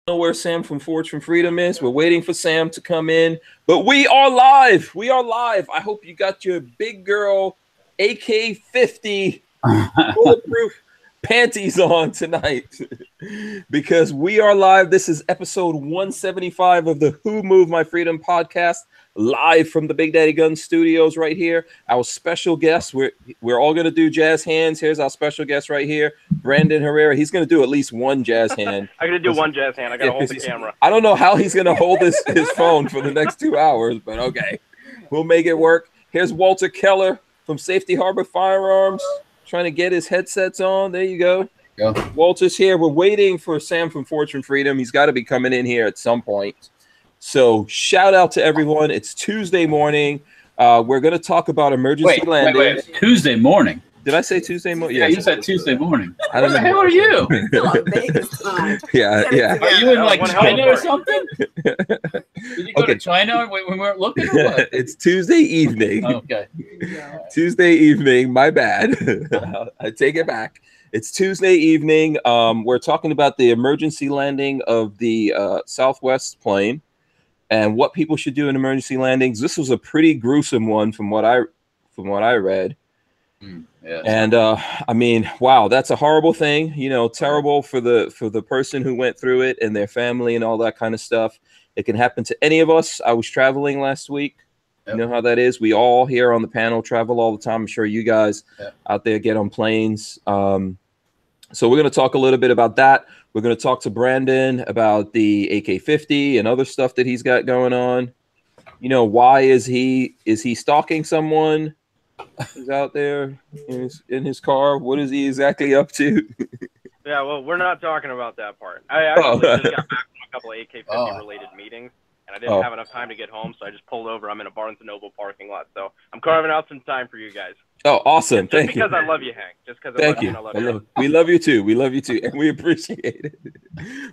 Know where Sam from Forge from Freedom is. We're waiting for Sam to come in, but we are live. We are live. I hope you got your big girl AK-50 bulletproof panties on tonight because we are live. This is episode 175 of the Who Moved My Freedom podcast, live from the Big Daddy Gun Studios right here. Our special guest, we're all going to do jazz hands. Here's our special guest right here, Brandon Herrera. He's going to do at least one jazz hand. I'm going to do one jazz hand. I got to hold the camera. I don't know how he's going to hold his phone for the next 2 hours, but okay. We'll make it work. Here's Walter Keller from Safety Harbor Firearms, trying to get his headsets on. There you go. Walter's here. We're waiting for Sam from Forge from Freedom. He's got to be coming in here at some point. So shout out to everyone. It's Tuesday morning. We're going to talk about emergency landing. Wait. Tuesday morning. Did I say Tuesday morning? Yeah, you said Tuesday morning. I don't know. Who are you? Yeah. Are you in like China or something? Did you go to China when we weren't looking? Or what? It's Tuesday evening. Okay. Tuesday evening. My bad. I take it back. It's Tuesday evening. We're talking about the emergency landing of the Southwest plane and what people should do in emergency landings. This was a pretty gruesome one from what I read. Yes. And I mean, wow, that's a horrible thing, terrible for the person who went through it and their family and all that kind of stuff. It can happen to any of us. I was traveling last week. Yep. You know how that is. We all here on the panel travel all the time. I'm sure you guys out there get on planes. So we're going to talk a little bit about that. We're going to talk to Brandon about the AK-50 and other stuff that he's got going on. Why is he stalking someone? He's out there in his car. What is he exactly up to? Yeah, well, we're not talking about that part. I actually just got back from a couple of AK-50 related meetings, and I didn't have enough time to get home, so I just pulled over. I'm in a Barnes & Noble parking lot, so I'm carving out some time for you guys. Oh, awesome. Thank you. Just because I love you, Hank. Just because I love you and I love you. We love you too. We love you too. And we appreciate it.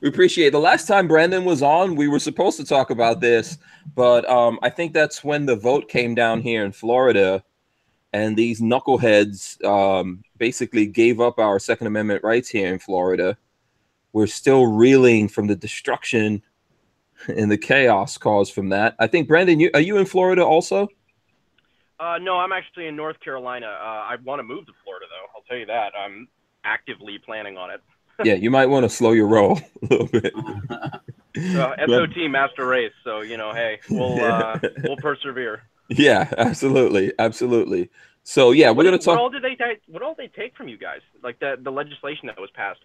We appreciate it. The last time Brandon was on, we were supposed to talk about this, but I think that's when the vote came down here in Florida. And these knuckleheads basically gave up our Second Amendment rights here in Florida. We're still reeling from the destruction and the chaos caused from that. I think, Brandon, are you in Florida also? No, I'm actually in North Carolina. I want to move to Florida, though. I'll tell you that. I'm actively planning on it. Yeah, you might want to slow your roll a little bit. SOT master race. So, hey, we'll persevere. Yeah, absolutely. So yeah, we're gonna talk. What all they take from you guys? Like the legislation that was passed.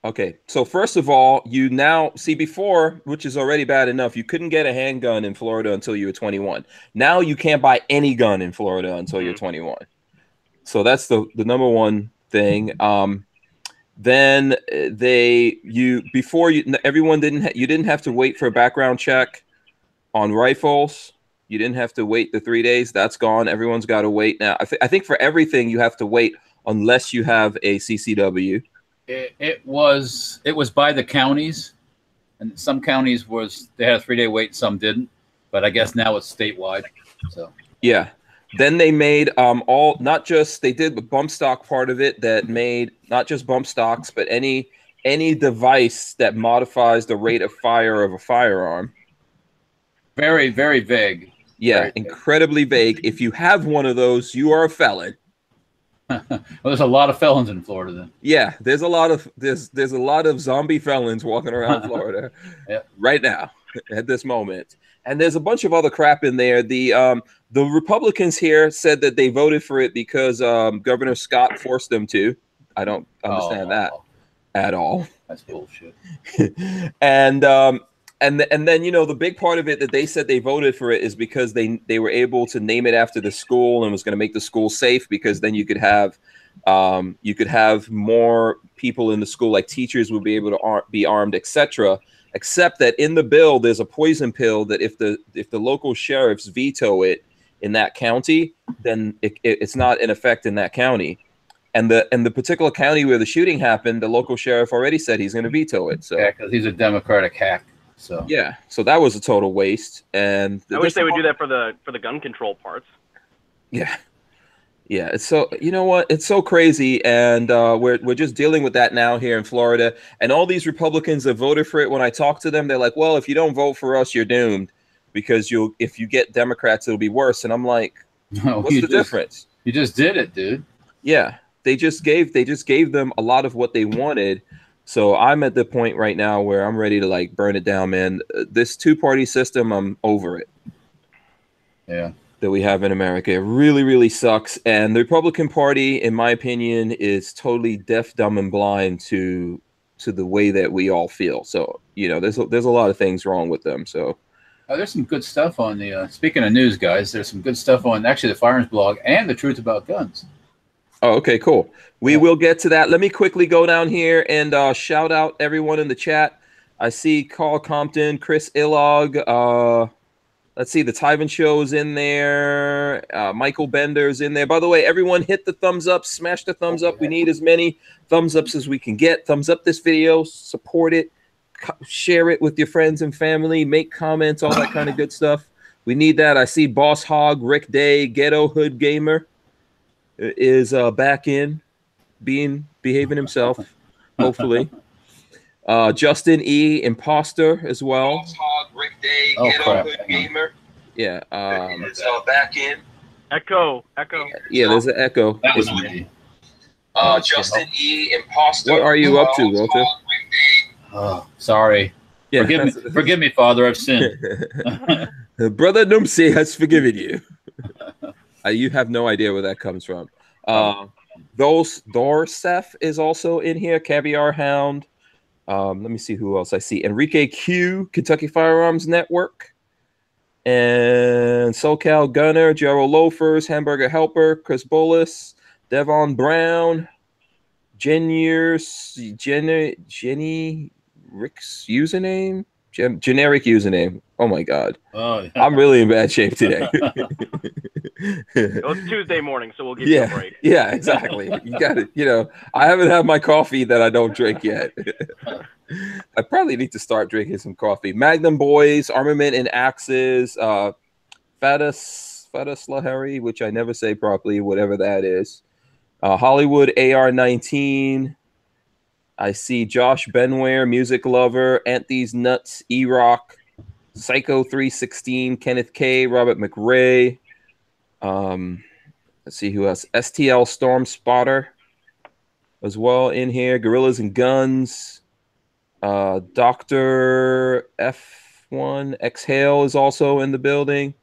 Okay, so first of all, you now see before, which is already bad enough, you couldn't get a handgun in Florida until you were 21. Now you can't buy any gun in Florida until you're 21. So that's the number one thing. Then you didn't have to wait for a background check on rifles. You didn't have to wait the 3 days. That's gone. Everyone's got to wait now. I think for everything you have to wait unless you have a CCW. It was by the counties, and some counties they had a 3-day wait, some didn't. But I guess now it's statewide. So yeah. Then they made they did the bump stock part of it that made not just bump stocks, but any device that modifies the rate of fire of a firearm. Very, very vague. Yeah, incredibly vague. If you have one of those, you are a felon. Well, there's a lot of felons in Florida then. Yeah, there's a lot of zombie felons walking around Florida right now at this moment. And there's a bunch of other crap in there. The Republicans here said that they voted for it because Governor Scott forced them to. I don't understand that at all. That's bullshit. And then the big part of it that they said they voted for it is because they were able to name it after the school and was going to make the school safe, because then you could have more people in the school, like teachers would be able to be armed, etc. Except that in the bill there's a poison pill that if the local sheriffs veto it in that county, then it's not in effect in that county. And the particular county where the shooting happened, the local sheriff already said he's going to veto it. So yeah, because he's a Democratic hack. So yeah, so that was a total waste. And I wish they would do that for the gun control parts. Yeah, Yeah, it's so, you know what? It's so crazy, and we're just dealing with that now here in Florida. And all these Republicans that voted for it, when I talk to them, they're like, "Well, if you don't vote for us, you're doomed, because if you get Democrats, it'll be worse." And I'm like, No, "What's the difference?" You just did it, dude. Yeah, they just gave them a lot of what they wanted. So I'm at the point right now where I'm ready to like burn it down, man. This two-party system, I'm over it. Yeah. That we have in America. It really, really sucks. And the Republican Party, in my opinion, is totally deaf, dumb, and blind to the way that we all feel. So, you know, there's a lot of things wrong with them. So there's some good stuff on the speaking of news, guys, there's some good stuff on actually the Firearms blog and the Truth About Guns. Oh, okay, cool. We will get to that. Let me quickly go down here and shout out everyone in the chat. I see Carl Compton, Chris Illog, let's see, the Tyven Show is in there. Michael Bender's in there. By the way, everyone hit the thumbs up. Smash the thumbs up. We need as many thumbs ups as we can get. Thumbs up this video. Support it. Share it with your friends and family. Make comments, all that kind of good stuff. We need that. I see Boss Hog, Rick Day, Ghetto Hood Gamer is back in, behaving himself, hopefully. Justin E, Imposter as well. Boss Hog, Rick Day, Ghetto Hood Gamer. Yeah, is back in. Echo. Yeah, there's an echo. That was me. Justin E, Imposter. What are you up to, Walter? Oh, sorry. Yeah. Forgive me, Father. I've sinned. Brother Numsi has forgiven you. You have no idea where that comes from. Dorsef is also in here. Caviar Hound. Let me see who else I see. Enrique Q, Kentucky Firearms Network. And SoCal Gunner, Gerald Loafers, Hamburger Helper, Chris Bullis, Devon Brown, Jenny Rick's username? Generic username. Oh my God. Oh, yeah. I'm really in bad shape today. It's Tuesday morning, so we'll give you a break. Yeah, exactly. You got it. You know, I haven't had my coffee that I don't drink yet. I probably need to start drinking some coffee. Magnum Boys, Armament and Axes, Fatus Lahari, which I never say properly, whatever that is. Hollywood AR-19. I see Josh Benware, Music Lover, Anthony's Nuts, E-Rock, Psycho 316, Kenneth K, Robert McRae. Let's see who else. STL Storm Spotter as well in here. Gorillas and Guns. Dr. F1 Exhale is also in the building.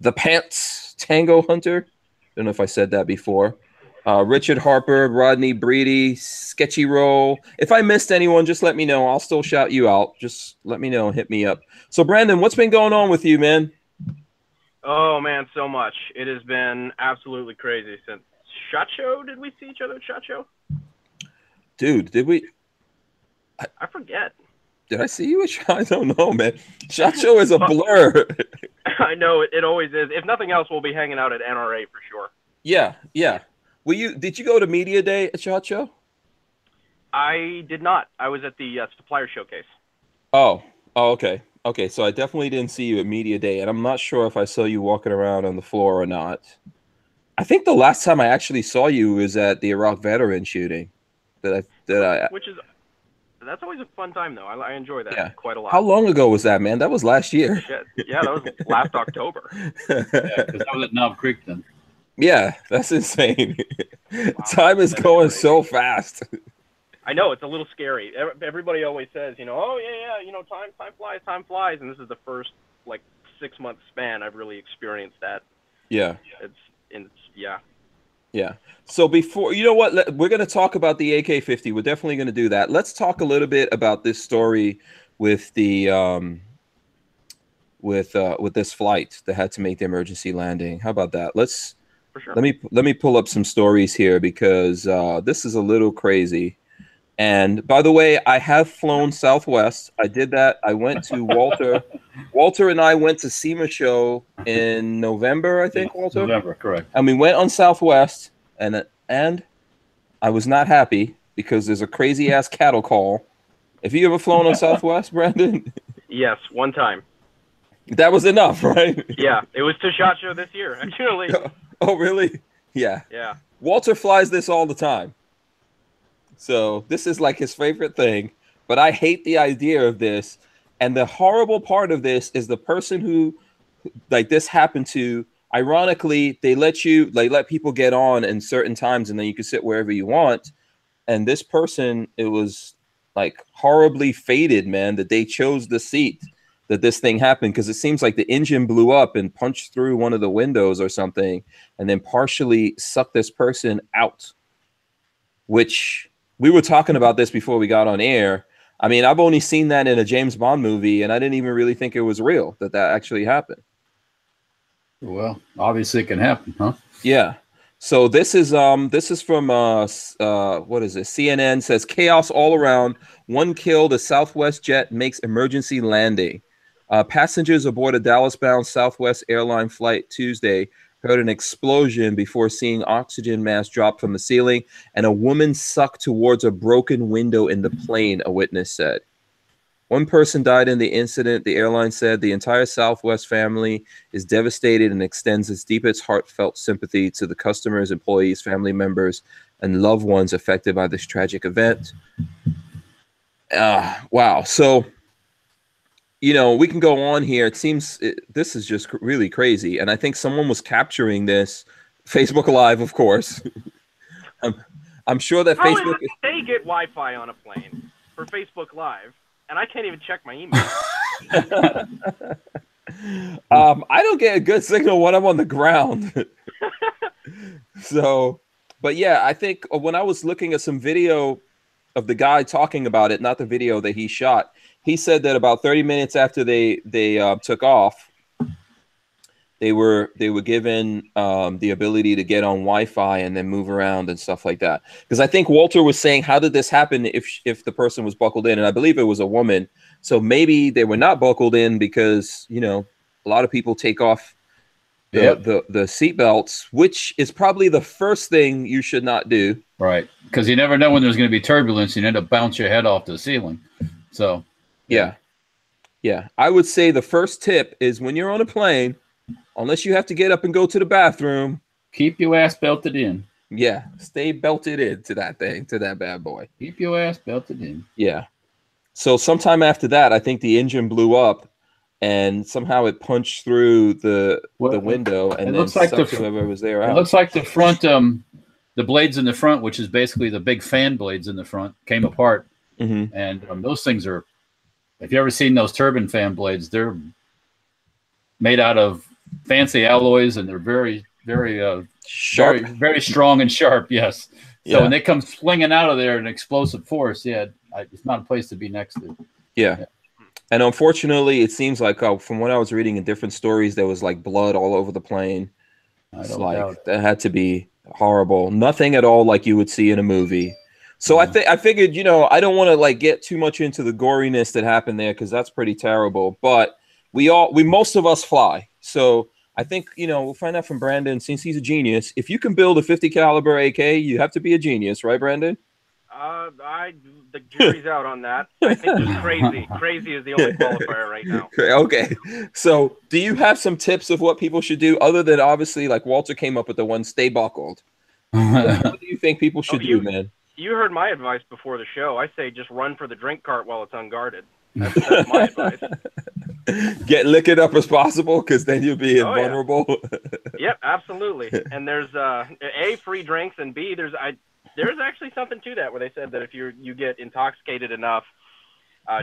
The Pants Tango Hunter. Don't know if I said that before. Richard Harper, Rodney Breedy, Sketchy Roll. If I missed anyone, just let me know. I'll still shout you out. Just let me know and hit me up. So, Brandon, what's been going on with you, man? Oh, man, so much. It has been absolutely crazy since SHOT Show. Did we see each other at SHOT Show? Dude, did we? I forget. Did I see you at SHOT? I don't know, man. SHOT Show is a blur. I know. It always is. If nothing else, we'll be hanging out at NRA for sure. Yeah. Did you go to Media Day at SHOT Show? I did not. I was at the supplier showcase. Oh, okay. Okay, so I definitely didn't see you at Media Day, and I'm not sure if I saw you walking around on the floor or not. I think the last time I actually saw you was at the Iraq veteran shooting. That's always a fun time, though. I enjoy that quite a lot. How long ago was that, man? That was last year. Shit. Yeah, that was last October. Yeah, because I was at Knob Creek then. Yeah, that's insane. Wow. Time is going so fast. I know, it's a little scary. Everybody always says, oh, yeah, time flies. And this is the first, 6-month span I've really experienced that. Yeah. Yeah. Yeah. So before, you know what, we're going to talk about the AK-50. We're definitely going to do that. Let's talk a little bit about this story with the with this flight that had to make the emergency landing. How about that? For sure. Let me pull up some stories here because this is a little crazy. And by the way, I have flown Southwest. I did that. I went to Walter. Walter and I went to SEMA show in November, I think, Walter? November, correct. And we went on Southwest, and I was not happy because there's a crazy-ass cattle call. Have you ever flown on Southwest, Brandon? Yes, one time. That was enough, right? Yeah, it was to SHOT Show this year, actually. Oh, really? Yeah. Yeah. Walter flies this all the time. So this is like his favorite thing. But I hate the idea of this. And the horrible part of this is the person who like this happened to, ironically, they let people get on in certain times and then you can sit wherever you want. And this person, it was like horribly fated, man, that they chose the seat that this thing happened, because it seems like the engine blew up and punched through one of the windows or something and then partially sucked this person out, which we were talking about this before we got on air. I mean, I've only seen that in a James Bond movie, and I didn't even really think it was real that actually happened. Well, obviously it can happen, huh? Yeah. So this is from what is it? CNN says chaos all around. One killed. A Southwest jet makes emergency landing. Passengers aboard a Dallas-bound Southwest airline flight Tuesday heard an explosion before seeing oxygen mask drop from the ceiling and a woman sucked towards a broken window in the plane, a witness said. One person died in the incident. The airline said the entire Southwest family is devastated and extends its deepest heartfelt sympathy to the customers, employees, family members, and loved ones affected by this tragic event. Wow. So, you know, we can go on here. It seems this is just really crazy. And I think someone was capturing this. Facebook Live, of course. I'm sure that How Facebook... They get Wi-Fi on a plane for Facebook Live. And I can't even check my email. I don't get a good signal when I'm on the ground. So, but yeah, I think when I was looking at some video of the guy talking about it, not the video that he shot, he said that about 30 minutes after they took off, they were given the ability to get on Wi-Fi and then move around and stuff like that. Because I think Walter was saying, how did this happen if the person was buckled in? And I believe it was a woman. So maybe they were not buckled in because, you know, a lot of people take off the seat belts, which is probably the first thing you should not do. Right. Because you never know when there's going to be turbulence. You end up bounce your head off the ceiling. So, yeah. I would say the first tip is when you're on a plane, unless you have to get up and go to the bathroom, keep your ass belted in. Yeah, stay belted into that thing, to that bad boy. Keep your ass belted in. Yeah. So sometime after that, I think the engine blew up, and somehow it punched through the window, and then sucked whoever was there out. It looks like the front, the blades in the front, which is basically the big fan blades in the front, came apart. Mm-hmm. And those things are, if you ever seen those turbine fan blades, they're made out of fancy alloys, and they're very, very sharp, very strong and sharp. Yes. So when they come slinging out of there in explosive force, it's not a place to be next to. Yeah. And unfortunately, it seems like from what I was reading in different stories, there was like blood all over the plane. It's like that had to be horrible. Nothing at all like you would see in a movie. So I figured, you know, I don't want to like get too much into the goriness that happened there, because that's pretty terrible. But most of us fly. So I think, you know, we'll find out from Brandon, since he's a genius. If you can build a 50 caliber AK, you have to be a genius, right, Brandon? The jury's out on that. I think it's crazy. Crazy is the only qualifier right now. Okay. So do you have some tips of what people should do, other than obviously like Walter came up with the one, stay buckled? What do you think people should do, man? You heard my advice before the show. I say just run for the drink cart while it's unguarded. That's my advice. Lick it up as possible, because then you'll be invulnerable. Yeah. Yep, absolutely. And there's A, free drinks, and B, there's actually something to that where they said that if you get intoxicated enough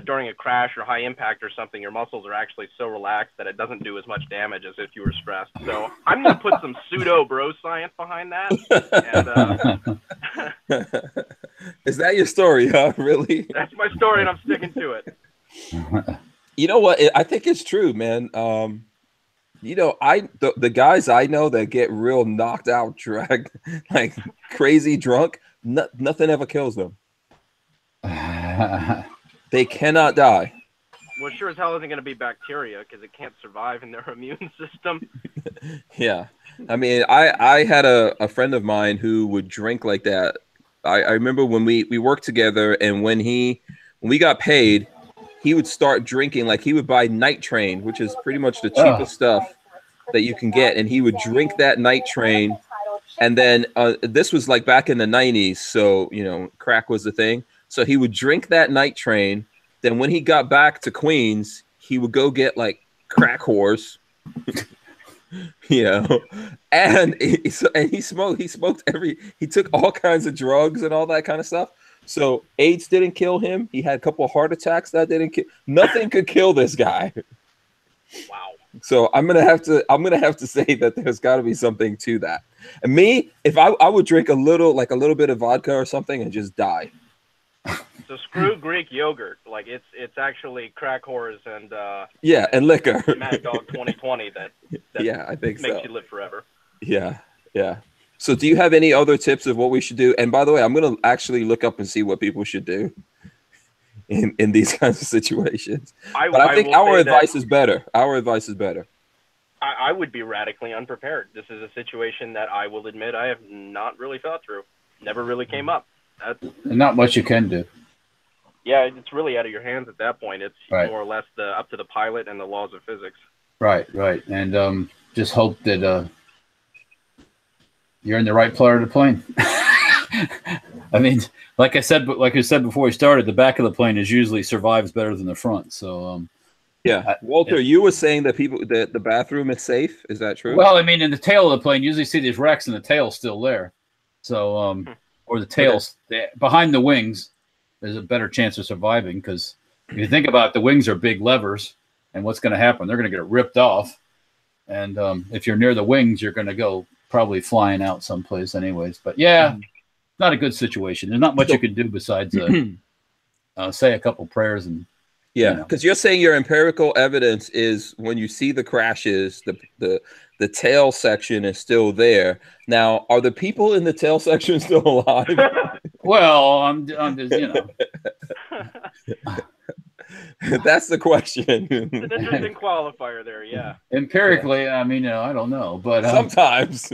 during a crash or high impact or something, your muscles are actually so relaxed that it doesn't do as much damage as if you were stressed. So I'm going to put some pseudo bro science behind that. And, is that your story, huh? Really? That's my story, and I'm sticking to it. You know what? I think it's true, man. You know, the guys I know that get real knocked out, dragged, like crazy drunk, nothing ever kills them. They cannot die. Well, sure as hell isn't going to be bacteria, because it can't survive in their immune system. Yeah. I mean, I had a friend of mine who would drink like that. I remember when we worked together, and when we got paid, he would start drinking. Like, he would buy Night Train, which is pretty much the cheapest stuff that you can get, and he would drink that Night Train And then this was like back in the 90s. So, you know, crack was the thing. So he would drink that night train. Then when he got back to Queens, he would go get like crack whores, you know, and he smoked. He took all kinds of drugs and all that kind of stuff. So AIDS didn't kill him. He had a couple of heart attacks that didn't kill. Nothing could kill this guy. Wow. So I'm gonna have to say that there's got to be something to that. And me, if I would drink a little bit of vodka or something and just die. So screw Greek yogurt. Like it's actually crack whores and and liquor. Mad Dog 2020 that yeah, I think makes you live forever. Yeah. So do you have any other tips of what we should do? And by the way, I'm gonna actually look up and see what people should do in these kinds of situations. I think our advice is better. Our advice is better. I would be radically unprepared. This is a situation that I will admit I have not really thought through. Never really came up. Not much you can do. Yeah, it's really out of your hands at that point. It's more or less up to the pilot and the laws of physics. Right. And just hope that you're in the right part of the plane. I mean, like I said before we started, the back of the plane usually survives better than the front. So, Walter, you were saying that the bathroom is safe. Is that true? Well, I mean, in the tail of the plane, you usually see these wrecks and the tail's still there. So, or the tail's behind the wings, there's a better chance of surviving because if you think about it, the wings are big levers, and what's going to happen? They're going to get ripped off, and if you're near the wings, you're going to go probably flying out someplace, anyways. But yeah. Not a good situation. There's not much you can do besides say a couple prayers and because you're saying your empirical evidence is when you see the crashes, the tail section is still there. Now, are the people in the tail section still alive? Well, I'm just That's the question. It's an interesting qualifier there, yeah. Empirically, I mean, I don't know, but sometimes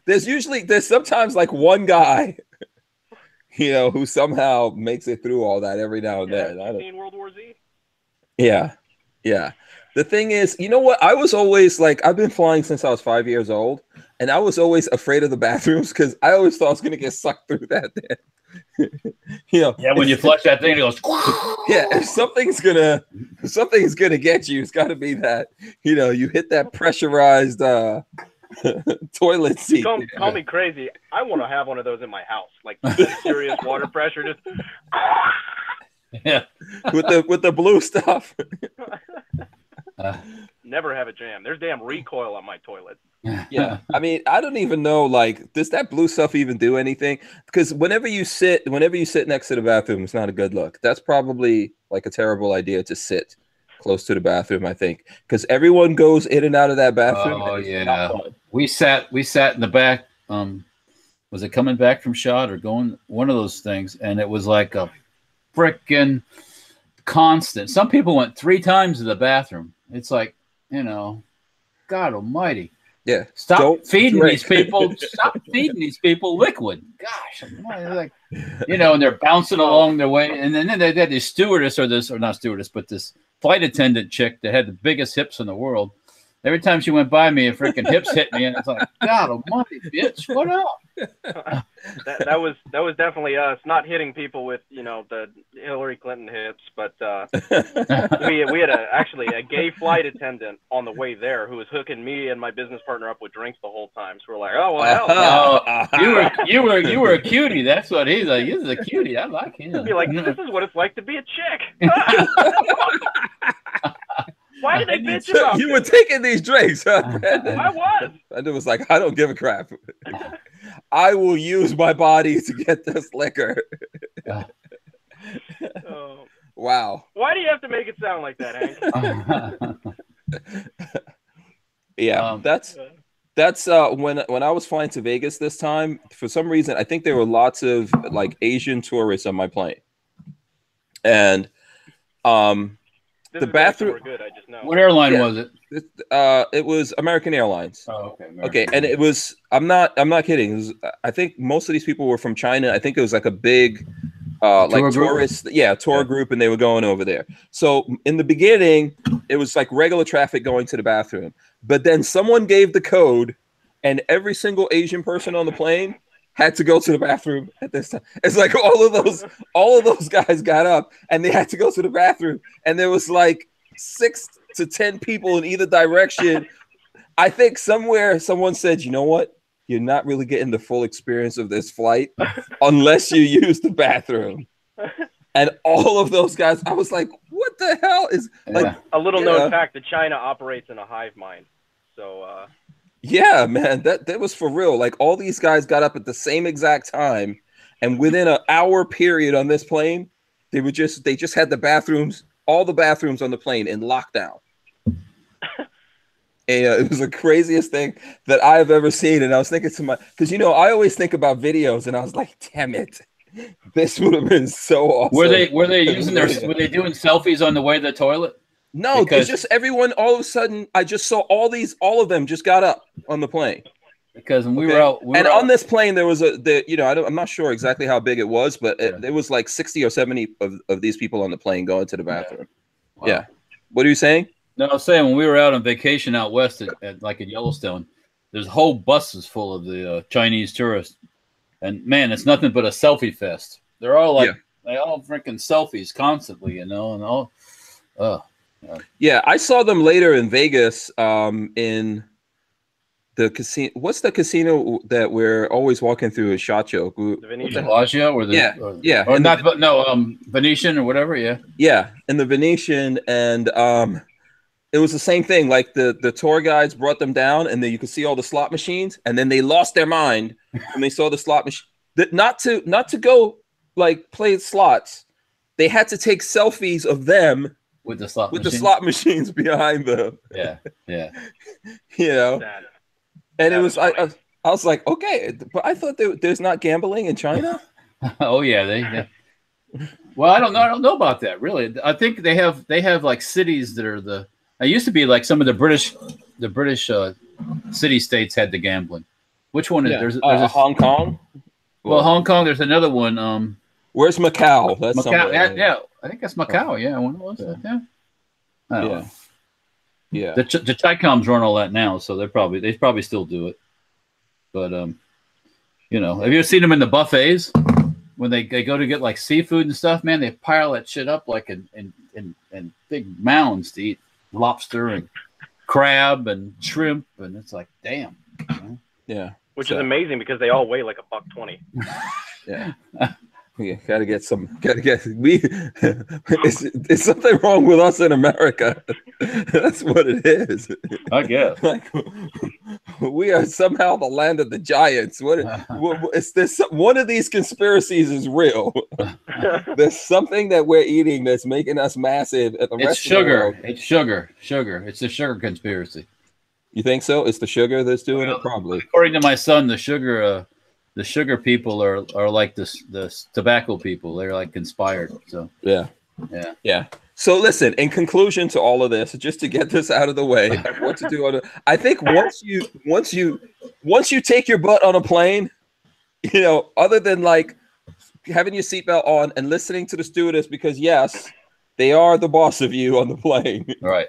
there's sometimes like one guy, who somehow makes it through all that every now and then. Have you seen World War Z? Yeah. The thing is, you know what? I was always like, I've been flying since I was 5 years old, and I was always afraid of the bathrooms because I always thought I was going to get sucked through that. When you flush that thing, it goes. If something's gonna get you, it's got to be that. You hit that pressurized toilet seat. Call me crazy. I want to have one of those in my house, like serious water pressure, just. Yeah, with the blue stuff. Never have a jam. There's damn recoil on my toilet. Yeah, I mean, I don't even know. Like, does that blue stuff even do anything? Because whenever you sit next to the bathroom, it's not a good look. That's probably like a terrible idea to sit close to the bathroom. I think because everyone goes in and out of that bathroom. Oh yeah, we sat in the back. Was it coming back from shot or going one of those things? And it was like a frickin' constant. Some people went 3 times to the bathroom. It's like, God almighty. Yeah. Stop feeding these people. Stop feeding these people liquid. Gosh. Like, and they're bouncing along their way. And then they had this stewardess or not stewardess, but this flight attendant chick that had the biggest hips in the world. Every time she went by me, a freaking hips hit me. And it's like, God almighty, bitch, what up? that was definitely us not hitting people with the Hillary Clinton hips, but we had actually a gay flight attendant on the way there who was hooking me and my business partner up with drinks the whole time. So we're like, oh well, hell. You were a cutie. That's what he's like. He's a cutie. I like him. You're like, this is what it's like to be a chick. Why did they bitch about you were taking these drinks, huh? I was. And it was like, I don't give a crap. I will use my body to get this liquor. Wow. Why do you have to make it sound like that, Hank? Yeah, that's when I was flying to Vegas this time. For some reason, I think there were lots of like Asian tourists on my plane, and the bathroom. Good, I just know. What airline was it? It was American Airlines. Oh, okay. Okay, and it was. I'm not kidding. It was, I think most of these people were from China. I think it was like a big, tourist. Yeah, tour group, and they were going over there. So in the beginning, it was like regular traffic going to the bathroom. But then someone gave the code, and every single Asian person on the plane had to go to the bathroom at this time. It's like all of those guys got up and they had to go to the bathroom, and there was like 6 to 10 people in either direction. I think somewhere someone said, you know what? You're not really getting the full experience of this flight unless you use the bathroom. And all of those guys, I was like, what the hell is like a little known fact that China operates in a hive mind. So yeah, man, that was for real. Like all these guys got up at the same exact time, and within an hour period on this plane, they just had the bathrooms, all the bathrooms on the plane in lockdown. And it was the craziest thing that I've ever seen. And I was thinking to because I always think about videos, and I was like, damn it, this would have been so awesome. Were they using were they doing selfies on the way to the toilet? No, because just everyone, all of a sudden, I just saw all of them just got up on the plane. Because when we were out, on this plane, there was I'm not sure exactly how big it was, but there was like 60 or 70 of these people on the plane going to the bathroom. Wow. Yeah. What are you saying? No, I was saying when we were out on vacation out west at Yellowstone, there's whole buses full of the Chinese tourists, and man, it's nothing but a selfie fest. They're all like they all freaking selfies constantly, and all. Yeah, I saw them later in Vegas in the casino. What's the casino that we're always walking through? Is Shot Show? The Venetian. Or the Venetian or whatever. Yeah, in the Venetian, and it was the same thing. Like the tour guides brought them down, and then you could see all the slot machines, and then they lost their mind when they saw the slot machine. Not to go like play slots. They had to take selfies of them with the slot machines behind them. Yeah. And it was I was like, okay, but I thought there's not gambling in China. Oh yeah, they well, I don't know about that really. I think they have like cities that are it used to be like some of the British city states had the gambling. Which one is there's Hong Kong? Well, Hong Kong. There's another one. Where's Macau? That's Macau. Yeah, I think that's Macau. Yeah, when was it? Yeah. Yeah. The Chi-Coms run all that now, so they probably still do it. But have you ever seen them in the buffets when they go to get like seafood and stuff? Man, they pile that shit up like in big mounds to eat lobster and crab and shrimp, and it's like, damn. Yeah. Which is amazing because they all weigh like $120. Yeah. Yeah, is something wrong with us in America? That's what it is. I guess. Like, we are somehow the land of the giants. Is this one of these conspiracies is real? There's something that we're eating that's making us massive. It's sugar. It's sugar. It's the sugar conspiracy. You think so? It's the sugar that's doing it, probably. According to my son, the sugar people are like the tobacco people. They're like conspired. So yeah. So listen, in conclusion to all of this, just to get this out of the way, what to do I think once you take your butt on a plane, other than like having your seatbelt on and listening to the stewardess, because yes, they are the boss of you on the plane. Right.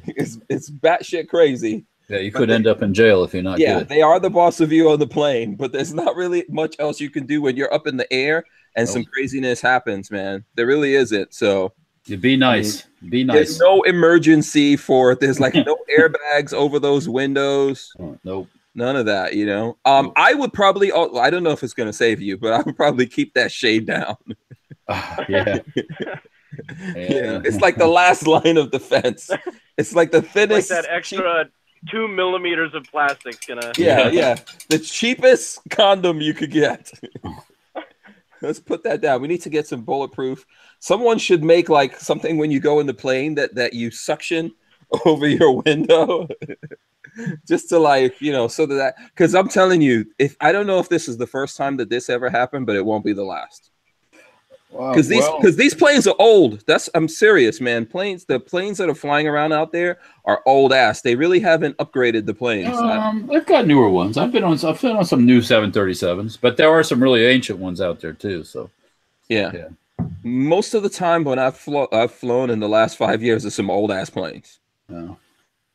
It's batshit crazy. Yeah, you could end up in jail if you're not good. They are the boss of you on the plane, but there's not really much else you can do when you're up in the air and some craziness happens, man. There really isn't. So you be nice. Be nice. There's no emergency there's like no airbags over those windows. Nope. None of that, I would probably, I don't know if it's going to save you, but I would probably keep that shade down. Yeah. It's like the last line of defense. It's like the thinnest. Like that extra 2 millimeters of plastic's gonna. Yeah. The cheapest condom you could get. Let's put that down. We need to get some bulletproof. Someone should make like something when you go in the plane that you suction over your window. Just to like, so that because I'm telling you, I don't know if this is the first time that this ever happened, but it won't be the last. Because these planes are old. I'm serious, man. The planes that are flying around out there are old ass. They really haven't upgraded the planes. They've got newer ones. I've been on some new 737s, but there are some really ancient ones out there too. So yeah. Most of the time when I've flown in the last 5 years, are some old ass planes. Oh.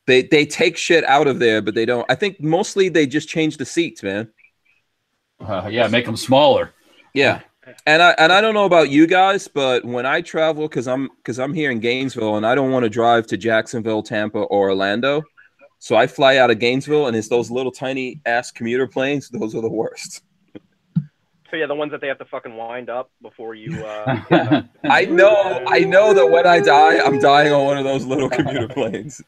They take shit out of there, but they don't. I think mostly they just change the seats, man. Yeah, make them smaller. Yeah. And I don't know about you guys, but when I travel, because I'm here in Gainesville and I don't want to drive to Jacksonville, Tampa, or Orlando, so I fly out of Gainesville and it's those little tiny ass commuter planes. Those are the worst. So yeah, the ones that they have to fucking wind up before you. I know that when I die, I'm dying on one of those little commuter planes.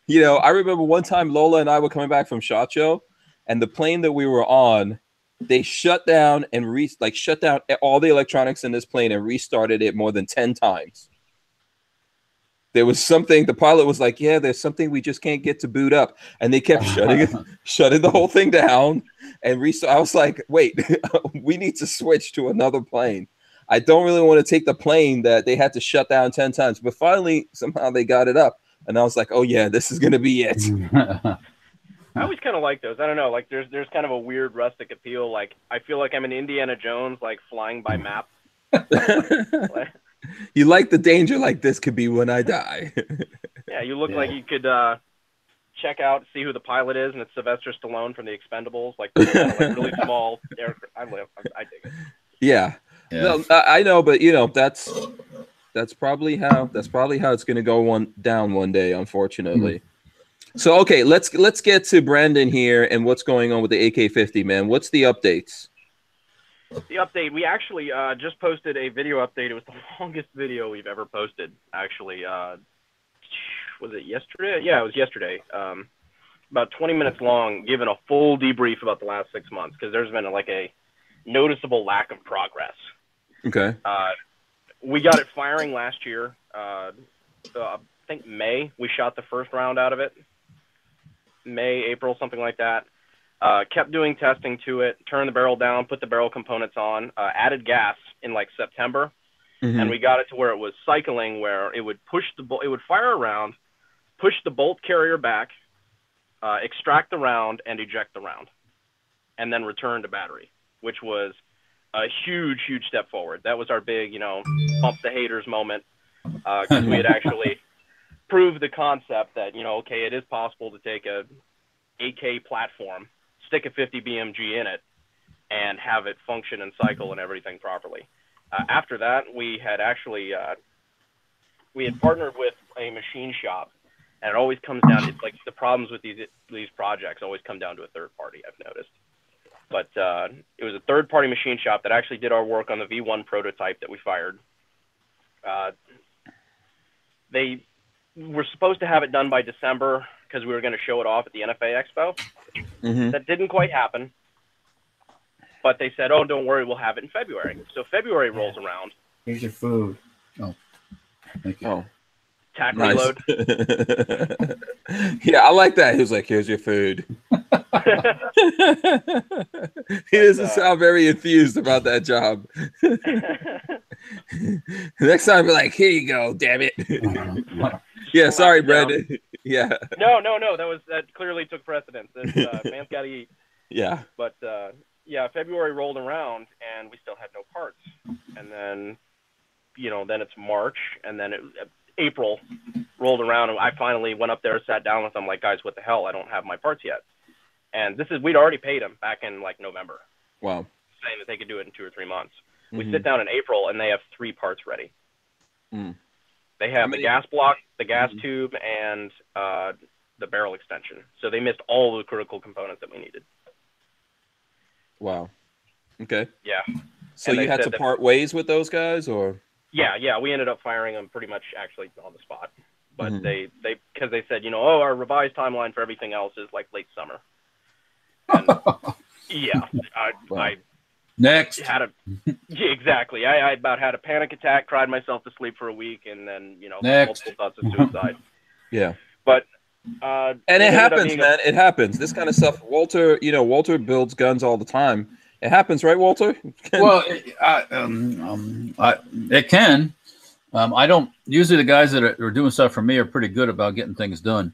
You know, I remember one time Lola and I were coming back from SHOT Show, and the plane that we were on, they shut down and shut down all the electronics in this plane and restarted it more than 10 times. There was something, the pilot was like, yeah, there's something we just can't get to boot up. And they kept shutting the whole thing down and restart. I was like, wait, we need to switch to another plane. I don't really want to take the plane that they had to shut down 10 times. But finally, somehow they got it up. And I was like, oh yeah, this is going to be it. I always kind of like those. I don't know. Like there's kind of a weird rustic appeal. Like I feel like I'm an Indiana Jones, like flying by map. You like the danger, like this could be when I die. Yeah, you look like you could check out, see who the pilot is, and it's Sylvester Stallone from The Expendables. Like, kind of like really small aircraft. I dig it. Yeah. No, I know, but you know that's probably how it's going to go down one day, unfortunately. So okay, let's get to Brandon here and what's going on with the AK-50, man. What's the updates? The update, we actually just posted a video update. It was the longest video we've ever posted, actually. Was it yesterday? Yeah, it was yesterday. About 20 minutes long, giving a full debrief about the last 6 months, because there's been a noticeable lack of progress. Okay. We got it firing last year. I think May, we shot the first round out of it. May, April, something like that. Kept doing testing to it, turned the barrel down, put the barrel components on, added gas in like September, and we got it to where it was cycling, where it would it would fire a round, push the bolt carrier back, extract the round, and eject the round, and then return to battery, which was a huge, huge step forward. That was our big, pump the haters moment, because we had actually proved the concept that, okay, it is possible to take a AK platform, stick a 50 BMG in it, and have it function and cycle and everything properly. After that, we had actually we had partnered with a machine shop, and it always comes down. It's like the problems with these projects always come down to a third party, I've noticed. But it was a third party machine shop that actually did our work on the V1 prototype that we fired. They were supposed to have it done by December, because we were going to show it off at the NFA Expo. That didn't quite happen. But they said, oh, don't worry, we'll have it in February. So February rolls around. Here's your food. Oh, thank you. Oh, tack nice. reload. Yeah, I like that. He was like, here's your food. He doesn't sound very enthused about that job. Next time, be like, here you go, damn it. Yeah, sorry, Brandon. Yeah. No. That clearly took precedence. Man's got to eat. Yeah. But yeah, February rolled around and we still had no parts. And then, then it's March, and then April rolled around, and I finally went up there, sat down with them, like, guys, what the hell? I don't have my parts yet. And we'd already paid them back in like November. Wow. Saying that they could do it in 2 or 3 months. We sit down in April and they have 3 parts ready. They have the gas block, the gas tube, and the barrel extension. So they missed all the critical components that we needed. Wow. Okay. Yeah. So you had to part ways with those guys, or? Yeah. We ended up firing them pretty much actually on the spot. But because they said, our revised timeline for everything else is like late summer. And yeah, I next had exactly. I about had a panic attack, cried myself to sleep for a week, and then multiple thoughts of suicide. Yeah, but and it happens, man. It happens. This kind of stuff. Walter builds guns all the time. It happens, right, Walter? Well, it can. I don't usually, the guys that are doing stuff for me are pretty good about getting things done.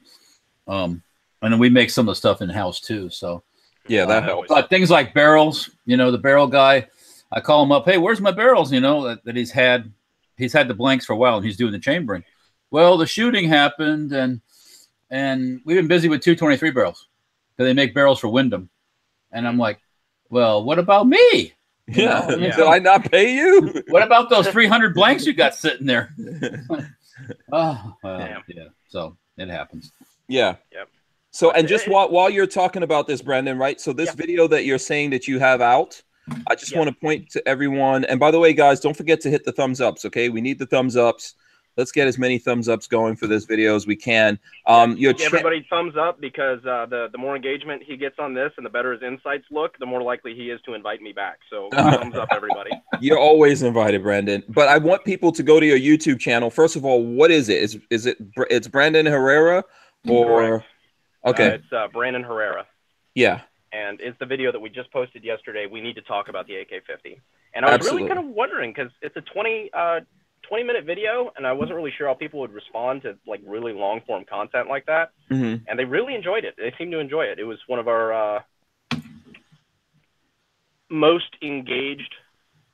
And then we make some of the stuff in house too. So yeah, that helps. But things like barrels, the barrel guy, I call him up. Hey, where's my barrels? That he's had the blanks for a while, and he's doing the chambering. Well, the shooting happened, and and we've been busy with 223 barrels because they make barrels for Wyndham. And I'm like, well, what about me? Did I not pay you? What about those 300 blanks you got sitting there? Oh, well, yeah. So it happens. Yeah. Yep. So, and just while you're talking about this, Brandon, right? So this video that you're saying that you have out, I just want to point to everyone. And by the way, guys, don't forget to hit the thumbs ups. Okay. We need the thumbs ups. Let's get as many thumbs ups going for this video as we can. Everybody thumbs up, because the more engagement he gets on this and the better his insights look, the more likely he is to invite me back. So thumbs up, everybody. You're always invited, Brandon. But I want people to go to your YouTube channel. First of all, what is it? It's Brandon Herrera, or correct. Okay. It's Brandon Herrera. Yeah. And it's the video that we just posted yesterday. We need to talk about the AK-50. And I was really kind of wondering, because it's a 20-minute video, and I wasn't really sure how people would respond to like really long form content like that. And they really enjoyed it. They seemed to enjoy it. It was one of our most engaged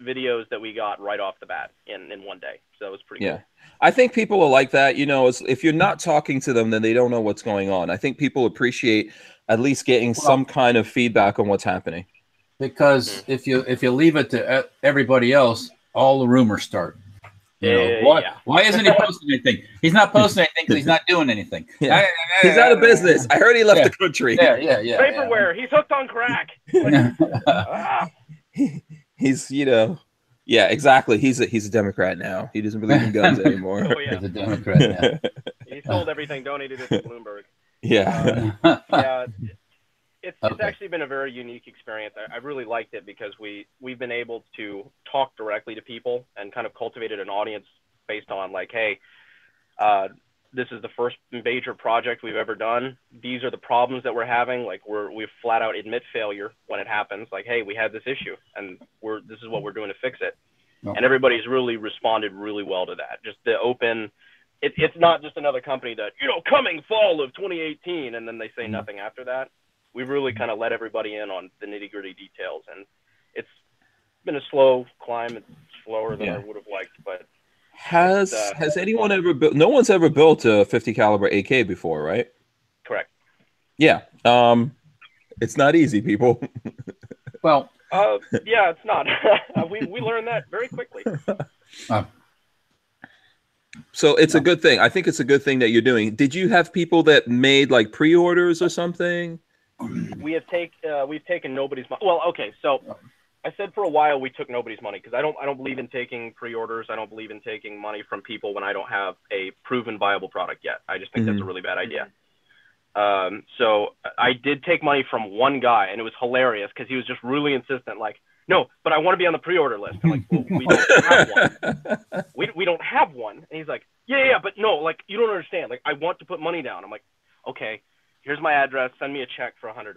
videos that we got right off the bat in one day. So it was pretty cool. I think people are like that. You know, if you're not talking to them, then they don't know what's going on. I think people appreciate at least getting some kind of feedback on what's happening. Because if you leave it to everybody else, all the rumors start. Why isn't he posting anything? He's not posting anything because he's not doing anything. He's out of business. I heard he left the country. Vaporware. He's hooked on crack. He's, exactly. He's a Democrat now. He doesn't believe in guns anymore. He's a Democrat now. He sold everything, donated it to Bloomberg. It's actually been a very unique experience. I really liked it because we've been able to talk directly to people and kind of cultivated an audience based on like, hey, this is the first major project we've ever done. These are the problems that we're having. Like we flat out admit failure when it happens. Like, hey, we had this issue and this is what we're doing to fix it. And everybody's really responded really well to that. Just the open. It's not just another company that, coming fall of 2018, and then they say nothing after that. We've really kind of let everybody in on the nitty gritty details, and it's been a slow climb. It's slower than I would have liked, but has anyone ever built? No one's ever built a 50 caliber AK before, right? Correct. Yeah. It's not easy, people. Well, yeah, it's not. we learned that very quickly. So it's a good thing. I think it's a good thing that you're doing. Did you have people that made like pre-orders or something? We've taken nobody's money. Well, okay, so I said for a while we took nobody's money because I don't believe in taking pre-orders. I don't believe in taking money from people when I don't have a proven viable product yet. I just think that's a really bad idea. So I did take money from one guy, and it was hilarious because he was just really insistent, like, no, but I want to be on the pre-order list. I'm like, well, we don't have one. We don't have one. And he's like, yeah, but no, like, you don't understand. Like, I want to put money down. I'm like, okay, here's my address. Send me a check for $100.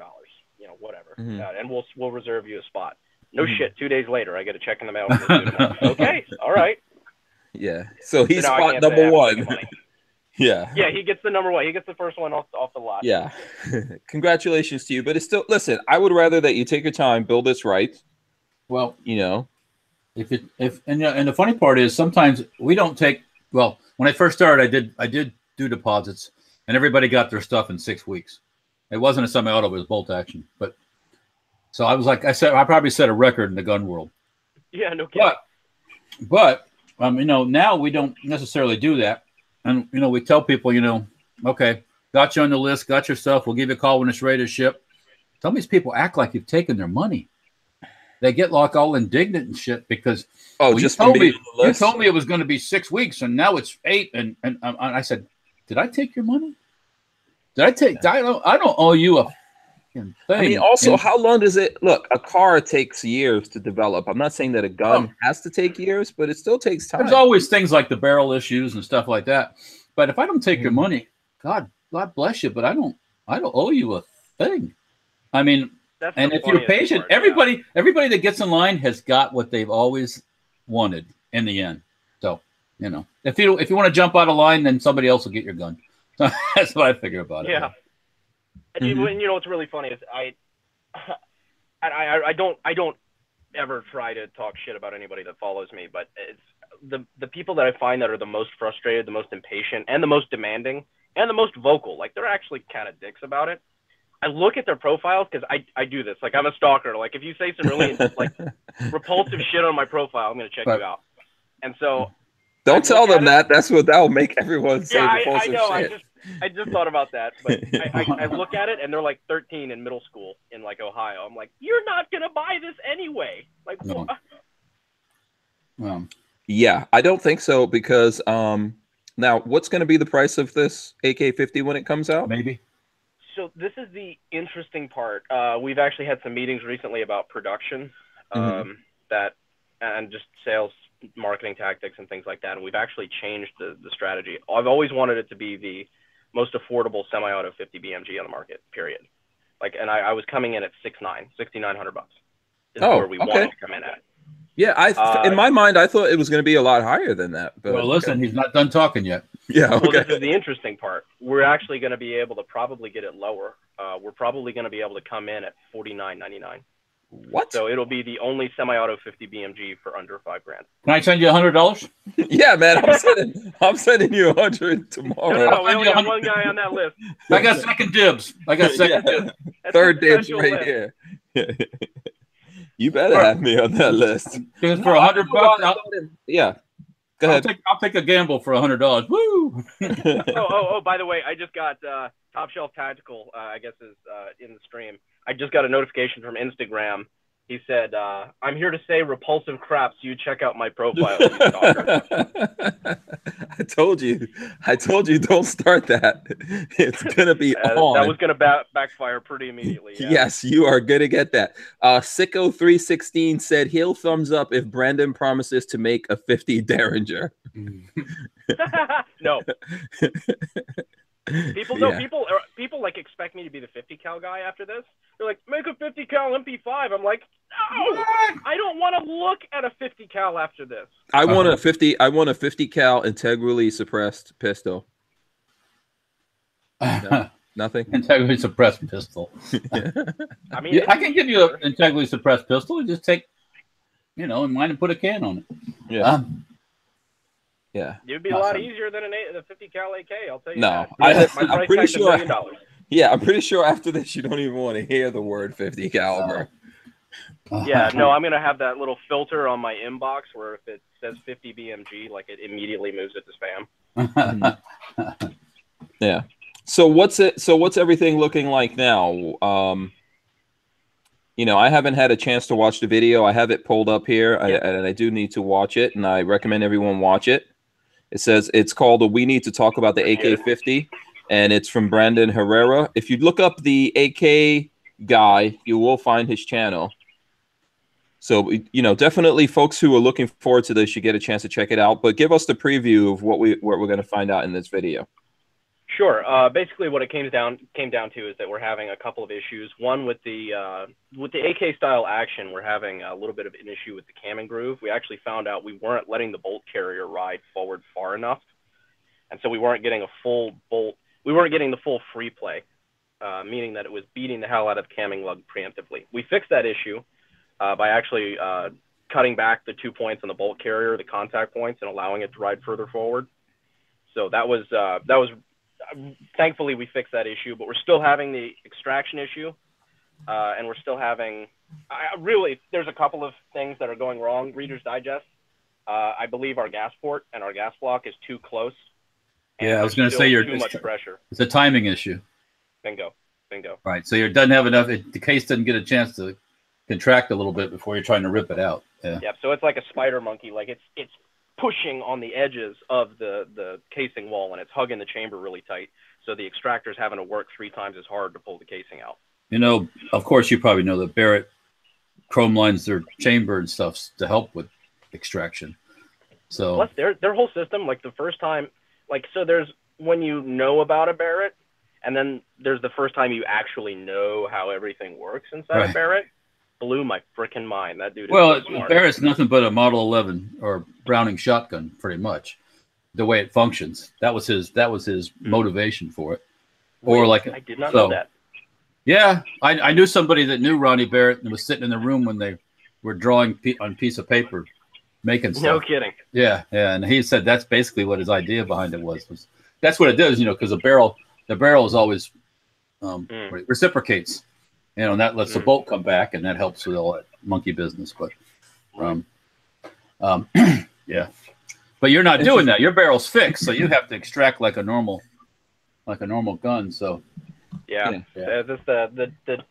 Whatever. And we'll reserve you a spot. No shit. 2 days later, I get a check in the mail. Okay, all right. Yeah. So he's spot number one. Yeah, he gets the number one. He gets the first one off the lot. Yeah. Congratulations to you. But it's still, listen, I would rather that you take your time, build this right. Well, and the funny part is sometimes we don't take, well, when I first started, I did do deposits and everybody got their stuff in 6 weeks. It wasn't a semi-auto, it was bolt action. But so I was like, I probably set a record in the gun world. Yeah, no kidding. But now we don't necessarily do that. And, we tell people, okay, got you on the list, got your stuff. We'll give you a call when it's ready to ship. Some of these people act like you've taken their money. They get like all indignant and shit because you told me it was going to be 6 weeks and now it's 8. And I said, did I take your money? I don't owe you a thing. I mean, also, how long does it look? A car takes years to develop. I'm not saying that a gun has to take years, but it still takes time. There's always things like the barrel issues and stuff like that. But if I don't take your money, God bless you, but I don't owe you a thing. I mean, and if you're patient, everybody that gets in line has got what they've always wanted in the end. So, if you want to jump out of line, then somebody else will get your gun. So that's what I figure about it. Yeah. And what's really funny is I don't ever try to talk shit about anybody that follows me, but it's the people that I find that are the most frustrated, the most impatient, and the most demanding and the most vocal. Like, they're actually kind of dicks about it. I look at their profiles because I do this. Like, I'm a stalker. Like, if you say some really like repulsive shit on my profile, I'm gonna check you out. And so don't tell them that. That'll make everyone say repulsive shit. I just thought about that, but I look at it and they're like 13 in middle school in like Ohio. I'm like, you're not gonna buy this anyway. Like, no. Yeah, I don't think so because now what's going to be the price of this AK-50 when it comes out? Maybe. So this is the interesting part. We've actually had some meetings recently about production, that and just sales, marketing tactics, and things like that. And we've actually changed the strategy. I've always wanted it to be the most affordable semi-auto 50 BMG on the market. Period. Like, and I was coming in at $6,900 bucks. Is where we want to come in at. Yeah, in my mind, I thought it was going to be a lot higher than that. But well, listen, he's not done talking yet. Yeah, okay. Well, this is the interesting part. We're actually going to be able to probably get it lower. We're probably going to be able to come in at $49.99. What? So it'll be the only semi-auto 50 BMG for under $5,000. Can I send you $100? Yeah, man, I'm sending you 100 tomorrow. No, we only got one guy on that list. I got second dibs. Dibs. Third dibs right here. You better have me on that list. Because for $100, yeah. Go ahead. I'll take a gamble for $100. Woo! oh, by the way, I just got Top Shelf Tactical, I guess is in the stream. I just got a notification from Instagram. He said, I'm here to say repulsive crap, so you check out my profile. I told you, don't start that. It's going to be on. That was going to backfire pretty immediately. Yeah. Yes, you are going to get that. Sicko316 said he'll thumbs up if Brandon promises to make a 50 Derringer. No. People like expect me to be the 50 cal guy after this. They're like, make a 50 cal MP5. I'm like, no, I don't want to look at a 50 cal after this. I want a 50 cal integrally suppressed pistol. No, nothing. Integrally suppressed pistol. I mean, I can give you an integrally suppressed pistol. You just take, in mine and put a can on it. Yeah. Yeah, it'd be a lot easier than the 50 cal AK. I'll tell you. No, that. I'm pretty sure. Yeah, I'm pretty sure after this you don't even want to hear the word 50 caliber. Yeah, no, I'm gonna have that little filter on my inbox where if it says 50 BMG, like it immediately moves it to spam. Yeah. So what's everything looking like now? I haven't had a chance to watch the video. I have it pulled up here, and I do need to watch it, and I recommend everyone watch it. It says it's called We Need to Talk About the AK-50, and it's from Brandon Herrera. If you look up the AK guy, you will find his channel. So, definitely folks who are looking forward to this should get a chance to check it out. But give us the preview of what we're going to find out in this video. Sure. Basically, what it came down to is that we're having a couple of issues. One with the AK style action, we're having a little bit of an issue with the cam and groove. We actually found out we weren't letting the bolt carrier ride forward far enough, and so we weren't getting a full bolt. We weren't getting the full free play, meaning that it was beating the hell out of the camming lug preemptively. We fixed that issue by actually cutting back the 2 points on the bolt carrier, the contact points, and allowing it to ride further forward. So that was thankfully we fixed that issue, but we're still having the extraction issue, and we're still having there's a couple of things that are going wrong. Reader's Digest, I believe our gas port and our gas block is too close. Yeah, I was going to say too much pressure. It's a timing issue. Bingo. Right, so it doesn't have enough. The case doesn't get a chance to contract a little bit before you're trying to rip it out. Yeah. Yep. So it's like a spider monkey. Like it's pushing on the edges of the casing wall, and it's hugging the chamber really tight. So the extractor's having to work 3 times as hard to pull the casing out. Of course, you probably know that Barrett chrome lines their chamber and stuff to help with extraction. So plus their whole system, like the first time, so there's when you know about a Barrett, and then there's the first time you actually know how everything works inside a Barrett. Blew my freaking mind. That dude is so smart. Barrett's nothing but a Model 11 or Browning shotgun, pretty much. The way it functions, that was his motivation for it. I did not know that. Yeah, I knew somebody that knew Ronnie Barrett and was sitting in the room when they were drawing on a piece of paper making stuff. No kidding. Yeah, yeah, and he said that's basically what his idea behind it was that's what it does, you know, because the barrel is always reciprocates, you know, and that lets the bolt come back, and that helps with all that monkey business. But yeah, but you're not doing that. Your barrel's fixed, so you have to extract like a normal gun. So yeah. That's the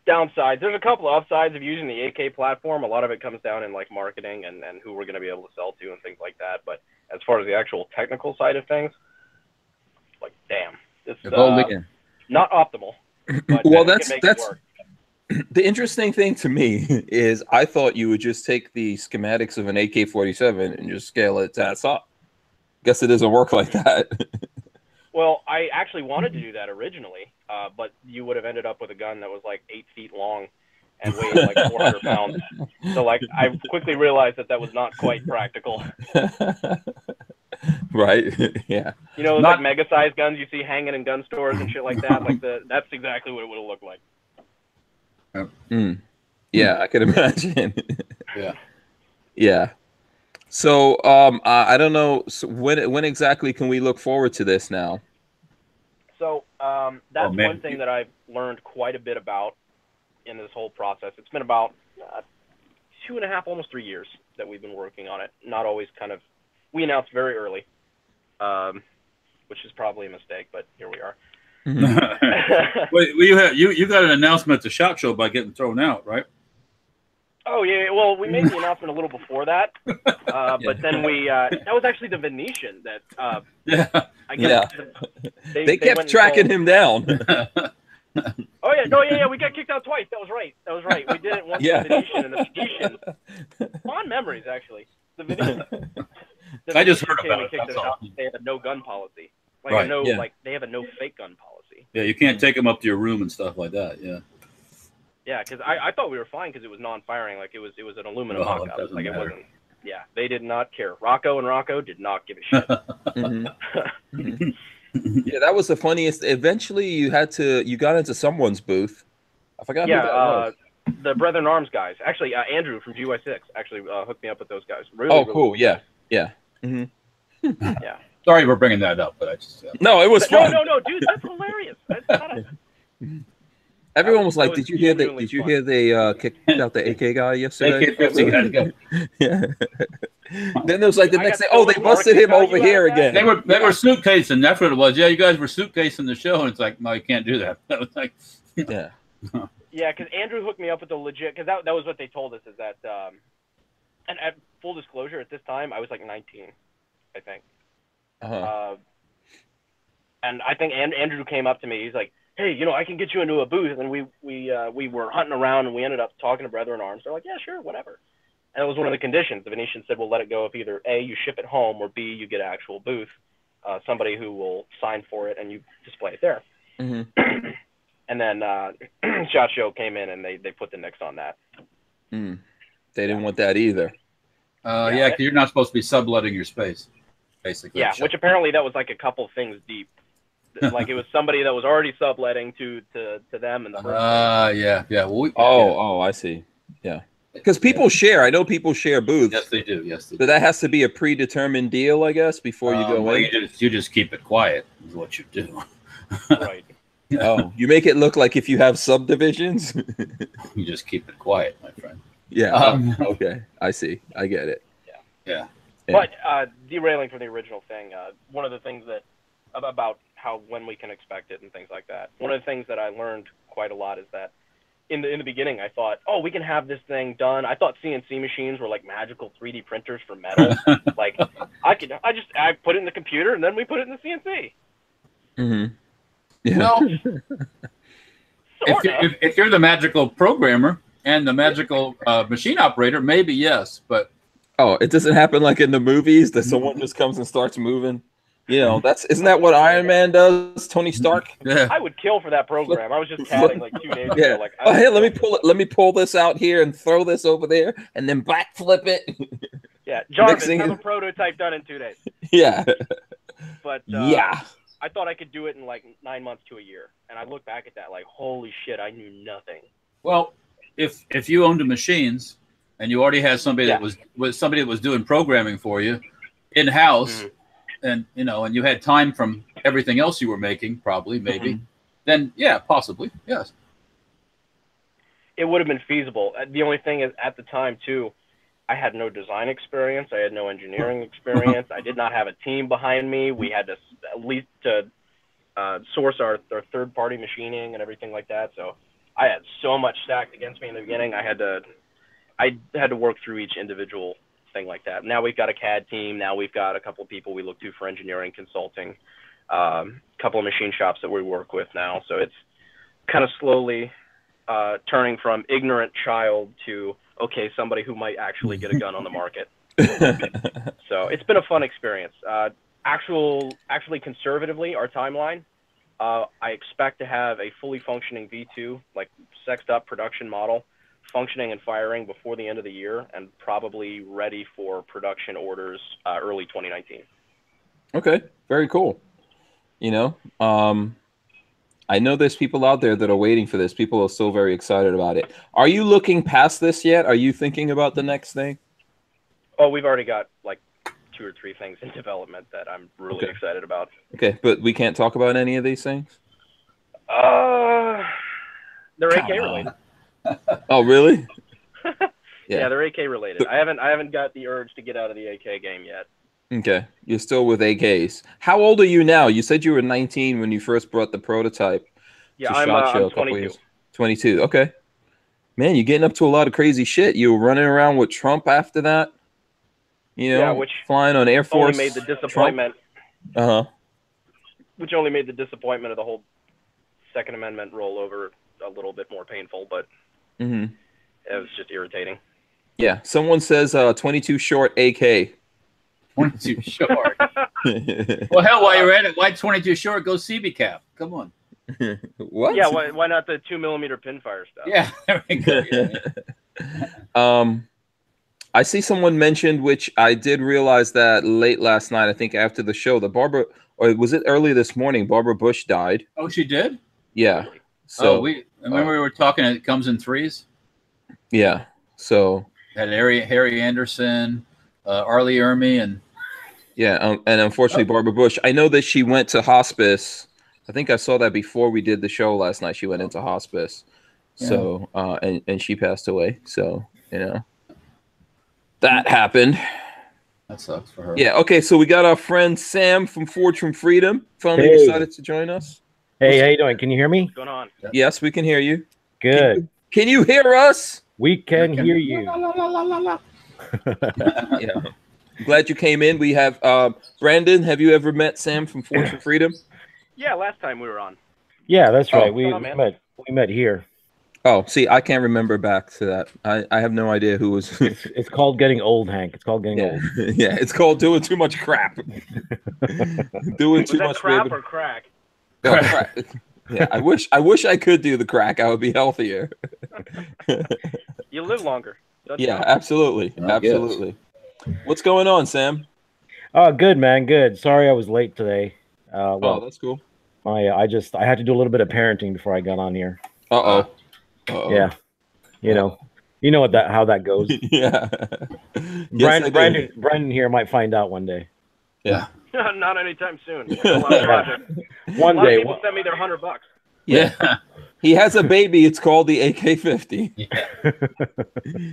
downside. There's a couple of upsides of using the AK platform. A lot of it comes down in like marketing and who we're going to be able to sell to and things like that. But as far as the actual technical side of things, like, damn, it's not optimal. But well, that's the interesting thing to me is I thought you would just take the schematics of an AK-47 and just scale it to that up. Guess it doesn't work like that. Well, I actually wanted to do that originally, but you would have ended up with a gun that was like 8 feet long and weighed like 400 pounds. So like I quickly realized that was not quite practical. Right. Yeah. You know, those like mega sized guns you see hanging in gun stores and shit like that. Like that's exactly what it would have looked like. Yeah, I could imagine. Yeah. Yeah. So I don't know. So when exactly can we look forward to this now? So that's one thing that I've learned quite a bit about in this whole process. It's been about 2.5, almost 3 years that we've been working on it. Not always we announced very early, which is probably a mistake, but here we are. Wait, you got an announcement at the SHOT Show by getting thrown out, right? Oh yeah, well we made the announcement a little before that, but then that was actually the Venetian that I guess they kept tracking him down. Oh yeah, we got kicked out twice. That was right. We did it once the Venetian, and the Venetian fond memories actually. The Venetian. I just heard about it. They have a no gun policy. Like right. Like they have a no fake gun policy. Yeah, you can't take them up to your room and stuff like that. Yeah. Yeah, because I thought we were fine because it was non-firing. Like it was an aluminum mock-up. Like it wasn't. Yeah, they did not care. Rocco did not give a shit. Yeah, that was the funniest. Eventually, you got into someone's booth. I forgot who that was. The Brethren Arms guys. Actually, Andrew from GY6 actually hooked me up with those guys. Really cool. Cool Yeah. Yeah. Yeah. Sorry for bringing that up, but I just no, it was fun. No, dude, that's hilarious. Everyone was like, "Did you hear that? Did you hear they kicked out the AK guy yesterday?" AK-50 guy. Yeah. Then there was like the next day, they busted him over here again. They were suitcasing. That's what it was. Yeah, you guys were suitcasing the show, and it's like, no, you can't do that. That was like, yeah. Yeah, because Andrew hooked me up with the legit. Because that was what they told us is that. And at full disclosure, at this time, I was like 19, I think. And I think Andrew came up to me. He's like, "Hey, I can get you into a booth." And we were hunting around, and we ended up talking to Brethren Arms. They're like, "Yeah, sure, whatever." And it was one of the conditions. The Venetian said, "We'll let it go if either A, you ship it home, or B, you get an actual booth, somebody who will sign for it, and you display it there." Mm-hmm. And then SHOT Show came in, and they put the nix on that. They didn't want that either. Yeah, because you're not supposed to be subletting your space, basically. Yeah, which apparently that was like a couple things deep. Like it was somebody that was already subletting to them in the first place. Yeah. Well, I see. Yeah. Because people share. I know people share booths. Yes, they do. Yes, they do. But that has to be a predetermined deal, I guess, before you go in. You just keep it quiet is what you do. Right. Oh, you make it look like if you have subdivisions. You just keep it quiet, my friend. Yeah. Okay. I see. I get it. Yeah. But derailing from the original thing, one of the things that about when we can expect it and things like that. One of the things that I learned quite a lot is that in the beginning I thought, we can have this thing done. I thought CNC machines were like magical 3D printers for metal. Like I put it in the computer and then we put it in the CNC. Mm-hmm. Yeah. Well, if you're the magical programmer and the magical machine operator, maybe yes, but it doesn't happen like in the movies that someone just comes and starts moving. Isn't that what Iron Man does? Tony Stark. Yeah. I would kill for that program. I was just chatting like 2 days ago. Like, hey, let me pull it. Let me pull this out here and throw this over there, and then backflip it. Yeah, Jarvis, have a prototype done in 2 days. Yeah. But I thought I could do it in like 9 months to a year, and I look back at that like, holy shit, I knew nothing. Well, if you owned the machines, and you already had somebody that was doing programming for you in house, and and you had time from everything else you were making, probably, maybe, then yeah, possibly, yes. It would have been feasible. The only thing is, at the time too, I had no design experience. I had no engineering experience. I did not have a team behind me. We had to at least source our third-party machining and everything like that. So I had so much stacked against me in the beginning. I had to work through each individual thing like that. Now we've got a CAD team. Now we've got a couple of people we look to for engineering consulting, a couple of machine shops that we work with now. So it's kind of slowly turning from ignorant child to, okay, somebody who might actually get a gun on the market. So it's been a fun experience. Actually, conservatively, our timeline, I expect to have a fully functioning V2, like sexed up production model, functioning and firing before the end of the year, and probably ready for production orders early 2019. Okay, very cool. I know there's people out there that are waiting for this. People are still very excited about it. Are you looking past this yet? Are you thinking about the next thing? Oh, we've already got like 2 or 3 things in development that I'm really excited about. Okay, but we can't talk about any of these things? They're AK related. Oh, really? Yeah, they're AK related. I haven't got the urge to get out of the AK game yet. Okay, you're still with AKs. How old are you now? You said you were 19 when you first brought the prototype. Yeah, I'm 22. 22. Okay, man, you're getting up to a lot of crazy shit. You were running around with Trump after that. Which flying on Air Force. Only made the disappointment. Which only made the disappointment of the whole Second Amendment rollover a little bit more painful, but it was just irritating. Yeah, someone says 22 short AK. 22 short. Well, hell, while you're at it, why 22 short? Go CB cap. Come on. What? Yeah, why not the 2mm pinfire stuff? Yeah, there we go. Yeah. I see someone mentioned, which I did realize that late last night, I think after the show, or was it early this morning, Barbara Bush died. Oh, she did? Yeah. So we were talking, it comes in threes? Yeah. So had Harry Anderson, Arlie Ermy, and and unfortunately Barbara Bush. I know that she went to hospice. I think I saw that before we did the show last night. She went into hospice. So and she passed away. So, that happened. That sucks for her. Yeah, okay, so we got our friend Sam from Forge from Freedom finally decided to join us. Hey, how you doing? Can you hear me? What's going on? Yes, we can hear you. Good. Can you hear us? We can hear you. Yeah. I'm glad you came in. We have Brandon. Have you ever met Sam from Forge for Freedom? Yeah, last time we were on. Yeah, that's right. We met here. Oh, see, I can't remember back to that. I have no idea who was. It's called getting old, Hank. It's called getting old. Yeah, it's called doing too much crap. Doing too much crap or crack? Oh, crack. Yeah, I wish I could do the crack. I would be healthier. You live longer. Yeah, absolutely, absolutely. What's going on, Sam? Oh, good, man. Good. Sorry I was late today. Well, that's cool. I had to do a little bit of parenting before I got on here. Yeah. You know how that goes. Yeah. Brandon here might find out one day. Yeah. Not anytime soon. One day. People send me their $100. Yeah. He has a baby. It's called the AK-50. Yeah.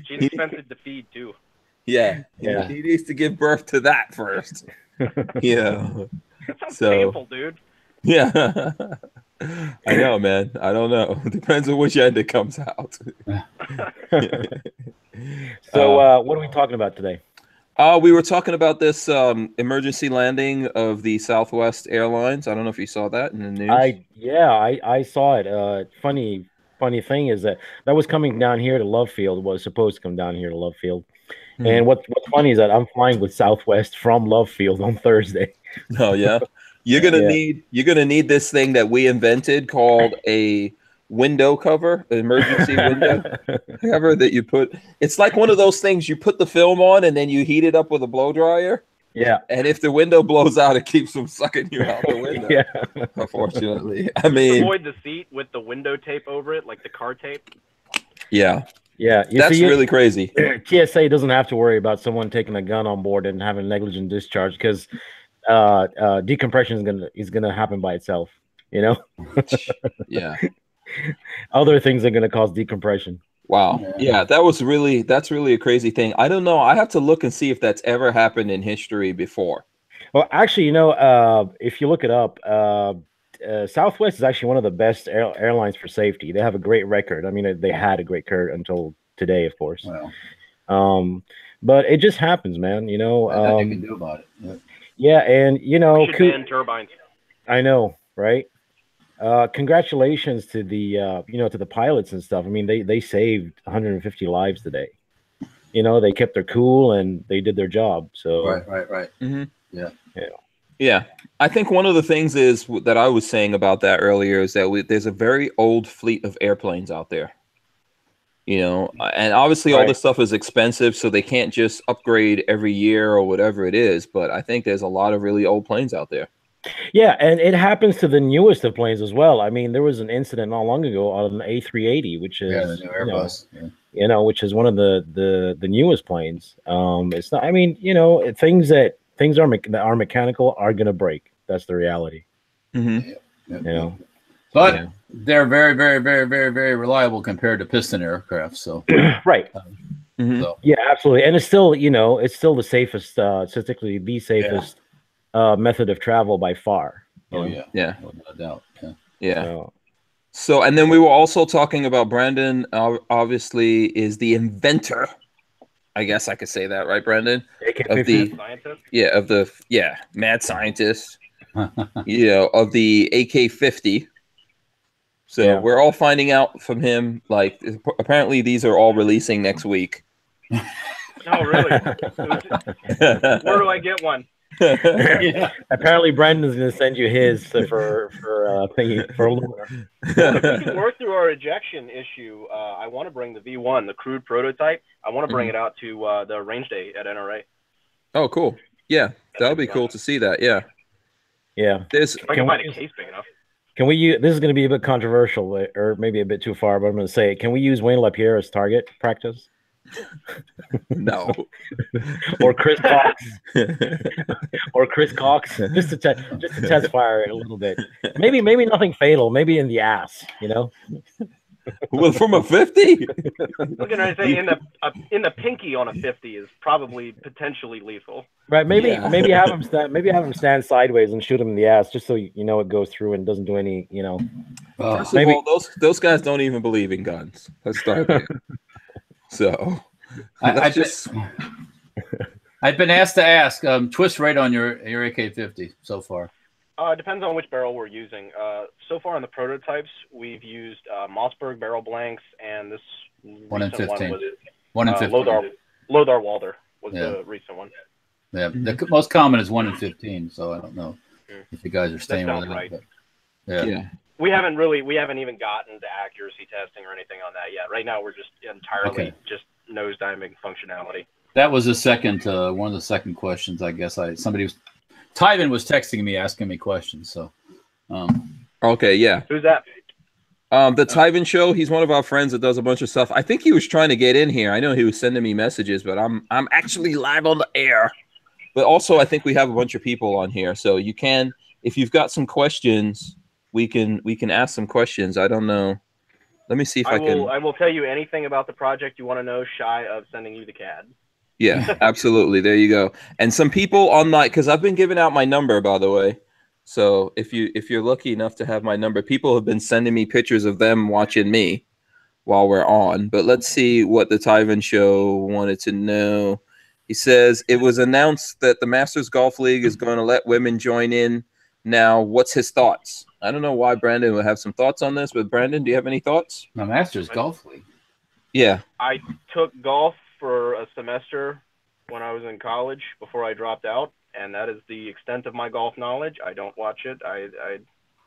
She's expensive to feed too. Yeah. He needs to give birth to that first. Yeah. That sounds painful, dude. Yeah. I know, man. I don't know. Depends on which end it comes out. So, what are we talking about today? We were talking about this emergency landing of the Southwest Airlines. I don't know if you saw that in the news. I saw it. Funny thing is that was coming down here to Love Field. Was supposed to come down here to Love Field. And what's funny is that I'm flying with Southwest from Love Field on Thursday. Oh yeah. You're gonna need this thing that we invented called a window cover, an emergency window cover that you put. It's like one of those things you put the film on and then you heat it up with a blow dryer. Yeah. And if the window blows out, it keeps them sucking you out the window. Yeah. Unfortunately, I mean, avoid the seat with the window tape over it, like the car tape. Yeah. Yeah, That's really crazy. TSA doesn't have to worry about someone taking a gun on board and having negligent discharge because decompression is gonna happen by itself. You know. Yeah. Other things are gonna cause decompression. Wow. Yeah, that's really a crazy thing. I don't know. I have to look and see if that's ever happened in history before. Well, actually, if you look it up, Southwest is actually one of the best airlines for safety. They have a great record. I mean, they had a great record until today, of course. Wow. But it just happens, man. Nothing you can do about it. Yeah, and we should ban turbines. I know, right? Congratulations to the to the pilots and stuff. I mean, they saved 150 lives today. They kept their cool and they did their job. So right. Mm-hmm. Yeah. I think one of the things is that I was saying about that earlier is that there's a very old fleet of airplanes out there. And obviously all this stuff is expensive, so they can't just upgrade every year or whatever it is. But I think there's a lot of really old planes out there. Yeah, and it happens to the newest of planes as well. I mean, there was an incident not long ago on an A380, which is the new Airbus. Which is one of the newest planes. It's not. I mean, things that are mechanical are gonna break. That's the reality. Mm-hmm. But they're very, very, very, very, very reliable compared to piston aircraft. So right. So. Yeah, absolutely, and it's still the safest, statistically the safest method of travel by far. Yeah, no doubt. Yeah. So, and then we were also talking about Brandon, obviously, is the inventor. I guess I could say that, right, Brandon? AK-50. Mad scientist, of the AK-50. So we're all finding out from him, like, apparently these are all releasing next week. Oh, really? Where do I get one? Apparently, Brandon's going to send you his for Lola. If we can work through our ejection issue, I want to bring the V1, the crude prototype. I want to bring it out to the range day at NRA. Oh, cool. Yeah, that would be cool to see that. Yeah. If I can find a case big enough. Can we use? This is going to be a bit controversial, or maybe a bit too far, but I'm going to say, can we use Wayne LaPierre as target practice? No. Or Chris Cox, just to test fire it a little bit. Maybe nothing fatal. Maybe in the ass, Well, from a 50. Looking at say in the pinky on a 50 is probably potentially lethal. Right? Maybe have him stand. Maybe have him stand sideways and shoot him in the ass, just so it goes through and doesn't do any. First of all, those guys don't even believe in guns. Let's start there. So, I've been asked to ask twist rate on your AK-50 so far. It depends on which barrel we're using. So far on the prototypes, we've used Mossberg barrel blanks, and this 1 in 15. One was 1 in 15. Lothar Walther was the recent one. Yeah, the most common is 1 in 15. So I don't know if you guys are staying with it. Right. Yeah. We haven't even gotten to accuracy testing or anything on that yet. Right now, we're just entirely just nosediving functionality. That was the second one of the second questions, I guess. Tyven was texting me asking me questions. So, okay, yeah. Who's that? The Tyven show. He's one of our friends that does a bunch of stuff. I think he was trying to get in here. I know he was sending me messages, but I'm actually live on the air. But also, I think we have a bunch of people on here, so you can, if you've got some questions, we can ask some questions. I don't know. Let me see if I can. I will tell you anything about the project you want to know, shy of sending you the CAD. Yeah, absolutely. There you go. And some people online, because I've been giving out my number, by the way. So if you're lucky enough to have my number, people have been sending me pictures of them watching me while we're on. But let's see what the Tyven show wanted to know. He says it was announced that the Masters Golf League is going to let women join in. Now, what's his thoughts? I don't know why Brandon would have some thoughts on this, but Brandon, do you have any thoughts? The Masters Golf League. Yeah. I took golf for a semester when I was in college before I dropped out, and that is the extent of my golf knowledge. I don't watch it. I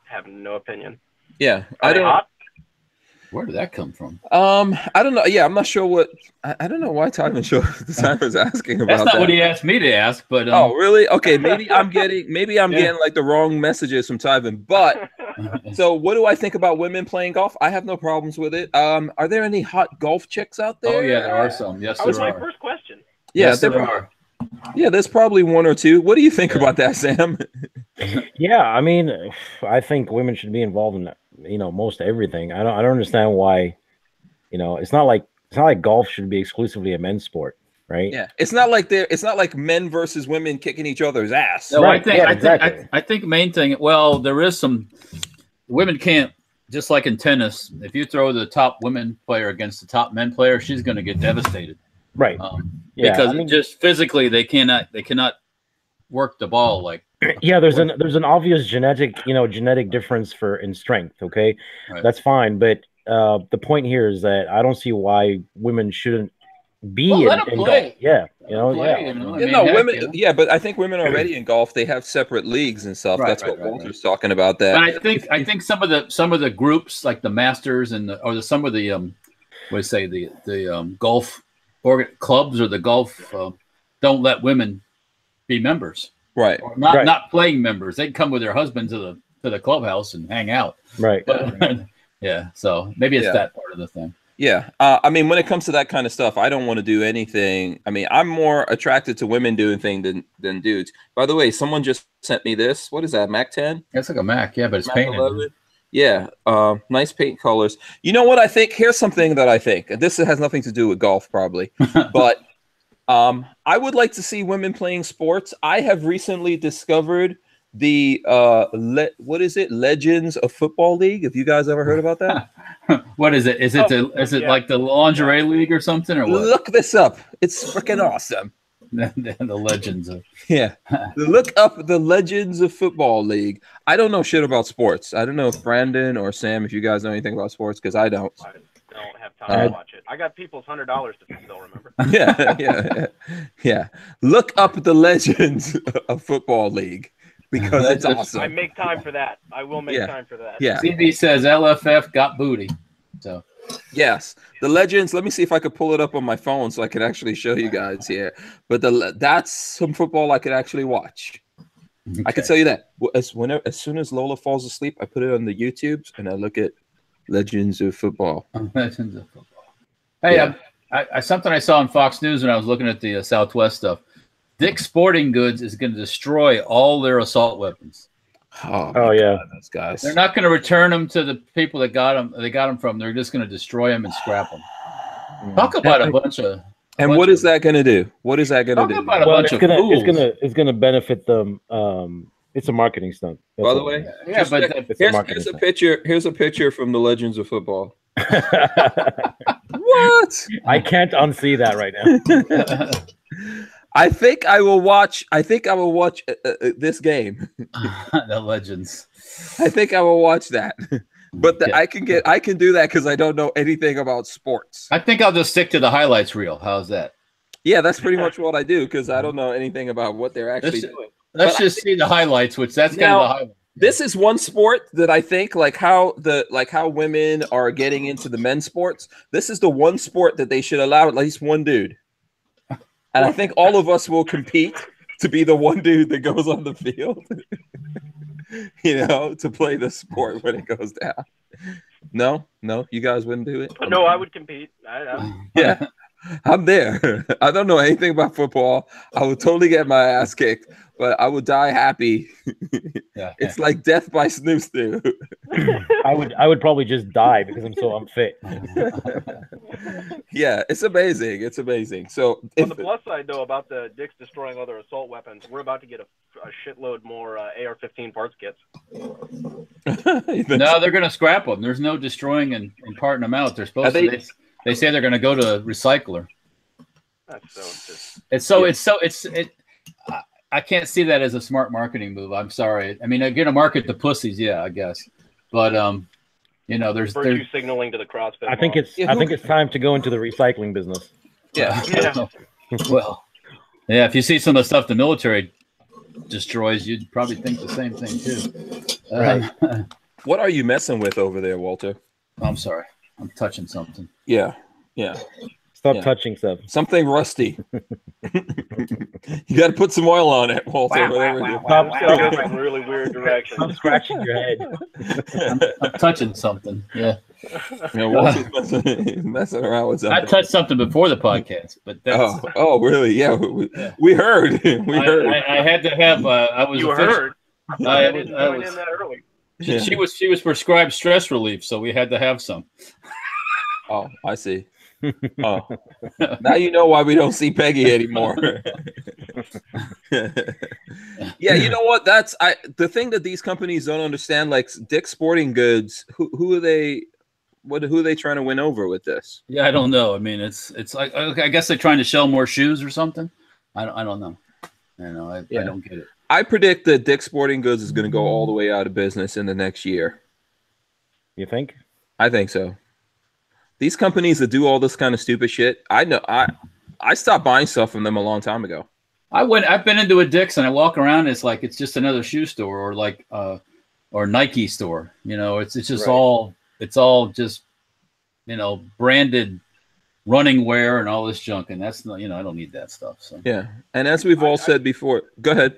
have no opinion. Yeah. Are they hot? Where did that come from? I don't know. Yeah, I'm not sure what. I don't know why Tyler's asking about that. That's not what he asked me to ask, but oh, really? Okay, maybe I'm getting like the wrong messages from Tyvin. But so, what do I think about women playing golf? I have no problems with it. Are there any hot golf chicks out there? Oh yeah, there are some. Yes, that was my first question. Yeah, yes, there are. Yeah, there's probably one or two. What do you think about that, Sam? Yeah, I mean, I think women should be involved in most everything. I don't understand why. It's not like golf should be exclusively a men's sport, right? Yeah, it's not like men versus women kicking each other's ass. No, Right, exactly. I think main thing. Well, there is some women can't, just like in tennis. If you throw the top women player against the top men player, she's going to get devastated. Right. Because just physically they cannot work the ball like. Yeah, there's an obvious genetic difference in strength. Okay, Right. That's fine, but the point here is that I don't see why women shouldn't be in play. golf. Yeah, Women. Yeah, but I think women already in golf. They have separate leagues and stuff. That's what Walter's talking about. That. But I think some of the groups like the Masters and some of the golf clubs or the golf don't let women be members. Right. Or not playing members. They can come with their husband to the clubhouse and hang out. Right. But, yeah. So maybe it's that part of the thing. Yeah. I mean, when it comes to that kind of stuff, I don't want to do anything. I mean, I'm more attracted to women doing things than dudes. By the way, someone just sent me this. What is that? Mac 10? It's like a Mac, yeah, but it's Mac painted. 11? Yeah. Nice paint colors. You know what I think? Here's something that I think. This has nothing to do with golf, probably. But I would like to see women playing sports. I have recently discovered the what is it? Legends of Football League. Have you guys ever heard about that? What is it? Is it like the lingerie league or something, or what? Look this up. It's freaking awesome. The Legends of Look up the Legends of Football League. I don't know shit about sports. I don't know if Brandon or Sam, if you guys know anything about sports, because I don't. I don't have time to watch it. I got people's $100 to still remember. Yeah. Look up the Legends of Football League because it's awesome. I make time for that. I will make time for that. Yeah. CB says LFF got booty. So yes, the Legends. Let me see if I could pull it up on my phone so I can actually show you guys here. But that's some football I could actually watch. Okay. I can tell you that. As soon as Lola falls asleep, I put it on the YouTubes and I look at Legends of Football. Legends of Football. Hey, I something I saw on Fox News when I was looking at the Southwest stuff. Dick's Sporting Goods is going to destroy all their assault weapons. Oh yeah, those guys. They're not going to return them to the people that got them. They got them from. They're just going to destroy them and scrap them. Talk about a bunch of. And what is that going to do? What is that going to do? Well, it's going to benefit them. It's a marketing stunt. By the way, here's a picture. Here's a picture from the Legends of Football. What? I can't unsee that right now. I think I will watch. This game. The Legends. I think I will watch that. But I can do that because I don't know anything about sports. I think I'll just stick to the highlights reel. How's that? Yeah, that's pretty much what I do because I don't know anything about what they're actually doing. Let's just see the highlights, which that's kind of the highlight. This is one sport that I think how women are getting into the men's sports. This is the one sport that they should allow at least one dude. And I think all of us will compete to be the one dude that goes on the field, to play the sport when it goes down. No, you guys wouldn't do it? No, I would compete. Yeah, I'm there. I don't know anything about football. I would totally get my ass kicked, but I would die happy. It's like death by snoo snoo. I would probably just die because I'm so unfit. Yeah, it's amazing. It's amazing. So on the plus side, though, about the Dicks destroying other assault weapons, we're about to get a shitload more AR-15 parts kits. No, they're going to scrap them. There's no destroying and parting them out. They're supposed to. They say they're going to go to a recycler. That's so. I can't see that as a smart marketing move. I'm sorry. I mean, I'm going to market the pussies, yeah, I guess. But there's virtue signaling to the CrossFit. I think it's time to go into the recycling business. Yeah. Well, yeah. If you see some of the stuff the military destroys, you'd probably think the same thing too. Right. What are you messing with over there, Walter? I'm sorry. I'm touching something. Yeah. Stop touching stuff. Something rusty. You got to put some oil on it, Walter. Stop going really weird directions. I'm scratching your head. I'm touching something. Yeah. Walter's messing around with something. I touched something before the podcast, but that's. Oh, really? Yeah, we heard. I had to have. I was. You heard. I was in that early. She was prescribed stress relief, so we had to have some. Oh, I see. Oh, now you know why we don't see Peggy anymore. Yeah, you know what? That's the thing that these companies don't understand. Like Dick's Sporting Goods, who are they? Who are they trying to win over with this? Yeah, I don't know. I mean, it's like I guess they're trying to sell more shoes or something. I don't know. I don't get it. I predict that Dick's Sporting Goods is going to go all the way out of business in the next year. You think? I think so. These companies that do all this kind of stupid shit, I know. I stopped buying stuff from them a long time ago. I've been into a Dick's and I walk around. It's like it's just another shoe store or like or Nike store. It's just all just branded running wear and all this junk, and that's not I don't need that stuff. So yeah, and as we've all said before, go ahead.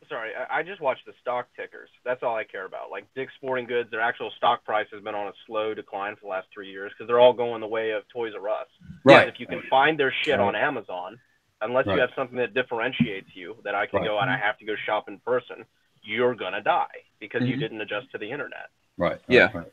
Sorry, I just watch the stock tickers. That's all I care about. Like Dick's Sporting Goods, their actual stock price has been on a slow decline for the last 3 years because they're all going the way of Toys R Us. Right. If you can find their shit on Amazon, unless you have something that differentiates you that I can go and I have to go shop in person, you're gonna die because you didn't adjust to the internet. Right.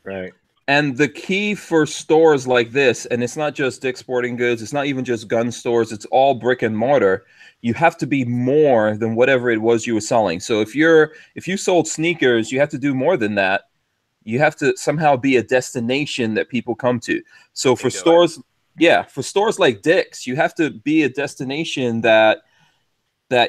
Right. And the key for stores like this, and it's not just Dick's Sporting Goods, it's not even just gun stores, it's all brick and mortar. You have to be more than whatever it was you were selling. So if you sold sneakers, you have to do more than that. You have to somehow be a destination that people come to. So for stores like Dick's, you have to be a destination that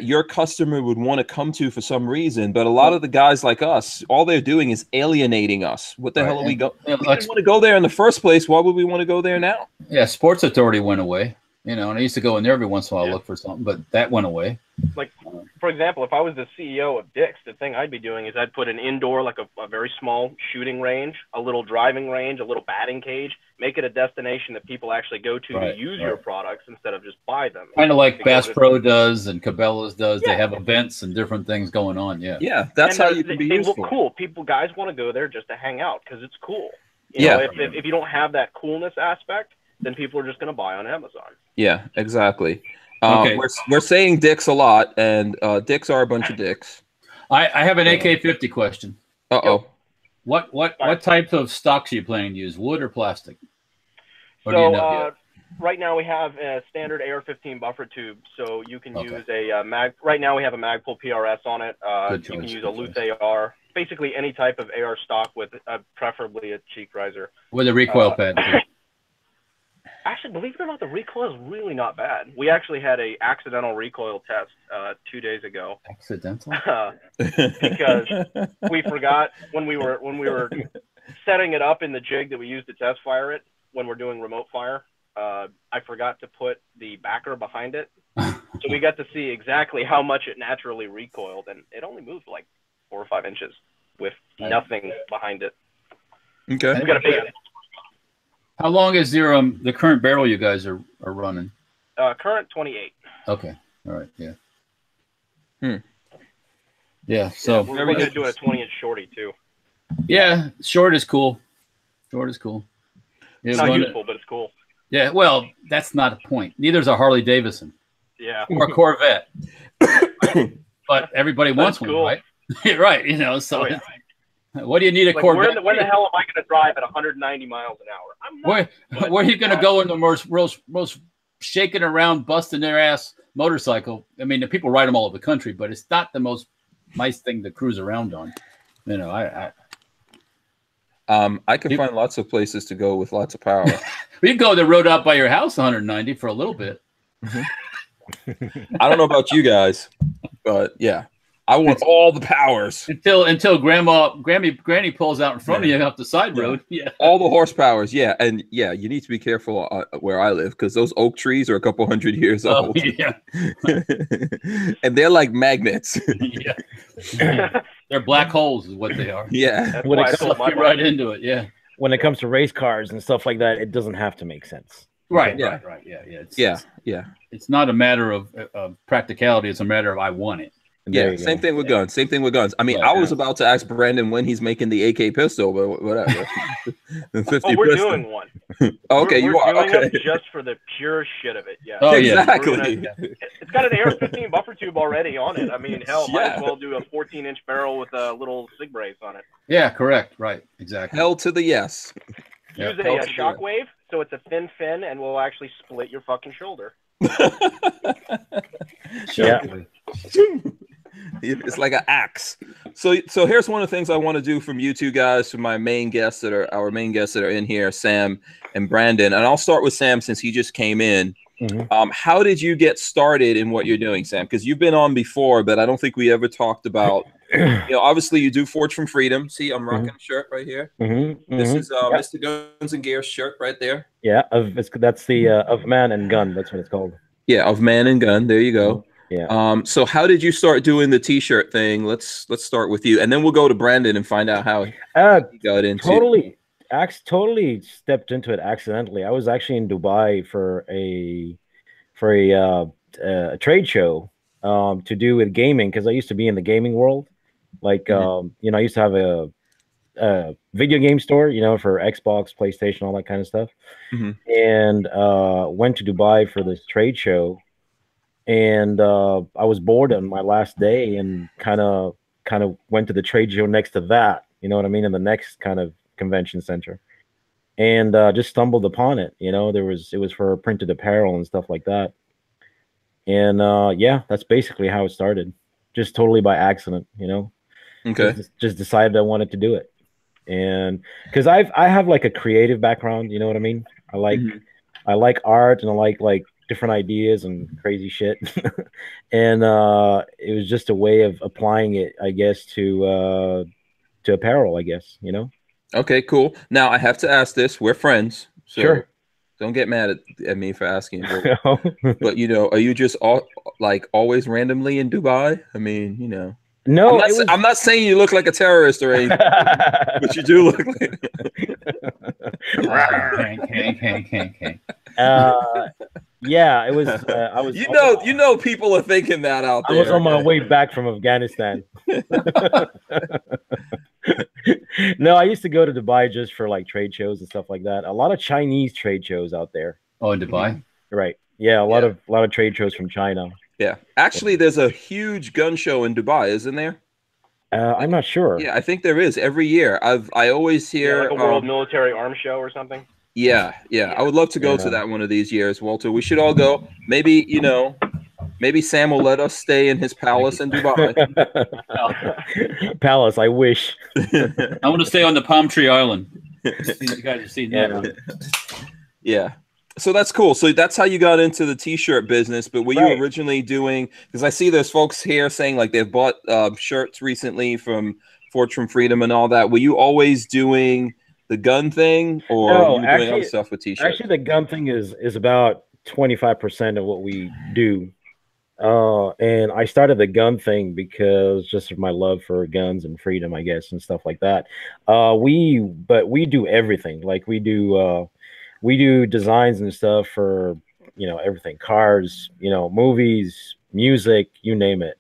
your customer would want to come to for some reason. But a lot of the guys like us, all they're doing is alienating us. What the hell are we going? We didn't want to go there in the first place. Why would we want to go there now? Yeah, Sports Authority went away. And I used to go in there every once in a while, look for something, but that went away. Like, for example, if I was the CEO of Dick's, the thing I'd be doing is I'd put an indoor, like a very small shooting range, a little driving range, a little batting cage, make it a destination that people actually go to use your products instead of just buy them. Kind of like Bass Pro does and Cabela's does. They have events and different things going on. Yeah, that's how you can be useful. They look cool. Guys want to go there just to hang out because it's cool. You know, if you don't have that coolness aspect, then people are just going to buy on Amazon. Yeah, exactly. We're saying dicks a lot, and dicks are a bunch of dicks. I have an AK-50 question. Uh-oh. What type of stocks are you planning to use, wood or plastic? Or right now we have a standard AR-15 buffer tube, so you can use a mag. Right now we have a Magpul PRS on it. You can use a loose AR. Basically any type of AR stock with preferably a cheek riser. With a recoil pad too. Actually, believe it or not, the recoil is really not bad. We actually had a accidental recoil test 2 days ago. Accidental? Because we forgot when we were setting it up in the jig that we used to test fire it when we're doing remote fire. I forgot to put the backer behind it, so we got to see exactly how much it naturally recoiled, and it only moved like 4 or 5 inches with nothing behind it. Okay. We got a big. How long is your the current barrel you guys are running? Current 28. Okay. All right. Yeah. Yeah. So we're going to do a 20-inch shorty too. Yeah, short is cool. Short is cool. It's not useful, but it's cool. Yeah. Well, that's not a point. Neither is a Harley Davidson. Yeah. Or a Corvette. But everybody wants one, right? Right. You know. So. What do you need a Corvette? Where the hell am I going to drive at 190 miles an hour? I'm not. Where are you going to go in the most shaking around, busting their ass motorcycle? I mean, the people ride them all over the country, but it's not the most nice thing to cruise around on. You know, I can find lots of places to go with lots of power. We can go the road out by your house 190 for a little bit. I don't know about you guys, but yeah. I want all the powers until Granny pulls out in front of you off the side road. Yeah, all the horsepowers. Yeah, and yeah, you need to be careful where I live because those oak trees are a couple 100 years old. Yeah, and they're like magnets. Yeah, they're black holes, is what they are. Yeah, when it sucks you right into it. Yeah. when it comes to race cars and stuff like that, it doesn't have to make sense. Right, Yeah. right. Yeah. It's not a matter of practicality. It's a matter of I want it. Yeah, same thing with guns. Same thing with guns. I mean, I was about to ask Brandon when he's making the AK pistol, but whatever. We're doing one. Okay, we're doing it just for the pure shit of it. Yeah. Oh, exactly. It's got an AR-15 buffer tube already on it. I mean, hell, might as well do a 14-inch barrel with a little sig brace on it. Yeah, correct. Right, exactly. Hell to the yes. Use a shockwave, so it's a thin fin, and will actually split your fucking shoulder. It's like an axe. So here's one of the things I want to do from you two guys, from my main guests that are our main guests that are in here, Sam and Brandon. And I'll start with Sam since he just came in. How did you get started in what you're doing, Sam? Because you've been on before, but I don't think we ever talked about. Obviously you do Forge from Freedom. See, I'm rocking a shirt right here. This is Mr. Guns and Gears shirt right there. Yeah, that's the of Man and Gun. That's what it's called. Yeah, of Man and Gun. There you go. Yeah. So how did you start doing the T-shirt thing? Let's start with you, and then we'll go to Brandon and find out how he got into. Totally stepped into it accidentally. I was actually in Dubai for a trade show to do with gaming, because I used to be in the gaming world. Like I used to have a video game store, for Xbox, PlayStation, all that kind of stuff. And went to Dubai for this trade show. And I was bored on my last day and kind of went to the trade show next to that, in the next kind of convention center, and just stumbled upon it. It was for printed apparel and stuff like that. And that's basically how it started, just totally by accident. Okay. Just decided I wanted to do it, and because I have like a creative background, you know what I mean. I like art, and I like different ideas and crazy shit. And it was just a way of applying it, I guess, to apparel, I guess, Okay, cool. Now I have to ask this. We're friends, so sure, don't get mad at me for asking. But are you just always randomly in Dubai? I mean, No, I'm not saying you look like a terrorist or anything, but you do look like. Yeah, it was. I was. People are thinking that out there. I was on my way back from Afghanistan. No, I used to go to Dubai just for like trade shows and stuff like that. A lot of Chinese trade shows out there. Oh, in Dubai, right? Yeah, a lot of trade shows from China. Yeah, actually, there's a huge gun show in Dubai, isn't there? I'm not sure. Yeah, I think there is every year. I always hear like a World Military Arms Show or something. Yeah. I would love to go to that one of these years, Walter. We should all go. Maybe Sam will let us stay in his palace in Dubai. Palace, I wish. I want to stay on the Palm Tree Island. You guys have seen that one. Yeah. So that's cool. So that's how you got into the T-shirt business. But were you originally doing? Because I see there's folks here saying like they've bought shirts recently from Forge from Freedom and all that. Were you always doing the gun thing, or no, you doing other stuff with T-shirts? Actually, the gun thing is about 25% of what we do. And I started the gun thing because just of my love for guns and freedom, I guess, and stuff like that. We do everything. Like we do designs and stuff for, everything, cars, movies, music, you name it,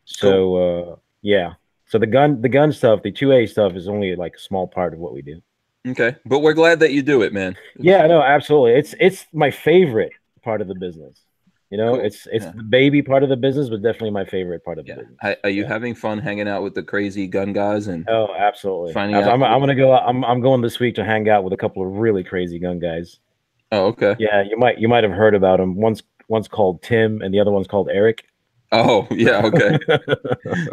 So, cool. Yeah. So the gun stuff, the 2A stuff is only like a small part of what we do. Okay. But we're glad that you do it, man. Yeah, no, absolutely. It's my favorite part of the business. Cool. It's the baby part of the business, but definitely my favorite part of the business. Are you having fun hanging out with the crazy gun guys? And oh, absolutely. I'm gonna go. I'm going this week to hang out with a couple of really crazy gun guys. Oh, okay. Yeah, you might have heard about them. One's called Tim, and the other one's called Eric. Oh, yeah, okay.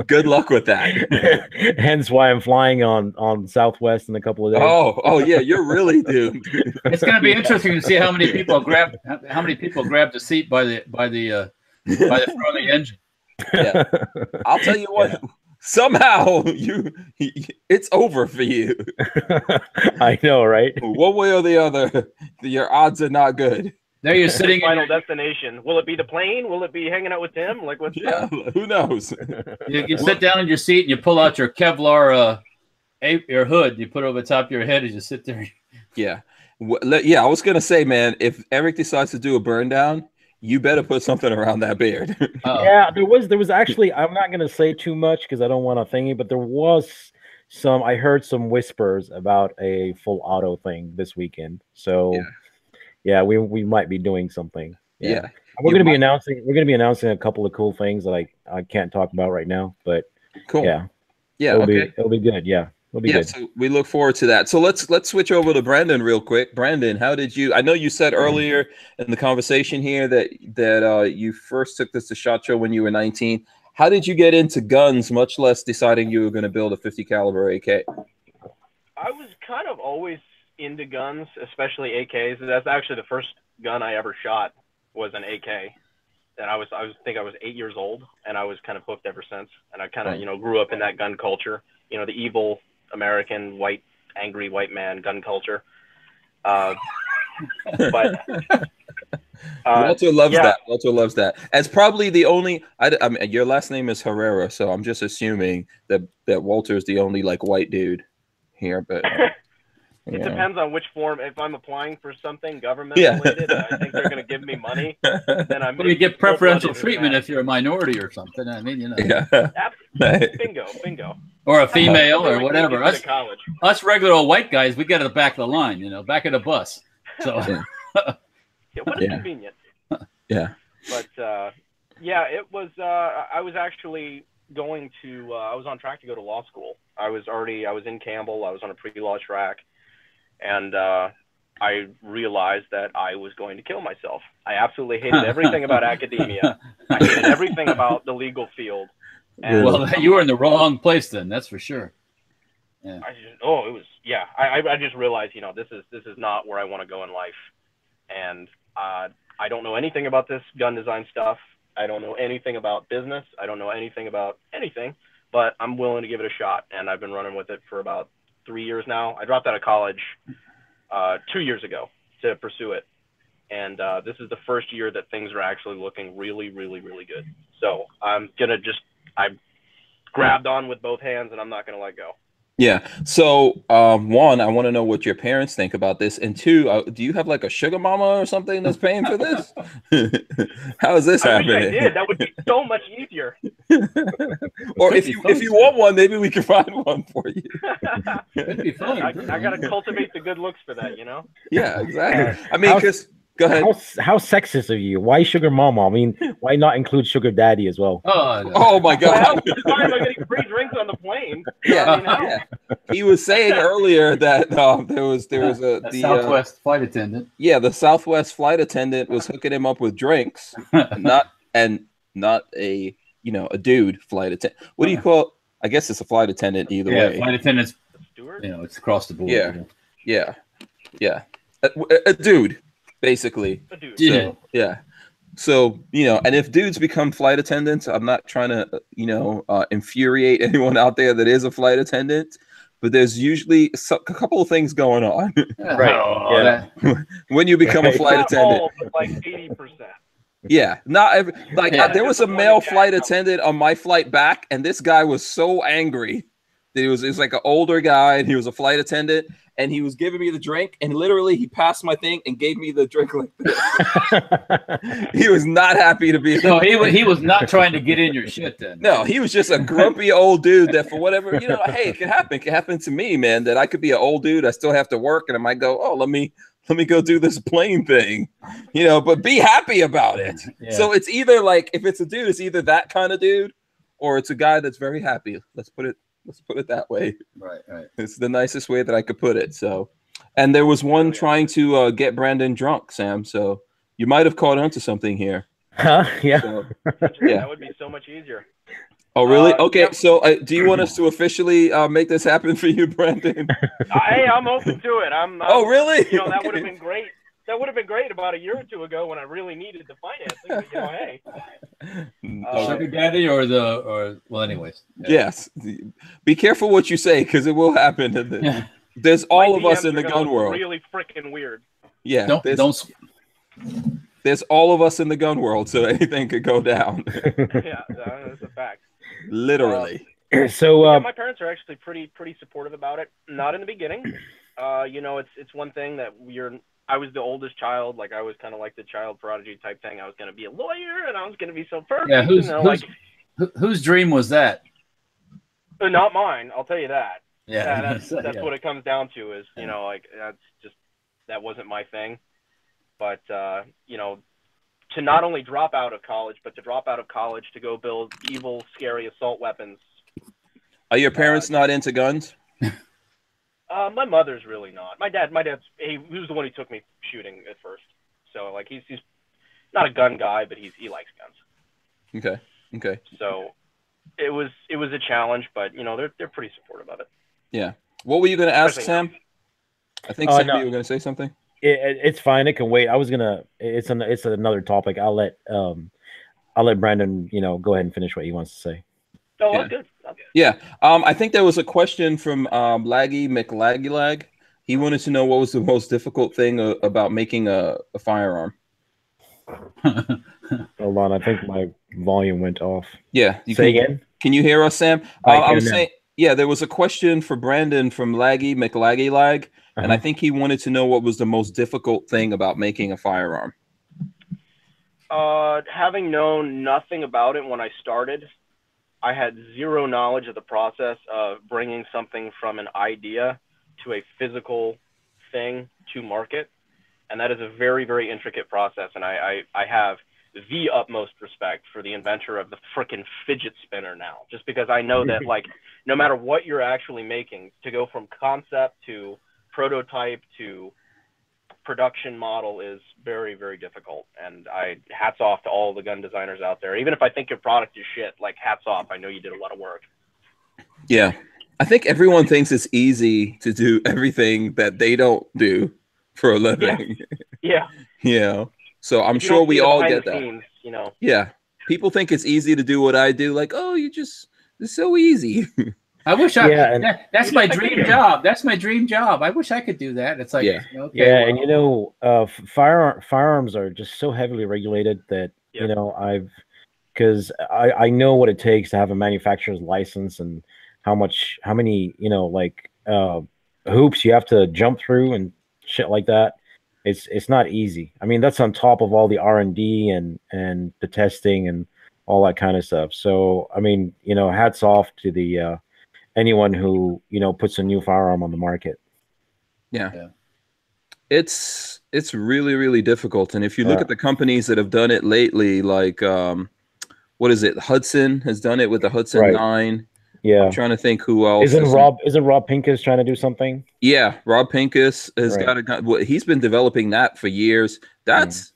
Good luck with that. Hence why I'm flying on Southwest in a couple of days. Oh, yeah, you're really doomed. It's going to be interesting to see how many people grab the seat by the front of the engine. Yeah, I'll tell you what. Yeah. Somehow it's over for you. I know, right? One way or the other, your odds are not good. There you're sitting. Final destination. Will it be the plane? Will it be hanging out with Tim? Like what's who knows? You sit down in your seat and you pull out your Kevlar your hood. You put it over the top of your head as you sit there. Yeah. Yeah, I was going to say, man, if Eric decides to do a burn down, you better put something around that beard. Yeah, there was actually, I'm not going to say too much because I don't want to thingy, but there was I heard some whispers about a full auto thing this weekend. So yeah, we might be doing something. Yeah. We're going to be announcing a couple of cool things that I can't talk about right now, but cool. Yeah. It'll be good. Yeah. It'll be good. So we look forward to that. So let's switch over to Brandon real quick. Brandon, how did you? I know you said earlier in the conversation here that you first took this to SHOT Show when you were 19. How did you get into guns, much less deciding you were going to build a 50 caliber AK? I was kind of always into guns, especially AKs. That's actually the first gun I ever shot was an AK. And I think I was 8 years old, and I was kind of hooked ever since. And I kind of, grew up in that gun culture, the evil American angry white man gun culture. But Walter loves that. Walter loves that. As probably the only. I mean, your last name is Herrera, so I'm just assuming that Walter is the only white dude here. But it depends on which form. If I'm applying for something government related, I think they're going to give me money. Then I'm. Well, you get preferential treatment if you're a minority or something. I mean, Bingo. Or a female or whatever. Us regular old white guys, we get at the back of the line, back of the bus. So. What a convenient. Yeah. But it was. I was actually going to. I was on track to go to law school. I was in Campbell. I was on a pre-law track, and I realized that I was going to kill myself. I absolutely hated everything about academia. I hated everything about the legal field. And you were in the wrong place then. That's for sure. Yeah. I just realized, this is not where I want to go in life. And I don't know anything about this gun design stuff. I don't know anything about business. I don't know anything about anything, but I'm willing to give it a shot. And I've been running with it for about 3 years now. I dropped out of college 2 years ago to pursue it. And this is the first year that things are actually looking really, really, really good. So I'm grabbed on with both hands, and I'm not going to let go. Yeah. So, one, I want to know what your parents think about this, and two, do you have a sugar mama or something that's paying for this? How is this happening? I wish I did. That would be so much easier. Or if you want one, maybe we can find one for you. It'd be fun. I got to cultivate the good looks for that, Yeah, exactly. I mean, because. Go ahead. How sexist of you? Why sugar mama? I mean, why not include sugar daddy as well? Oh my God! Why am I getting free drinks on the plane? Yeah. He was saying earlier that there was the Southwest flight attendant. Yeah, the Southwest flight attendant was hooking him up with drinks, not a a dude flight attendant. What do you call? I guess it's a flight attendant either way. Flight attendant's steward. It's across the board. Yeah. A dude. Basically, yeah. So and if dudes become flight attendants, I'm not trying to infuriate anyone out there that is a flight attendant, but there's usually a couple of things going on. Right. When you become a flight attendant, all, but 80%. Yeah, not every there was a male flight attendant on my flight back, and this guy was so angry that he was like an older guy, and he was a flight attendant. And he was giving me the drink, and literally he passed my thing and gave me the drink like this. He was not happy to be. No, he was not trying to get in your shit then. No, he was just a grumpy old dude that for whatever, hey, it can happen. It can happen to me, man, that I could be an old dude. I still have to work, and I might go, oh, let me go do this plane thing, but be happy about it. Yeah. So it's either if it's a dude, it's either that kind of dude or it's a guy that's very happy. Let's put it that way. Right. It's the nicest way that I could put it. So, and there was one trying to get Brandon drunk, Sam. So you might have caught on to something here. Huh? Yeah. So, that would be so much easier. Oh, really? Okay. Yeah. So do you want us to officially make this happen for you, Brandon? Hey, I'm open to it. Oh, really? That would have been great. That would have been great about a year or two ago when I really needed the financing. But, hey. Sugar daddy well, anyways. Yeah. Yes. Be careful what you say because it will happen. There's all of us in the gun world. Really freaking weird. Yeah. Don't. There's all of us in the gun world, so anything could go down. Yeah, that's a fact. Literally. So yeah, my parents are actually pretty supportive about it. Not in the beginning. You know, it's one thing that I was the oldest child. Like, I was kind of like the child prodigy type thing. I was going to be a lawyer, and I was going to be so perfect. Yeah, whose dream was that? Not mine. I'll tell you that. Yeah, that's what it comes down to. Is, you know, like, that wasn't my thing. But you know, to not only drop out of college, but to drop out of college to go build evil, scary assault weapons. Are your parents not into guns? My mother's really not. My dad's he was the one who took me shooting at first. So, like, he's not a gun guy, but he likes guns. Okay. So it was a challenge, but you know, they're pretty supportive of it. Yeah. What were you going to ask, Sam? I think Sam, you were going to say something. It's fine. It can wait. I was gonna. It's another topic. I'll let Brandon, you know, go ahead and finish what he wants to say. Oh, that's good. Yeah. I think there was a question from Laggy McLaggylag. He wanted to know what was the most difficult thing about making a firearm. Hold on, I think my volume went off. Yeah. Say again. Can you hear us, Sam? I was saying, yeah, there was a question for Brandon from Laggy McLaggylag. And I think he wanted to know what was the most difficult thing about making a firearm. Having known nothing about it when I started, I had zero knowledge of the process of bringing something from an idea to a physical thing to market. And that is a very, very intricate process. And I have the utmost respect for the inventor of the frickin' fidget spinner now, just because I know that, like, no matter what you're actually making, to go from concept to prototype to production model is very, very difficult. And hats off to all the gun designers out there. Even if I think your product is shit, like, hats off. I know you did a lot of work. Yeah. I think everyone thinks it's easy to do everything that they don't do for a living. Yeah. Yeah. So I'm sure we all get that. Scenes, you know. Yeah. People think it's easy to do what I do. Like, oh, it's so easy. I wish that's my dream job. That's my dream job. I wish I could do that. It's like, and you know, firearms are just so heavily regulated that, you know, because I know what it takes to have a manufacturer's license and how many, you know, like hoops you have to jump through and shit like that. It's not easy. I mean, that's on top of all the R&D and the testing and all that kind of stuff. So, I mean, you know, hats off to the anyone who, you know, puts a new firearm on the market. Yeah. It's really, really difficult. And if you look at the companies that have done it lately, like what is it? Hudson has done it with the Hudson 9. Yeah. I'm trying to think who else. Isn't Rob Pincus trying to do something? Yeah, Rob Pincus has he's been developing that for years. That's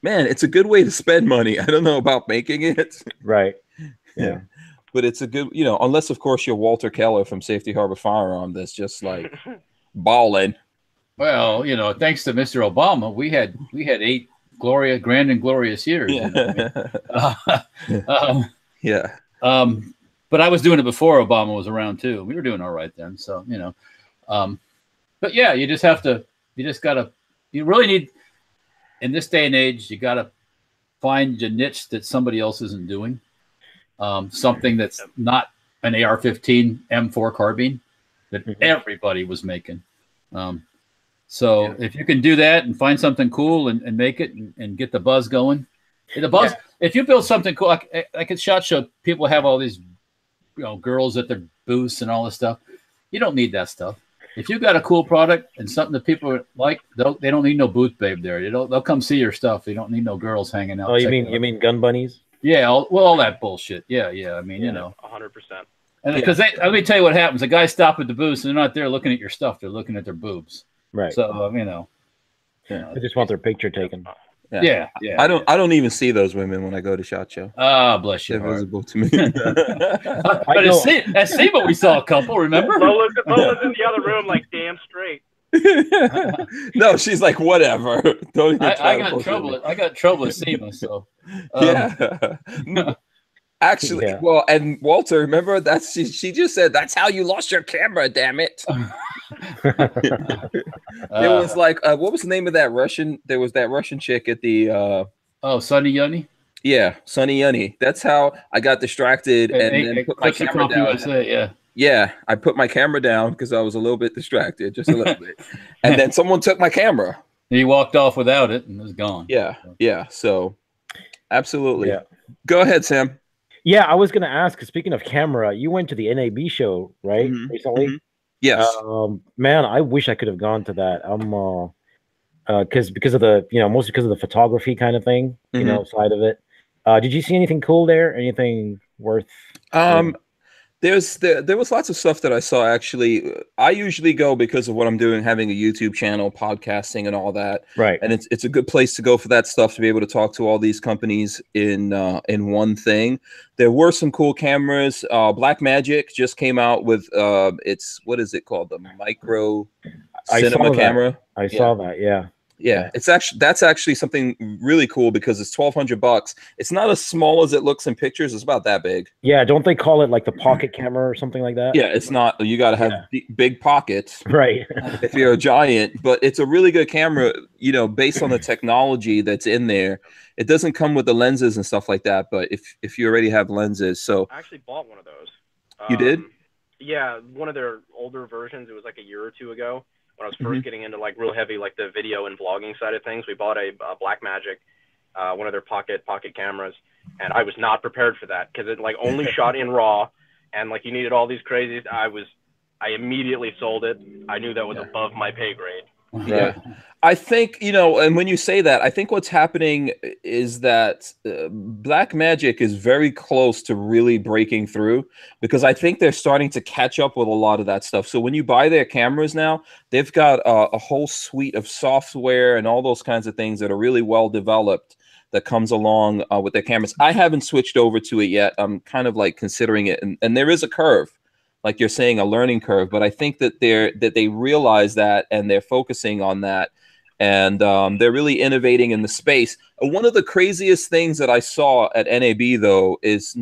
man, it's a good way to spend money. I don't know about making it. Right. Yeah. But it's a good, you know, unless of course you're Walter Keller from Safety Harbor Firearm that's just like balling. Well, you know, thanks to Mr. Obama, we had 8 grand and glorious years. Yeah. You know? But I was doing it before Obama was around too. We were doing all right then. So, you know, but yeah, you really need, in this day and age, you got to find a niche that somebody else isn't doing. Something that's not an AR-15 M4 carbine that everybody was making. So if you can do that and find something cool and make it and get the buzz going, if you build something cool, like at SHOT Show, people have all these, you know, girls at their booths and all this stuff. You don't need that stuff. If you've got a cool product and something that people like, they don't need no booth babe there. They'll come see your stuff. You don't need no girls hanging out. Oh, you mean gun bunnies? Yeah, all that bullshit. Yeah. I mean, you know, 100%. And because let me tell you what happens. The guys stop at the booth, and they're not there looking at your stuff. They're looking at their boobs. Right. So you know, they just want their picture taken. Yeah. I don't even see those women when I go to SHOT Show. Ah, bless you. They're visible to me. But at SEMA we saw a couple. Remember? Lola's in the other room, like, damn straight. No, she's like, whatever. Don't even I got trouble at SEMA. So actually, well, and Walter, remember she just said that's how you lost your camera. Damn it. It was like what was the name of that Russian? There was that Russian chick at the Sunny Yunny. Yeah, Sunny Yunny. That's how I got distracted and then put my camera down. USA, yeah. Yeah, I put my camera down because I was a little bit distracted, just a little bit. And then someone took my camera. He walked off without it and was gone. Yeah, yeah. So, absolutely. Yeah. Go ahead, Sam. Yeah, I was going to ask, speaking of camera, you went to the NAB show, right, recently? Yes. Man, I wish I could have gone to that. Because of the, mostly because of the photography kind of thing, side of it. Did you see anything cool there? Anything worth? There was lots of stuff that I saw, actually. I usually go because of what I'm doing, having a YouTube channel, podcasting, and all that. Right. And it's a good place to go for that stuff, to be able to talk to all these companies in one thing. There were some cool cameras. Blackmagic just came out with what is it called? The micro cinema camera. I saw that. Yeah. Yeah, that's actually something really cool because it's $1,200. It's not as small as it looks in pictures. It's about that big. Yeah, don't they call it like the pocket camera or something like that? Yeah, it's not. You got to have big pockets, right? If you're a giant. But it's a really good camera, based on the technology that's in there. It doesn't come with the lenses and stuff like that, but if you already have lenses, so I actually bought one of those. You did? Yeah, one of their older versions. It was like a year or two ago. When I was first getting into like real heavy, like the video and vlogging side of things, we bought a Blackmagic, one of their pocket cameras, and I was not prepared for that because it like only shot in RAW, and like you needed all these crazies. I immediately sold it. I knew that was above my pay grade. Yeah, I think, and when you say that, I think what's happening is that Blackmagic is very close to really breaking through, because I think they're starting to catch up with a lot of that stuff. So when you buy their cameras now, they've got a whole suite of software and all those kinds of things that are really well developed that comes along with their cameras. I haven't switched over to it yet. I'm kind of like considering it, and there is a curve. Like you're saying, a learning curve, but I think that they realize that, and they're focusing on that, and they're really innovating in the space. One of the craziest things that I saw at NAB, though, it's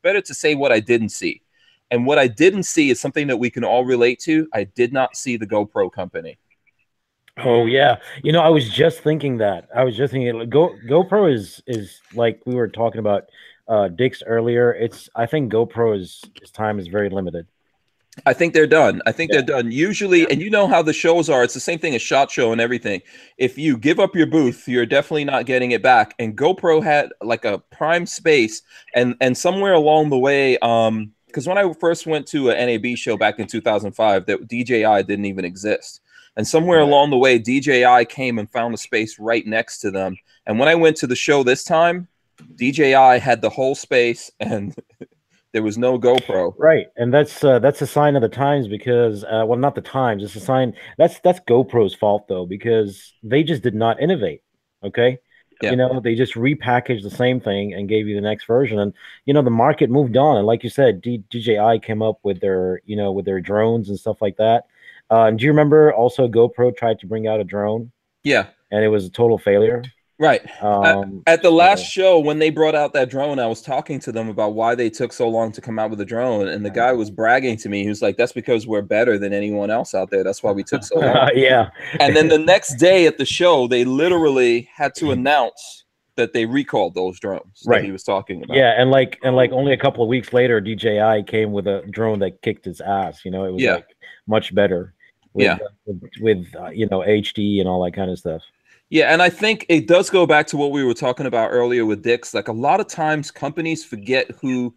better to say what I didn't see, and what I didn't see is something that we can all relate to. I did not see the GoPro company. Oh yeah, I was just thinking that. GoPro is like we were talking about. Dick's earlier. I think GoPro's time is very limited. I think they're done. They're done. Usually, and you know how the shows are. It's the same thing as SHOT Show and everything. If you give up your booth, you're definitely not getting it back. And GoPro had like a prime space, and somewhere along the way, because when I first went to a NAB show back in 2005, that DJI didn't even exist. And somewhere along the way, DJI came and found a space right next to them. And when I went to the show this time, DJI had the whole space, and there was no GoPro. Right, and that's a sign of the times, because well, not the times. It's a sign that's GoPro's fault, though, because they just did not innovate. Okay, they just repackaged the same thing and gave you the next version, and the market moved on. And like you said, DJI came up with their with their drones and stuff like that. And do you remember also GoPro tried to bring out a drone? Yeah, and it was a total failure. Right. At the last show, when they brought out that drone, I was talking to them about why they took so long to come out with a drone. And the guy was bragging to me. He was like, that's because we're better than anyone else out there. That's why we took so long. Yeah. And then the next day at the show, they literally had to announce that they recalled those drones that he was talking about. Yeah. And like only a couple of weeks later, DJI came with a drone that kicked its ass. It was like much better with HD and all that kind of stuff. Yeah, and I think it does go back to what we were talking about earlier with Dick's. Like, a lot of times companies forget who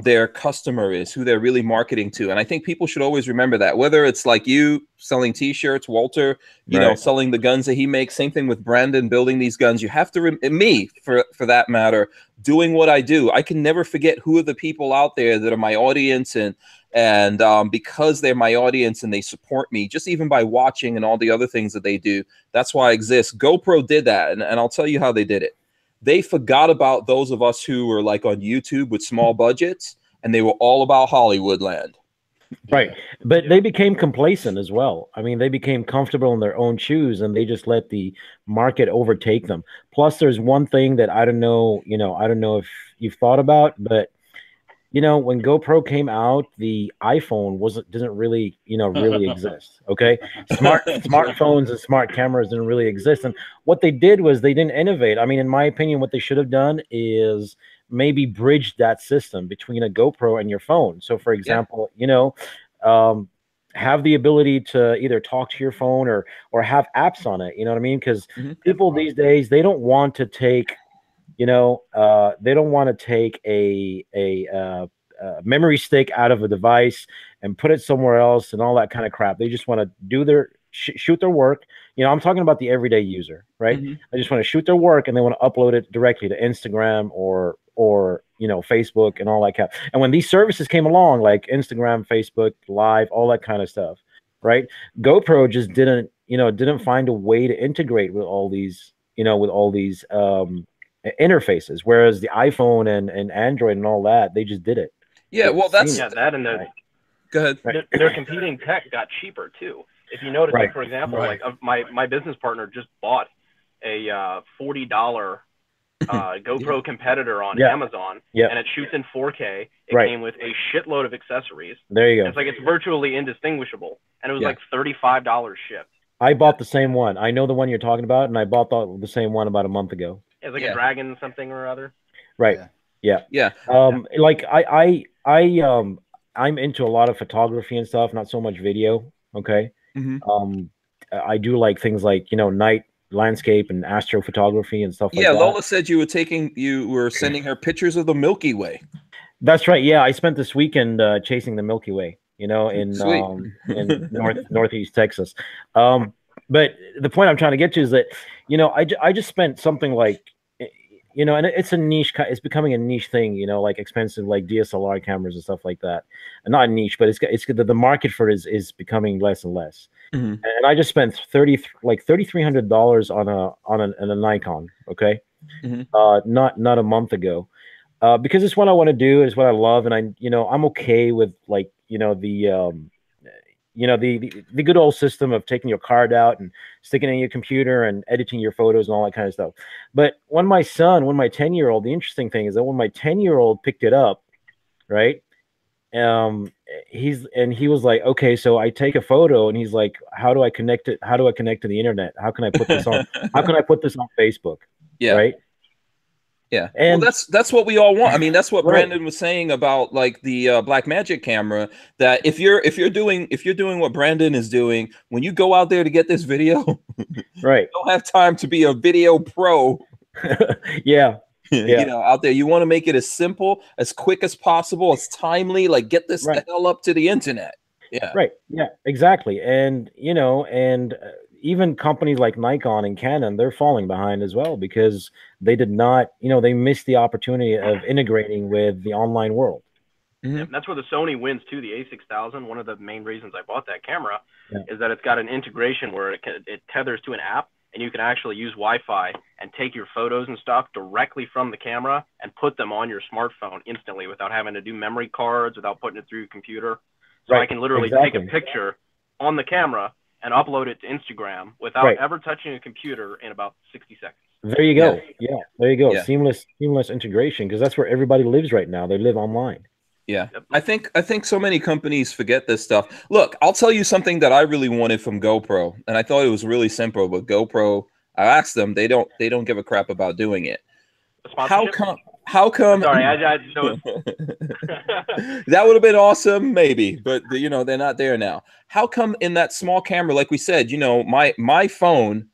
their customer is, who they're really marketing to. And I think people should always remember that, whether it's like you selling T-shirts, Walter, selling the guns that he makes. Same thing with Brandon building these guns. You have to, me for that matter, doing what I do. I can never forget who are the people out there that are my audience, and because they're my audience and they support me, just even by watching and all the other things that they do, that's why I exist. GoPro did that, and I'll tell you how they did it. They forgot about those of us who were like on YouTube with small budgets, and they were all about Hollywood land. Right. But they became complacent as well. I mean, they became comfortable in their own shoes, and they just let the market overtake them. Plus, there's one thing that I don't know if you've thought about, but when GoPro came out, the iPhone didn't really, really exist. Okay. Smartphones and smart cameras didn't really exist. And what they did was they didn't innovate. I mean, in my opinion, what they should have done is maybe bridge that system between a GoPro and your phone. So for example, have the ability to either talk to your phone or have apps on it. You know what I mean? Because people these days, they don't want to take they don't want to take a memory stick out of a device and put it somewhere else and all that kind of crap. They just want to do their shoot their work. I'm talking about the everyday user, right? I just want to shoot their work and they want to upload it directly to Instagram or Facebook and all that crap. And when these services came along, like Instagram, Facebook Live, all that kind of stuff, right? GoPro just didn't find a way to integrate with all these, interfaces, whereas the iPhone and Android and all that, they just did it. Yeah, well, that's that and the go ahead. Their competing tech got cheaper too. If you notice, like, for example, like my business partner just bought a $40 GoPro competitor on Amazon, and it shoots in 4K. It came with a shitload of accessories. There you go. It's like it's virtually indistinguishable, and it was like $35 shipped. I bought the same one. I know the one you're talking about, and I bought the same one about a month ago. It's like a dragon something or other. Right. Yeah. Like I'm into a lot of photography and stuff, not so much video. Okay. I do like things like night landscape and astrophotography and stuff like that. Lola said you were sending her pictures of the Milky Way. That's right. Yeah, I spent this weekend chasing the Milky Way, in northeast Texas. But the point I'm trying to get to is that I just spent something like and it's a niche. It's becoming a niche thing, like expensive like DSLR cameras and stuff like that. And not a niche, but the market for it is becoming less and less. And I just spent $3,300 on a Nikon. Okay, not a month ago, because it's what I want to do. It's what I love, and I'm okay with the good old system of taking your card out and sticking it in your computer and editing your photos and all that kind of stuff. But when my 10-year-old, the interesting thing is that when my 10-year-old picked it up, right? He was like, okay, so I take a photo, and he's like, how do I connect it? How do I connect to the internet? How can I put this on? How can I put this on Facebook? Yeah. Right. Yeah, and that's what we all want. I mean, that's what Brandon was saying about like the Blackmagic camera. That if you're doing what Brandon is doing, when you go out there to get this video, right, you don't have time to be a video pro. Yeah. Out there, you want to make it as simple, as quick as possible, as timely. Like, get this the hell up to the internet. Yeah. Right. Yeah. Exactly. And even companies like Nikon and Canon, they're falling behind as well because they did not, they missed the opportunity of integrating with the online world. Yeah, that's where the Sony wins too. The A6000. One of the main reasons I bought that camera is that it's got an integration where it tethers to an app, and you can actually use Wi-Fi and take your photos and stuff directly from the camera and put them on your smartphone instantly without having to do memory cards, without putting it through your computer. So I can literally take a picture on the camera and upload it to Instagram without ever touching a computer in about 60 seconds. There you go. Yeah, there you go. Yeah. Seamless integration, because that's where everybody lives right now. They live online. Yeah. Yep. I think so many companies forget this stuff. Look, I'll tell you something that I really wanted from GoPro, and I thought it was really simple, but GoPro, I asked them, they don't give a crap about doing it. How come Sorry, I that would have been awesome, maybe, but they're not there now. How come in that small camera, like we said, my phone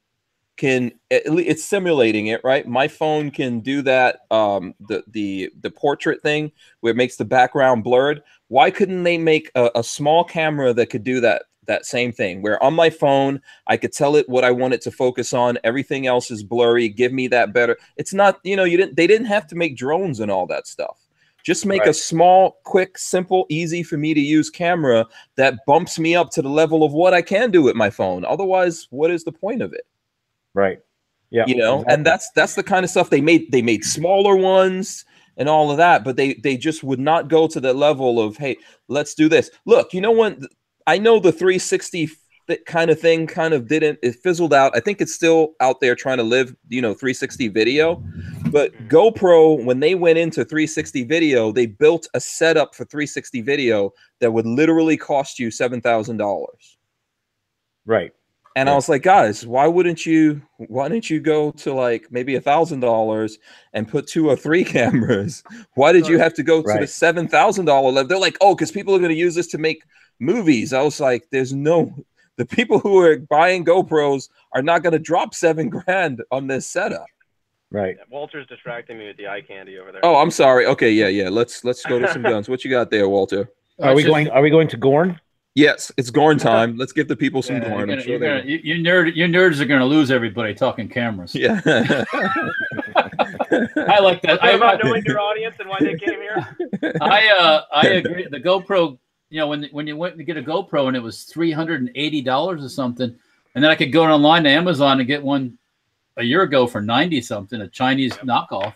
can, it's simulating it, right? My phone can do that, the portrait thing where it makes the background blurred. Why couldn't they make a small camera that could do that same thing, where on my phone I could tell it what I want it to focus on, everything else is blurry, give me that better. It's not, they didn't have to make drones and all that stuff. Just make a small, quick, simple, easy for me to use camera that bumps me up to the level of what I can do with my phone. Otherwise, what is the point of it? Right. Yeah. Exactly. And that's the kind of stuff they made smaller ones and all of that, but they just would not go to the level of, hey, let's do this. Look, when I know the 360 kind of thing it fizzled out. I think it's still out there trying to live, 360 video. But GoPro, when they went into 360 video, they built a setup for 360 video that would literally cost you $7,000. Right. And I was like, guys, why didn't you go to like maybe $1,000 and put 2 or 3 cameras? Why did you have to go to the $7,000 level? They're like, oh, because people are going to use this to make movies. I was like, the people who are buying GoPros are not going to drop $7,000 on this setup. Right. Yeah, Walter's distracting me with the eye candy over there. Oh, I'm sorry. Okay, yeah. Let's go to some guns. What you got there, Walter? Are we going to Gorn? Yes, it's Gorn time. Let's give the people some Gorn. You nerds are gonna lose everybody talking cameras. Yeah. I like that. I about knowing your audience and why they came here. I agree. The GoPro, you know, when you went to get a GoPro and it was $380 or something, and then I could go online to Amazon and get one a year ago for 90 something, a Chinese knockoff.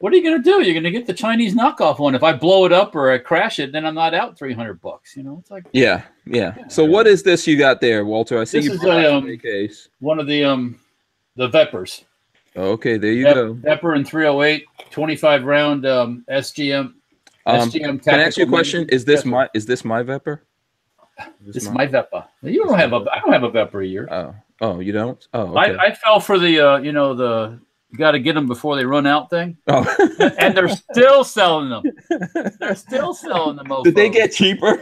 What are you going to do? You're going to get the Chinese knockoff one. If I blow it up or I crash it, then I'm not out $300. You know, it's like yeah. So what is this you got there, Walter? I see this you is a case. One of the Vepers. Okay, there you go. Vepper in 308, 25 round SGM. SGM. Can I ask you a question? Is this my Vepper? This is my Vepper. You don't have I don't have a Vepper a year. Oh, you don't? Oh, okay. I fell for the you got to get them before they run out thing. Oh. And they're still selling them. They're still selling them. Did they get cheaper?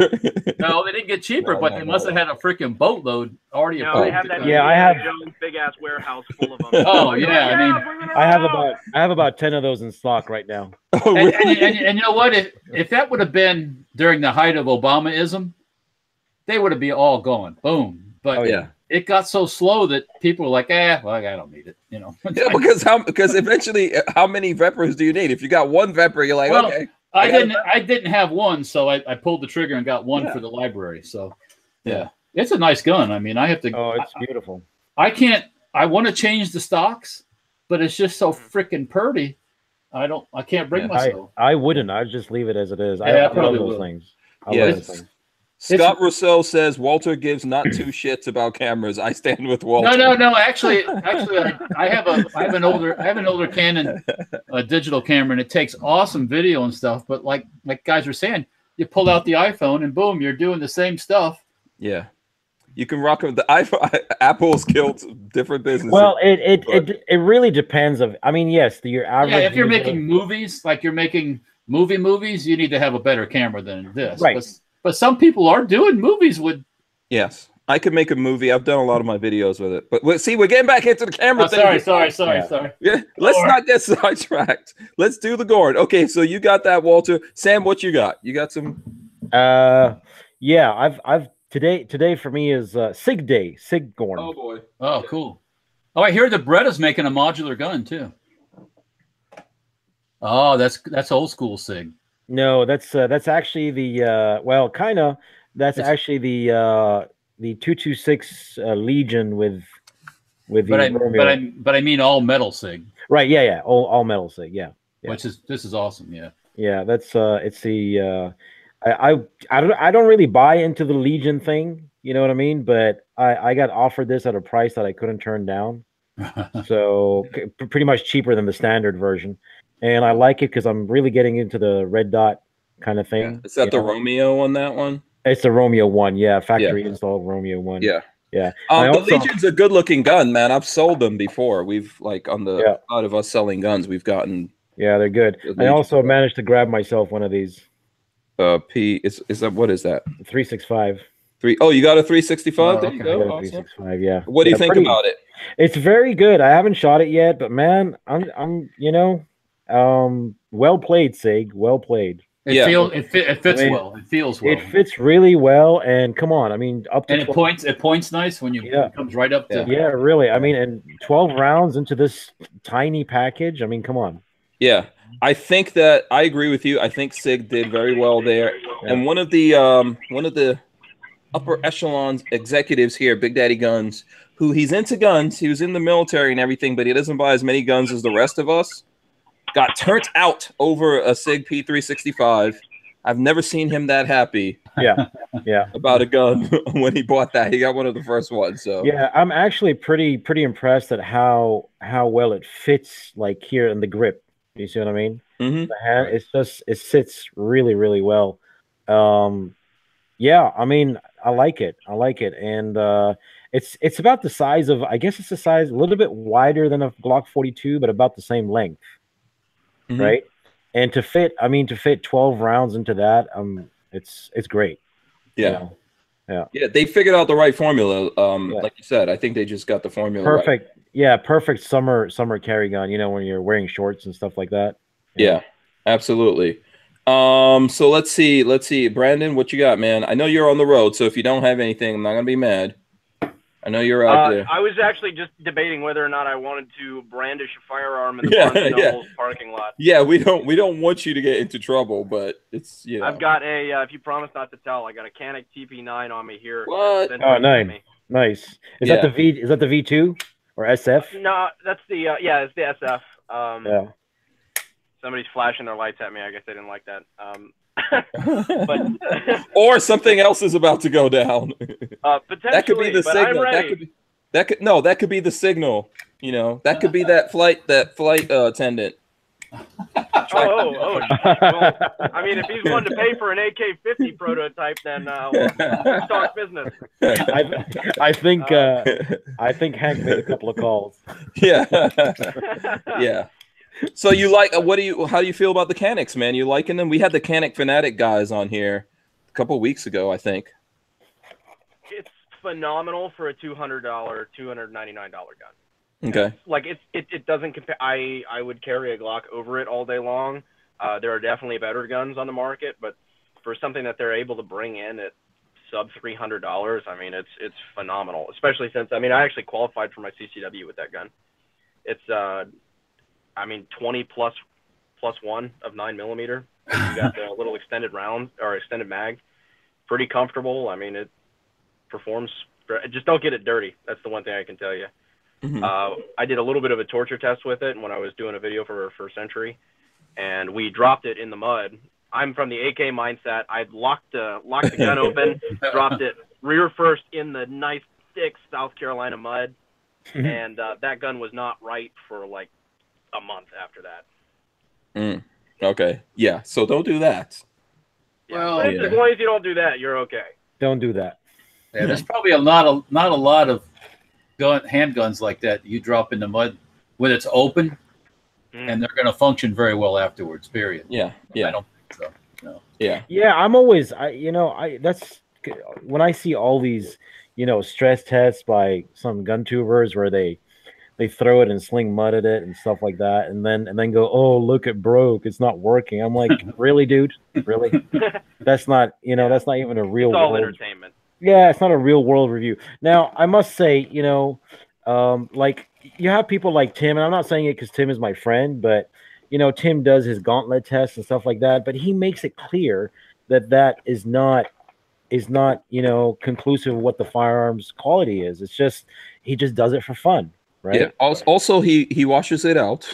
No, they didn't get cheaper, but they must have had a freaking boatload already. No, they have that I have Jones big ass warehouse full of them. Oh yeah, I mean, I have about 10 of those in stock right now. Oh, really? and you know what? If that would have been during the height of Obamaism, they would have been all going boom. But it got so slow that people were like, well, I don't need it, you know. Yeah, because eventually, how many Vepers do you need? If you got one Vepper, you're like, okay. I didn't have one, so I pulled the trigger and got one for the library. So yeah, it's a nice gun. I mean, I have to. Oh, it's beautiful. I want to change the stocks, but it's just so freaking purty. I can't bring myself. I wouldn't. I'd just leave it as it is. I probably love those things. I love those things. Scott Rousseau says Walter gives not 2 shits about cameras. I stand with Walter. No. Actually, I have an older Canon digital camera, and it takes awesome video and stuff. But like guys were saying, you pull out the iPhone, and boom, you're doing the same stuff. Yeah, you can rock with the iPhone. Apple's killed different businesses. Well, it really depends. I mean, yes, your average. Yeah, if you're making movies, like you're making movies, you need to have a better camera than this. Right. But some people are doing movies with. Yes, I could make a movie. I've done a lot of my videos with it. But see, we're getting back into the camera thing. Sorry. Yeah, let's not get sidetracked. Let's do the Gorn. Okay, so you got that, Walter. Sam, what you got? You got some? Yeah, I've today for me is Sig Day, Sig Gorn. Oh boy. Oh, cool. Oh, I hear the Beretta's making a modular gun too. Oh, that's old school Sig. No, that's actually the actually the 226 Legion with the but I mean all metal Sig. Right, yeah, all metal Sig, yeah. This is awesome, yeah. Yeah, that's it's the I don't really buy into the Legion thing, you know what I mean? But I got offered this at a price that I couldn't turn down. So pretty much cheaper than the standard version. And I like it because I'm really getting into the red dot kind of thing. Yeah. Is that the Romeo on that one? It's the Romeo 1, yeah. Factory installed Romeo 1. Yeah. Yeah. The Legion's a good looking gun, man. I've sold them before. We've on the out of us selling guns, we've gotten. Yeah, they're good. I also managed to grab myself one of these. Is that what is that? 365. Oh, you got a 365? There you go. Awesome. 365, yeah. What do you think about it? It's very good. I haven't shot it yet, but man, I'm well played, Sig. Well played. It fits well. It feels well. It fits really well, and come on, I mean, up to and 12, it points nice when it comes right up to. Yeah, really. I mean, and 12 rounds into this tiny package. I mean, come on. Yeah, I think that I agree with you. I think Sig did very well there, and one of the upper echelon executives here, Big Daddy Guns, who he's into guns. He was in the military and everything, but he doesn't buy as many guns as the rest of us. Got turned out over a Sig P365. I've never seen him that happy. Yeah. About a gun when he bought that. He got one of the first ones. So yeah, I'm actually pretty impressed at how well it fits like here in the grip. You see what I mean? Mm-hmm. The hand, it sits really well. Yeah, I mean, I like it. And it's about the size of, I guess it's the size a little bit wider than a Glock 42, but about the same length, right? And to fit 12 rounds into that, it's great. Yeah. You know? Yeah, they figured out the right formula. Like you said, I think they just got the formula perfect. right. Yeah, perfect summer carry gun. You know, when you're wearing shorts and stuff like that. Yeah, absolutely. So let's see, Brandon, what you got, man? I know you're on the road, so if you don't have anything, I'm not gonna be mad. I know you're out there. I was actually just debating whether or not I wanted to brandish a firearm in the Barnes & Noble's parking lot. Yeah, we don't want you to get into trouble, but it's, you know. I've got a if you promise not to tell, I got a Canik TP9 on me here. What? Oh, nice. Is that the V2 or SF? No, that's the it's the SF. Yeah. Somebody's flashing their lights at me. I guess they didn't like that. But or something else is about to go down. Potentially, that could be the signal. That could be the signal. You know, that could be that flight attendant. Well, I mean, if he's wanting to pay for an AK-50 prototype, then we'll talk business. I think Hank made a couple of calls. Yeah. So you like how do you feel about the Canics, man? You liking them? We had the Canik Fanatic guys on here a couple weeks ago, I think. It's phenomenal for a $299 gun. Okay. Like it doesn't compare. I would carry a Glock over it all day long. There are definitely better guns on the market, but for something that they're able to bring in at sub $300, I mean it's phenomenal. Especially since I actually qualified for my CCW with that gun. It's 20 plus 1 of 9mm. You got the little extended round or extended mag. Pretty comfortable. I mean, it performs. Just don't get it dirty. That's the one thing I can tell you. Mm-hmm. I did a little bit of a torture test with it when I was doing a video for Century, and we dropped it in the mud. I'm from the AK mindset. I locked the gun open, dropped it rear first in the nice thick South Carolina mud, and that gun was not right for like a month after that. Okay. Yeah. So don't do that. Well, as long as you don't do that, you're okay. Don't do that. Yeah, there's probably not a lot of handguns like that you drop in the mud when it's open, and they're going to function very well afterwards. Period. Yeah. I don't think so. No. Yeah. Yeah. I'm always that's when I see all these stress tests by some gun tubers where they throw it and sling mud at it and stuff like that, and then go, oh, look, it broke, it's not working. I'm like, really, dude? Really? That's not that's not even a real it's all world entertainment. Yeah, it's not a real world review. Now, I must say, like you have people like Tim, and I'm not saying it because Tim is my friend, but Tim does his gauntlet tests and stuff like that, but he makes it clear that is not conclusive of what the firearms quality is. It's just he just does it for fun. Right. Yeah. Also, he washes it out.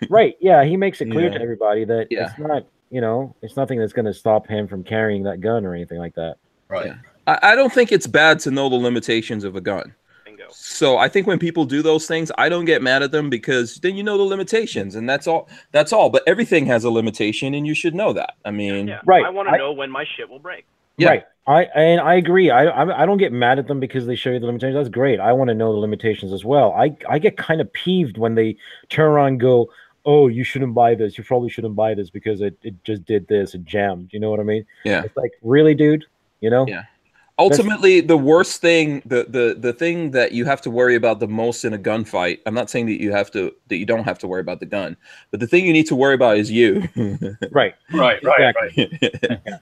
Right. Yeah. He makes it clear to everybody that it's not, it's nothing that's going to stop him from carrying that gun or anything like that. Right. Yeah. I don't think it's bad to know the limitations of a gun. Bingo. So I think when people do those things, I don't get mad at them because then you know the limitations, and that's all. That's all. But everything has a limitation, and you should know that. I mean, right. I want to know when my shit will break. Yeah. Right. I agree. I don't get mad at them because they show you the limitations. That's great. I want to know the limitations as well. I get kind of peeved when they turn around and go, oh, you shouldn't buy this. You probably shouldn't buy this because it just did this. It jammed. You know what I mean? Yeah. It's like, really, dude? Yeah. Ultimately, the worst thing, the thing that you have to worry about the most in a gunfight, I'm not saying that you don't have to worry about the gun, but the thing you need to worry about is you. Right.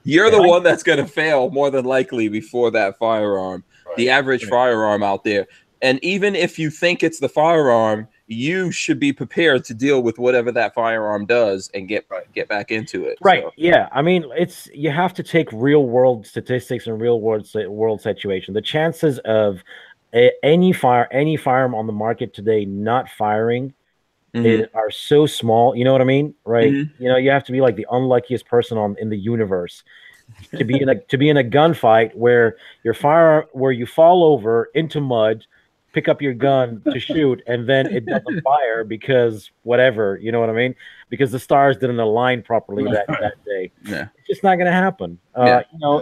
You're the one that's going to fail more than likely before that firearm, the average firearm out there. And even if you think it's the firearm, you should be prepared to deal with whatever that firearm does and get back into it. Right. So. Yeah. I mean, you have to take real world statistics and real world situation. The chances of any firearm on the market today not firing are so small. You know what I mean? Right. You have to be like the unluckiest person in the universe to be in a gunfight where where you fall over into mud, pick up your gun to shoot, and then it doesn't fire because whatever, you know what I mean? Because the stars didn't align properly that day. Yeah. It's just not going to happen. Yeah. You know,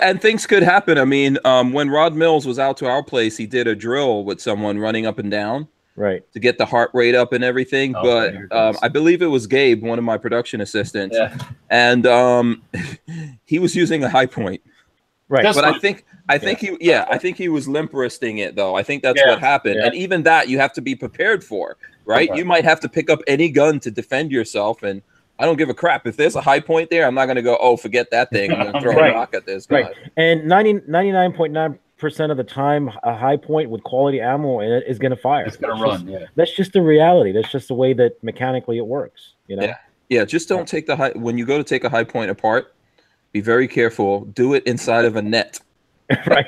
and things could happen. I mean, when Rod Mills was out to our place, he did a drill with someone running up and down, right, to get the heart rate up and everything. But I believe it was Gabe, one of my production assistants, and he was using a high point. Right. But I think he was limp wristing it though. I think that's what happened. And even that you have to be prepared for, right? You might have to pick up any gun to defend yourself, and I don't give a crap. If there's a high point there, I'm not going to go, oh, forget that thing. I'm going to throw a rock at this guy. Right. And 99.9% of the time, a high point with quality ammo in it is going to fire. It's going to run, That's just the reality. That's just the way that mechanically it works, you know? Yeah, just don't take the high... When you go to take a high point apart, be very careful. Do it inside of a net. Right.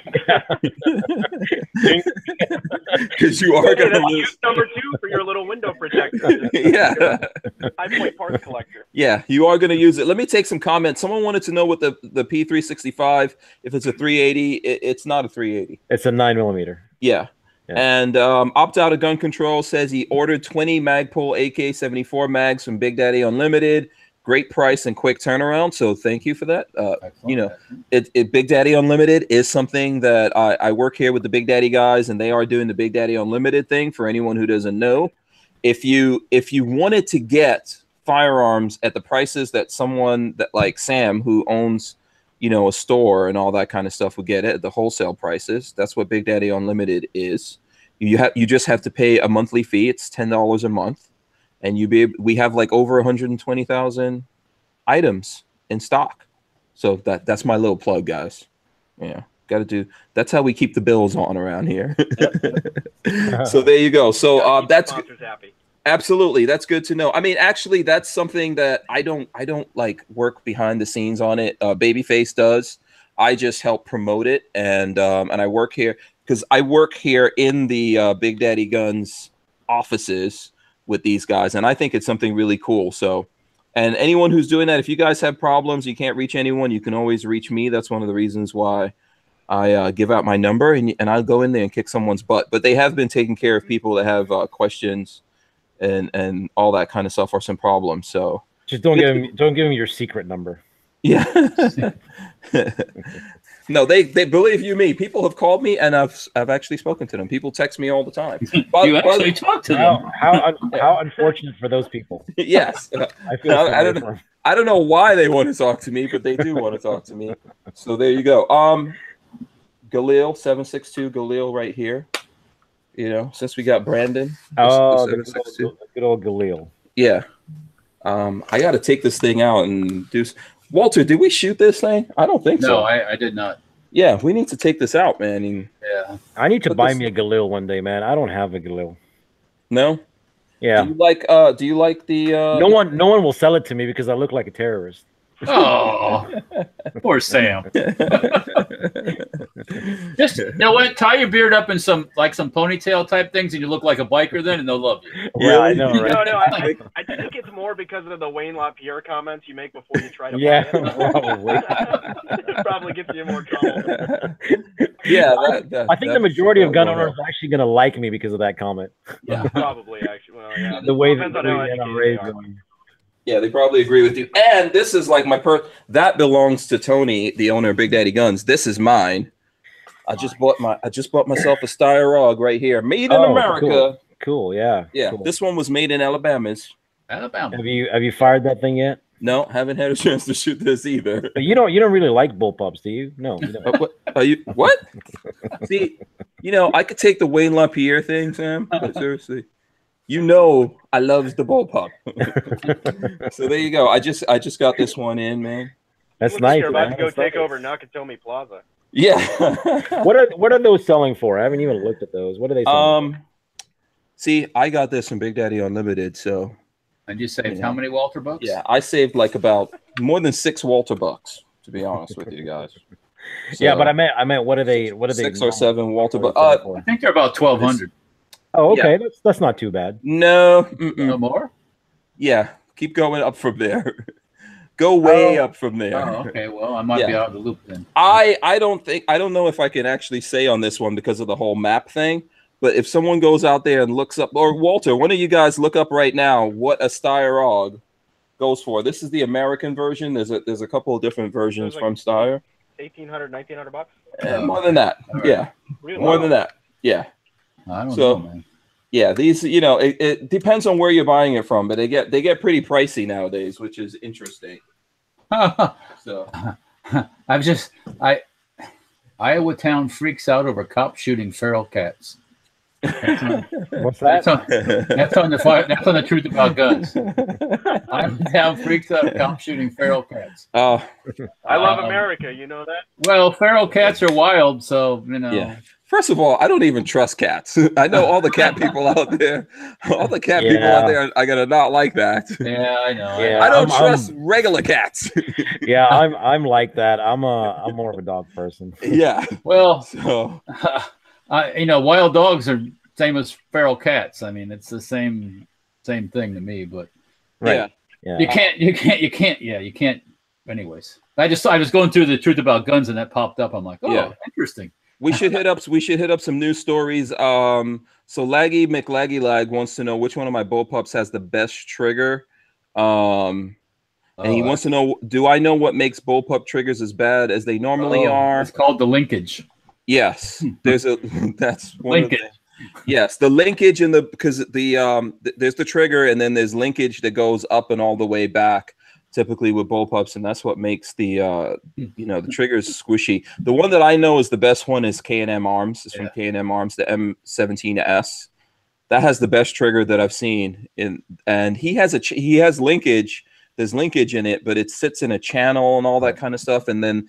Because you are going to lose. Number 2 for your little window protector. High point parts collector. Yeah, you are going to use it. Let me take some comments. Someone wanted to know what the P365, if it's a 380. It's not a 380. It's a 9mm. Yeah. And Opt Out of Gun Control says he ordered 20 Magpul AK-74 mags from Big Daddy Unlimited. Great price and quick turnaround. So thank you for that. You know, Big Daddy Unlimited is something that I work here with the Big Daddy guys, and they are doing the Big Daddy Unlimited thing. For anyone who doesn't know, if you wanted to get firearms at the prices that someone that like Sam, who owns, you know, a store and all that kind of stuff, would get it at the wholesale prices, that's what Big Daddy Unlimited is. You just have to pay a monthly fee. It's $10 a month. And we have like over 120,000 items in stock. So that's my little plug, guys. Yeah, got to do. That's how we keep the bills on around here. So there you go. So that's happy. Absolutely, that's good to know. I mean, actually, that's something that I don't like work behind the scenes on it. Babyface does. I just help promote it, and I work here because I work here in the Big Daddy Guns offices with these guys, and I think it's something really cool. So, and anyone who's doing that, if you guys have problems, you can't reach anyone, you can always reach me. That's one of the reasons why I give out my number, and I'll go in there and kick someone's butt. But they have been taking care of people that have questions and all that kind of stuff, or some problems. So just don't give him your secret number. Yeah. No, they believe you me. People have called me, and I've actually spoken to them. People text me all the time. You actually talk to them. How unfortunate for those people. Yes. I don't know why they want to talk to me, but they do want to talk to me. So there you go. Galil 762 Galil right here. You know, since we got Brandon. The good old Galil. Yeah. I got to take this thing out and do. Walter, did we shoot this thing? I don't think so. No, I did not. Yeah, we need to take this out, man. Yeah. I need to buy me a Galil one day, man. I don't have a Galil. No? Yeah. Do you like the No one will sell it to me because I look like a terrorist. Oh, poor Sam. Just tie your beard up in some ponytail type things, and you look like a biker then, and they'll love you. Yeah, I know, right? No, I think it's more because of the Wayne LaPierre comments you make before you try to buy it. Probably. It probably gets you more trouble. Yeah, I think the majority of gun owners are actually going to like me because of that comment. Yeah, probably, actually. Well, yeah. The way that yeah, they probably agree with you. And this is like that belongs to Tony, the owner of Big Daddy Guns. This is mine. I just bought myself a Styrog right here, made in America. Cool. Yeah. Yeah. Cool. This one was made in Alabama. Have you fired that thing yet? No, haven't had a chance to shoot this either. But you don't really like bullpups, do you? No. You don't. What? See, I could take the Wayne LaPierre thing, Sam. But seriously. I love the bullpup. So there you go. I just got this one in, man. That's nice. You're about to go take over Nakatomi Plaza. Yeah. What are those selling for? I haven't even looked at those. What are they selling for? See, I got this from Big Daddy Unlimited, so. And you saved how many Walter bucks? Yeah, I saved like about more than 6 Walter bucks, to be honest with you guys. So, yeah, but I meant what are they 6 or 7 Walter bucks. I think they're about 1,200. Oh, okay. Yeah. That's not too bad. No. No more? Yeah. Keep going up from there. Go way up from there. Oh, okay. Well, I might be out of the loop then. I don't know if I can actually say on this one because of the whole map thing. But if someone goes out there and looks up, or Walter, one of you guys look up right now what a Steyr goes for. This is the American version. There's a couple of different versions from Steyr. $1,800, $1,900. More than that. Right. Yeah. Really? More than that. Yeah. I don't know, man. Yeah, these, you know, it depends on where you're buying it from, but they get pretty pricey nowadays, which is interesting. So Iowa town freaks out over cop shooting feral cats. What's that? That's on the Truth About Guns. Iowa town freaks out cop shooting feral cats. Oh, I love America. You know that? Well, feral cats are wild, so you know. Yeah. First of all, I don't even trust cats. I know all the cat people out there. All the cat people out there are gonna not like that. Yeah, I know. Yeah, I don't trust regular cats. Yeah, I'm like that. I'm more of a dog person. Yeah. Well, so you know, wild dogs are same as feral cats. I mean, it's the same thing to me. But right. Yeah. You can't. Yeah, you can't. Anyways, I was going through the Truth About Guns and that popped up. I'm like, oh, interesting. We should hit up some news stories. So Laggy McLaggy wants to know which one of my bullpups has the best trigger. And he wants to know, do I know what makes bullpup triggers as bad as they normally are? It's called the linkage. Yes. That's one linkage. of the, yes, the linkage because there's the trigger and then there's linkage that goes up and all the way back. Typically with bullpups, and that's what makes the the triggers squishy. The one that I know is the best one is K&M Arms. It's from K&M Arms, the M17S. That has the best trigger that I've seen. And he has linkage. There's linkage in it, but it sits in a channel and all that kind of stuff. And then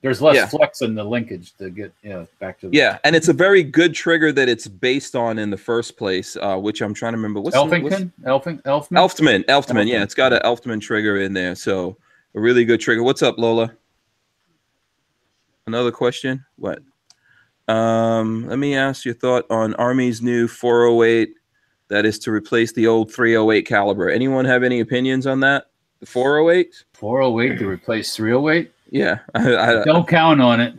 there's less flex in the linkage to get back to and it's a very good trigger that it's based on in the first place, which I'm trying to remember. Elfman. Yeah, it's got an Elfman trigger in there, so a really good trigger. What's up, Lola? Another question? What? Let me ask your thought on Army's new 408 that is to replace the old 308 caliber. Anyone have any opinions on that? The 408? 408 to replace 308? Yeah, I don't count on it.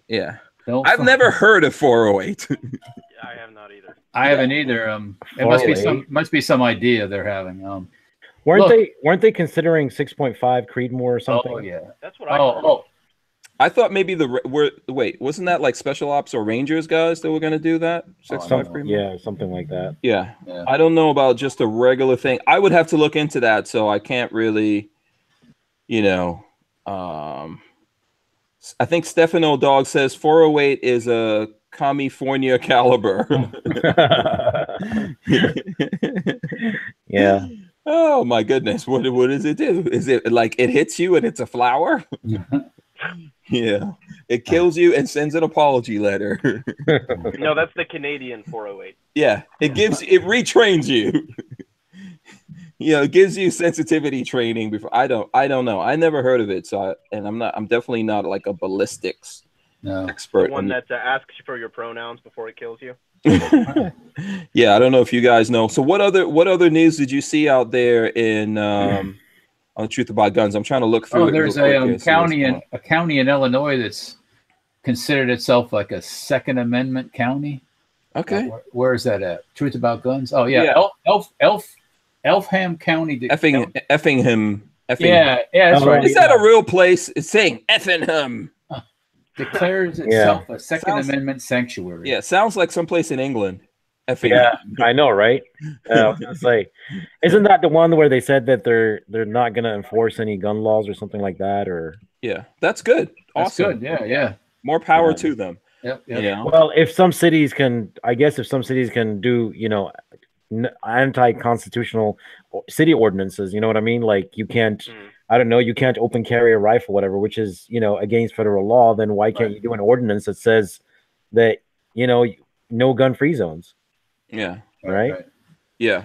Yeah, I've never heard of 408. I have not either. I haven't either. It must be some idea they're having. Weren't they considering 6.5 Creedmoor or something? Oh yeah, that's what I heard. I thought maybe wasn't that like Special Ops or Rangers guys that were going to do that? 6.5 Creedmoor? Yeah, something like that. Yeah, I don't know about just a regular thing. I would have to look into that, so I can't really, I think Stefano Dog says 408 is a California caliber. Yeah. Oh my goodness. What does it do? Is it like it hits you and it's a flower? Yeah. It kills you and sends an apology letter. No, that's the Canadian 408. Yeah. It retrains you. It gives you sensitivity training before. I don't know. I never heard of it. So I'm definitely not like a ballistics expert. The one that asks you for your pronouns before it kills you. Yeah, I don't know if you guys know. So what other news did you see out there in on the Truth About Guns? I'm trying to look through. There's a county in Illinois that's considered itself like a Second Amendment county. Okay. Where is that at? Truth About Guns. Oh yeah. Elfham County. Effingham. Yeah, that's right. Is that a real place? It's saying Effingham. Declares itself a Second Amendment sanctuary. Yeah, sounds like someplace in England. Effingham. Yeah, I know, right? I was gonna say, isn't that the one where they said that they're not gonna enforce any gun laws or something like that? Or that's good. That's awesome. Good. Yeah. More power to them. Yep. Well, if some cities can do, anti-constitutional city ordinances, you know what I mean? Like you can't, I don't know, you can't open carry a rifle, whatever, which is, against federal law. Then why can't you do an ordinance that says that, no gun-free zones? Yeah. Right. Yeah.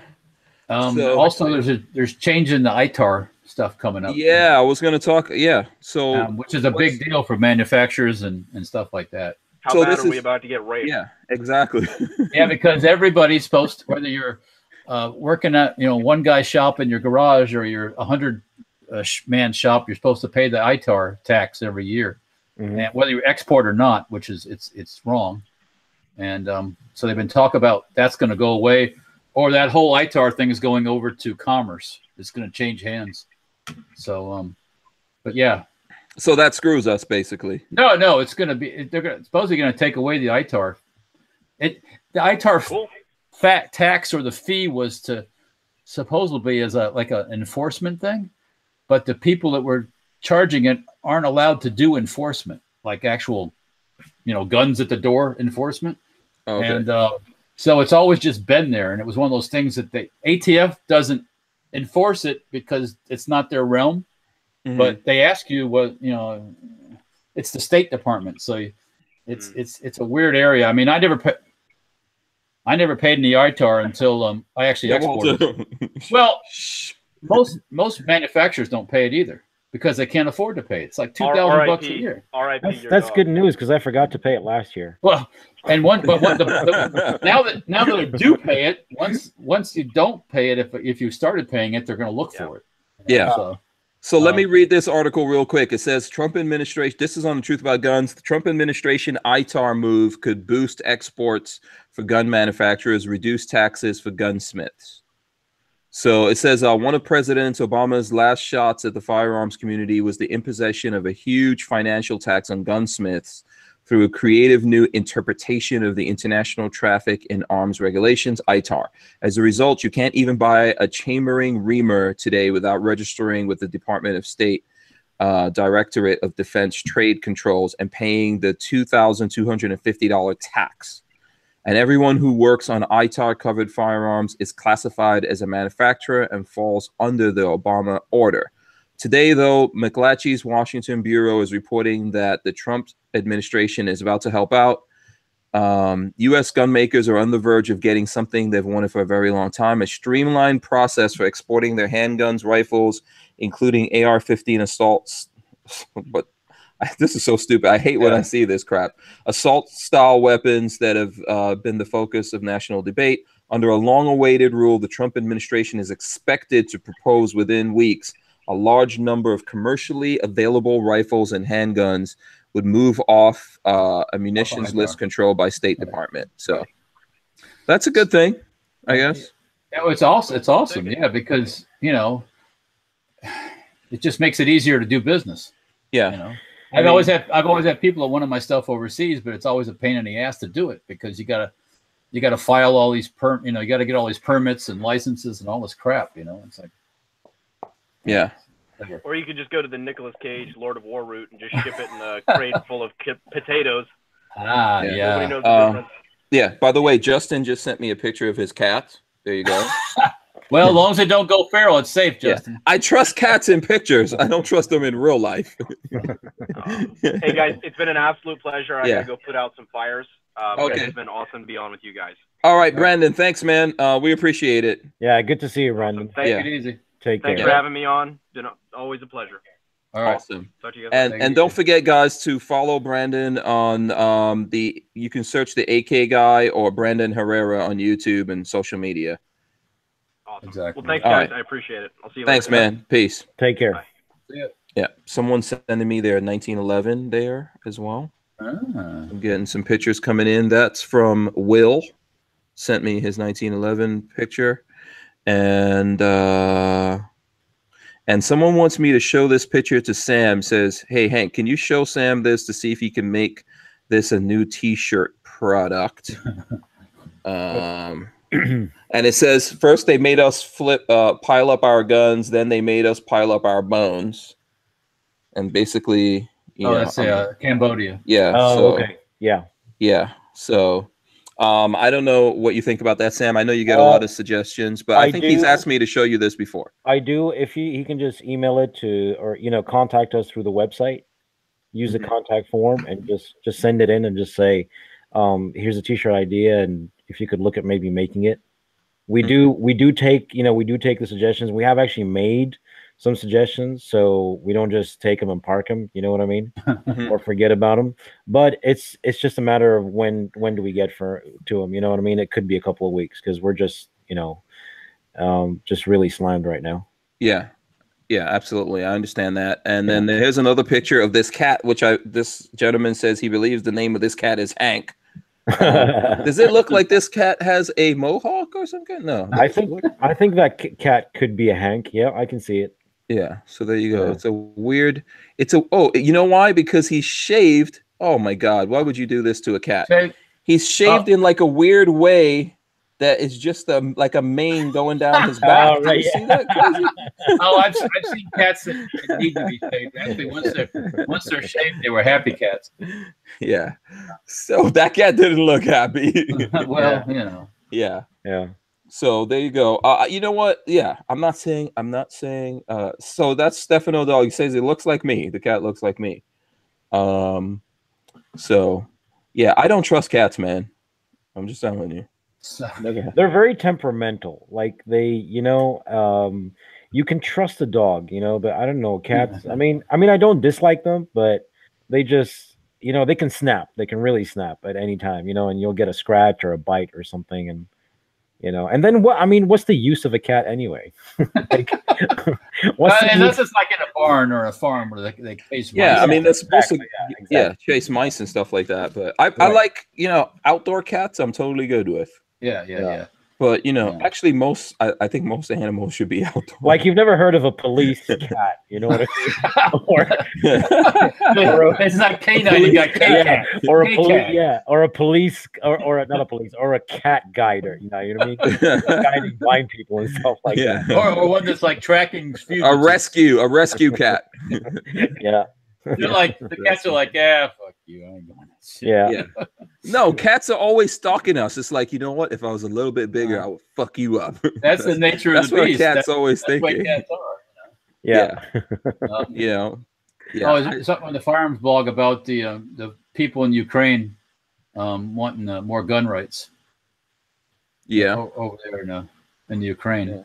Also, there's change in the ITAR stuff coming up. Yeah, I was going to talk. Yeah. So, which is a big deal for manufacturers and stuff like that. How bad are we about to get raped? Yeah, exactly. Yeah, because everybody's supposed to, whether you're working at one guy's shop in your garage or you're 100 man's shop, you're supposed to pay the ITAR tax every year, and whether you export or not, which is it's wrong. And so they've been talking about that's going to go away, or that whole ITAR thing is going over to commerce. It's going to change hands. So, but yeah. So that screws us basically. No, it's going to be supposedly going to take away the ITAR. The ITAR fat tax or the fee was to supposedly as an enforcement thing, but the people that were charging it aren't allowed to do enforcement, like actual, guns at the door enforcement. Okay. And so it's always just been there, and it was one of those things that the ATF doesn't enforce it because it's not their realm. But they ask you what it's the State Department, so it's a weird area. I mean, I never paid any ITAR until I actually exported. Well, most manufacturers don't pay it either because they can't afford to pay it. It's like $2,000 a year. That's good news because I forgot to pay it last year. Well, and now that they do pay it, once you don't pay it, if you started paying it, they're going to look for it. Yeah. So let me read this article real quick. It says Trump administration, this is on the Truth About Guns. The Trump administration ITAR move could boost exports for gun manufacturers, reduce taxes for gunsmiths. So it says one of President Obama's last shots at the firearms community was the imposition of a huge financial tax on gunsmiths through a creative new interpretation of the International Traffic in Arms Regulations, ITAR. As a result, you can't even buy a chambering reamer today without registering with the Department of State Directorate of Defense Trade Controls and paying the $2,250 tax. And everyone who works on ITAR-covered firearms is classified as a manufacturer and falls under the Obama order. Today, though, McClatchy's Washington Bureau is reporting that the Trump administration is about to help out. U.S. gun makers are on the verge of getting something they've wanted for a very long time, a streamlined process for exporting their handguns, rifles, including AR-15 assaults. But this is so stupid. I hate when I see this crap. Assault-style weapons that have been the focus of national debate. Under a long-awaited rule, the Trump administration is expected to propose within weeks a large number of commercially available rifles and handguns would move off a munitions list controlled by State Department. So that's a good thing, I guess. Yeah, it's awesome. Yeah, because it just makes it easier to do business. Yeah. I've always had people that wanted my stuff overseas, but it's always a pain in the ass to do it because you gotta file all these you got to get all these permits and licenses and all this crap. It's like. Yeah. Or you could just go to the Nicolas Cage Lord of War route and just ship it in a crate full of potatoes. Yeah. Nobody knows the difference. Yeah. By the way, Justin just sent me a picture of his cat. There you go. Well, as long as they don't go feral, it's safe, Justin. Yeah. I trust cats in pictures. I don't trust them in real life. Hey, guys, it's been an absolute pleasure. I got to go put out some fires. Okay. It's been awesome to be on with you guys. All right, Brandon. Thanks, man. We appreciate it. Yeah, good to see you, Brandon. Awesome. Take it easy. Take care. Thanks for having me on. Always a pleasure. All right. Awesome. Talk to you guys. And don't forget, guys, to follow Brandon on you can search the AK guy or Brandon Herrera on YouTube and social media. Awesome. Exactly. Well, thanks, guys. Right. I appreciate it. I'll see you later. Thanks, man. Peace. Take care. Bye. Yeah. Someone's sending me their 1911 there as well. I'm getting some pictures coming in. That's from Will. Sent me his 1911 picture. And someone wants me to show this picture to Sam. Says, hey, Hank, can you show Sam this to see if he can make this a new T-shirt product? And it says, first they made us pile up our guns. Then they made us pile up our bones. And basically, that's Cambodia. Yeah. Okay. Yeah. Yeah. So I don't know what you think about that, Sam. I know you get a lot of suggestions, but I think he's asked me to show you this before. I do. If he can just email it to, or contact us through the website, use the contact form, and just send it in and just say, here's a T-shirt idea, and if you could look at maybe making it. We do take the suggestions. We have actually made some suggestions, so we don't just take them and park them. You know what I mean? Or forget about them. But it's just a matter of when do we get to them? You know what I mean? It could be a couple of weeks because we're just just really slammed right now. Yeah. Yeah, absolutely. I understand that. And then here's another picture of this cat, which this gentleman says he believes the name of this cat is Hank. Does it look like this cat has a mohawk or something? No. I think that cat could be a Hank. Yeah, I can see it. Yeah. So there you go. Yeah. It's a weird. You know why? Because he's shaved. Oh my God! Why would you do this to a cat? He's shaved in like a weird way. That is just like a mane going down his back. Oh, right, you see that? Crazy? Oh, I've seen cats that need to be shaved. Actually, once they're shaved, they were happy cats. Yeah. So that cat didn't look happy. Well, you know. Yeah. Yeah. So there you go. You know what? Yeah, I'm not saying. So that's Stefano Dog. He says it looks like me. The cat looks like me. So yeah, I don't trust cats, man. I'm just telling you. They're very temperamental. Like you can trust a dog, but I don't know, cats. I mean, I don't dislike them, but they just, they can snap. They can really snap at any time, and you'll get a scratch or a bite or something. And, and then what's the use of a cat anyway? Like, and that's just like in a barn or a farm where they chase mice. Yeah, I mean, that's supposed to chase mice and stuff like that. But I like, outdoor cats I'm totally good with. Yeah. But actually, I think most animals should be outdoors. Like you've never heard of a police cat, you know what I mean? It's not canine, you got K-cat. Or a police, or not a police, or a cat guider. You know what I mean? Guiding blind people and stuff like that. Or one that's like tracking a rescue cat. Yeah. They're like the cats are like, fuck you. I ain't going to shit. Yeah. No, cats are always stalking us. It's like, you know what? If I was a little bit bigger, I would fuck you up. That's the nature of the beast. That's what cats always thinking. That's what cats are. Yeah. Oh, is something on the Firearms blog about the people in Ukraine wanting more gun rights. Yeah. Over there in the Ukraine. Yeah.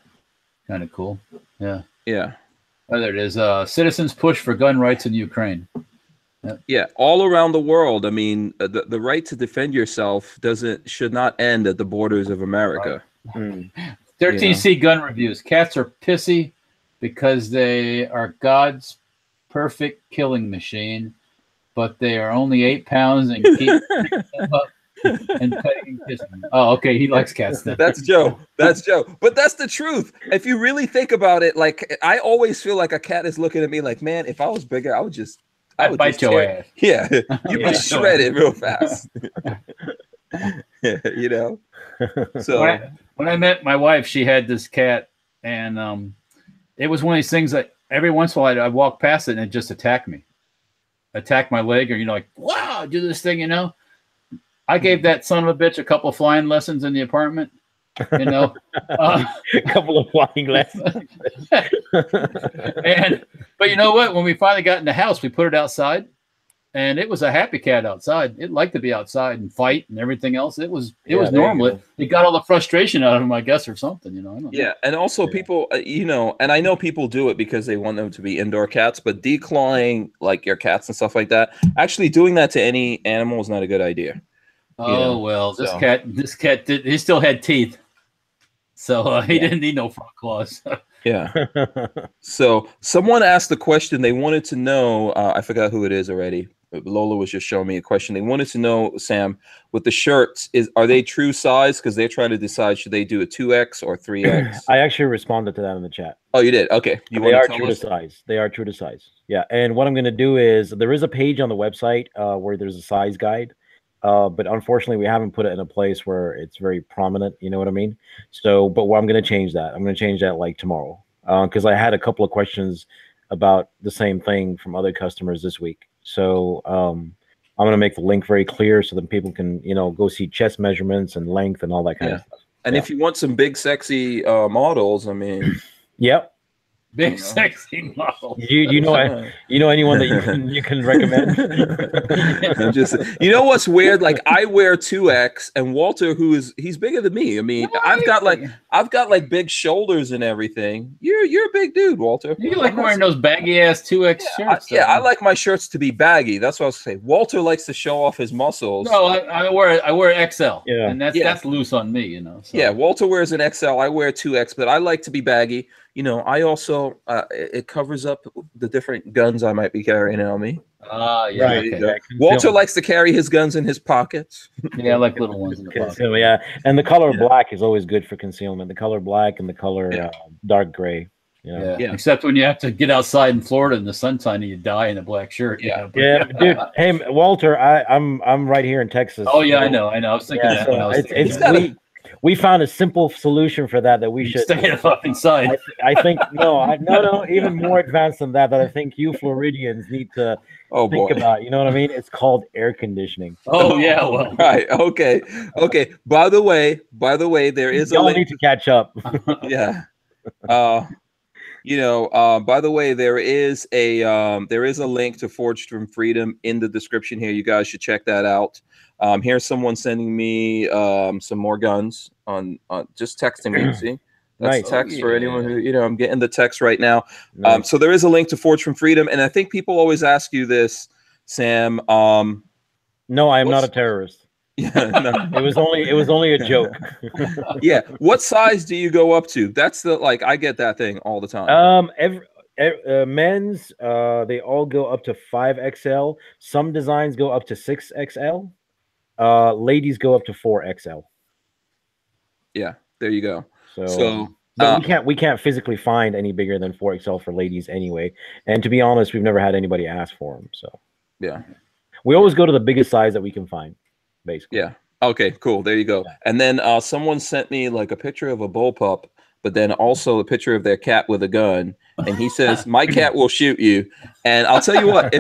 Kind of cool. Yeah. Yeah. Oh, there it is. Citizens push for gun rights in Ukraine. Yeah, all around the world. I mean, the right to defend yourself should not end at the borders of America. Right. 13C gun reviews. Cats are pissy because they are God's perfect killing machine, but they are only 8 pounds and keep them up and petting and kissing them. Oh, okay. He likes cats then. That's Joe. But that's the truth. If you really think about it, like I always feel like a cat is looking at me like, man, if I was bigger, I would bite your ass. Yeah, you'd be shredded real fast. So when I met my wife, she had this cat, and it was one of these things that every once in a while I'd walk past it and it just attack my leg, or like, wow, do this thing, I gave that son of a bitch a couple of flying lessons in the apartment. A couple of flying lessons. But you know what? When we finally got in the house, we put it outside, and it was a happy cat outside. It liked to be outside and fight and everything else. It was normal. It got all the frustration out of him, I guess, or something. I don't know. Yeah, and also people, and I know people do it because they want them to be indoor cats, but declawing like your cats and stuff like that, actually doing that to any animal is not a good idea. Oh well, this cat he still had teeth, so he didn't need no front claws. Yeah. So someone asked the question. They wanted to know. I forgot who it is already. Lola was just showing me a question. They wanted to know, Sam, with the shirts, are they true size? Because they're trying to decide should they do a 2X or 3X. I actually responded to that in the chat. Oh, you did? Okay. They are true to size. They are true to size. Yeah. And what I'm going to do is there is a page on the website where there's a size guide. But unfortunately, we haven't put it in a place where it's very prominent. You know what I mean? So, but I'm going to change that. I'm going to change that like tomorrow because I had a couple of questions about the same thing from other customers this week. So I'm going to make the link very clear so that people can, go see chest measurements and length and all that kind of stuff. And if you want some big, sexy models, I mean, yep. Big sexy model. You know anyone that you can recommend? I'm just, what's weird? Like I wear 2X, and Walter, he's bigger than me. I mean, I've got like big shoulders and everything. You're a big dude, Walter. You like wearing those baggy ass 2X shirts. I like my shirts to be baggy. That's what I was saying. Walter likes to show off his muscles. No, I wear XL. Yeah, and that's loose on me. So. Yeah, Walter wears an XL. I wear 2X, but I like to be baggy. you know, I also it covers up the different guns I might be carrying on me. Yeah. Right. Okay. Yeah, Walter likes to carry his guns in his pockets. Yeah, I like little ones in the pocket. Yeah, and the color black is always good for concealment. The color black and the color dark gray. Yeah. Except when you have to get outside in Florida in the sunshine and you die in a black shirt. Yeah. Dude. Hey, Walter, I'm right here in Texas. Oh yeah, I know. I was thinking that. When I was we found a simple solution for that we should stay the fuck inside. I think no, even more advanced than that I think you Floridians need to think about. You know what I mean? It's called air conditioning. Oh yeah, well, right. Okay. By the way, there is y'all need to catch up. Yeah. You know, by the way, there is a link to Forged from Freedom in the description here. You guys should check that out. Here's someone sending me some more guns on just texting me. See, that's text for anyone who, you know, I'm getting the text right now. So there is a link to Forged from Freedom, and I think people always ask you this, Sam. No, I am not a terrorist. Yeah, no. It was only a joke. Yeah. What size do you go up to? That's I get that thing all the time. Men's they all go up to 5XL. Some designs go up to 6XL. Ladies go up to 4XL. Yeah, there you go. So but we can't physically find any bigger than 4XL for ladies anyway. And to be honest, we've never had anybody ask for them. So yeah, we always go to the biggest size that we can find. Basically. Yeah. Okay, cool. There you go. Yeah. And then someone sent me like a picture of a bullpup, but then also a picture of their cat with a gun. And he says, my cat will shoot you. And I'll tell you what,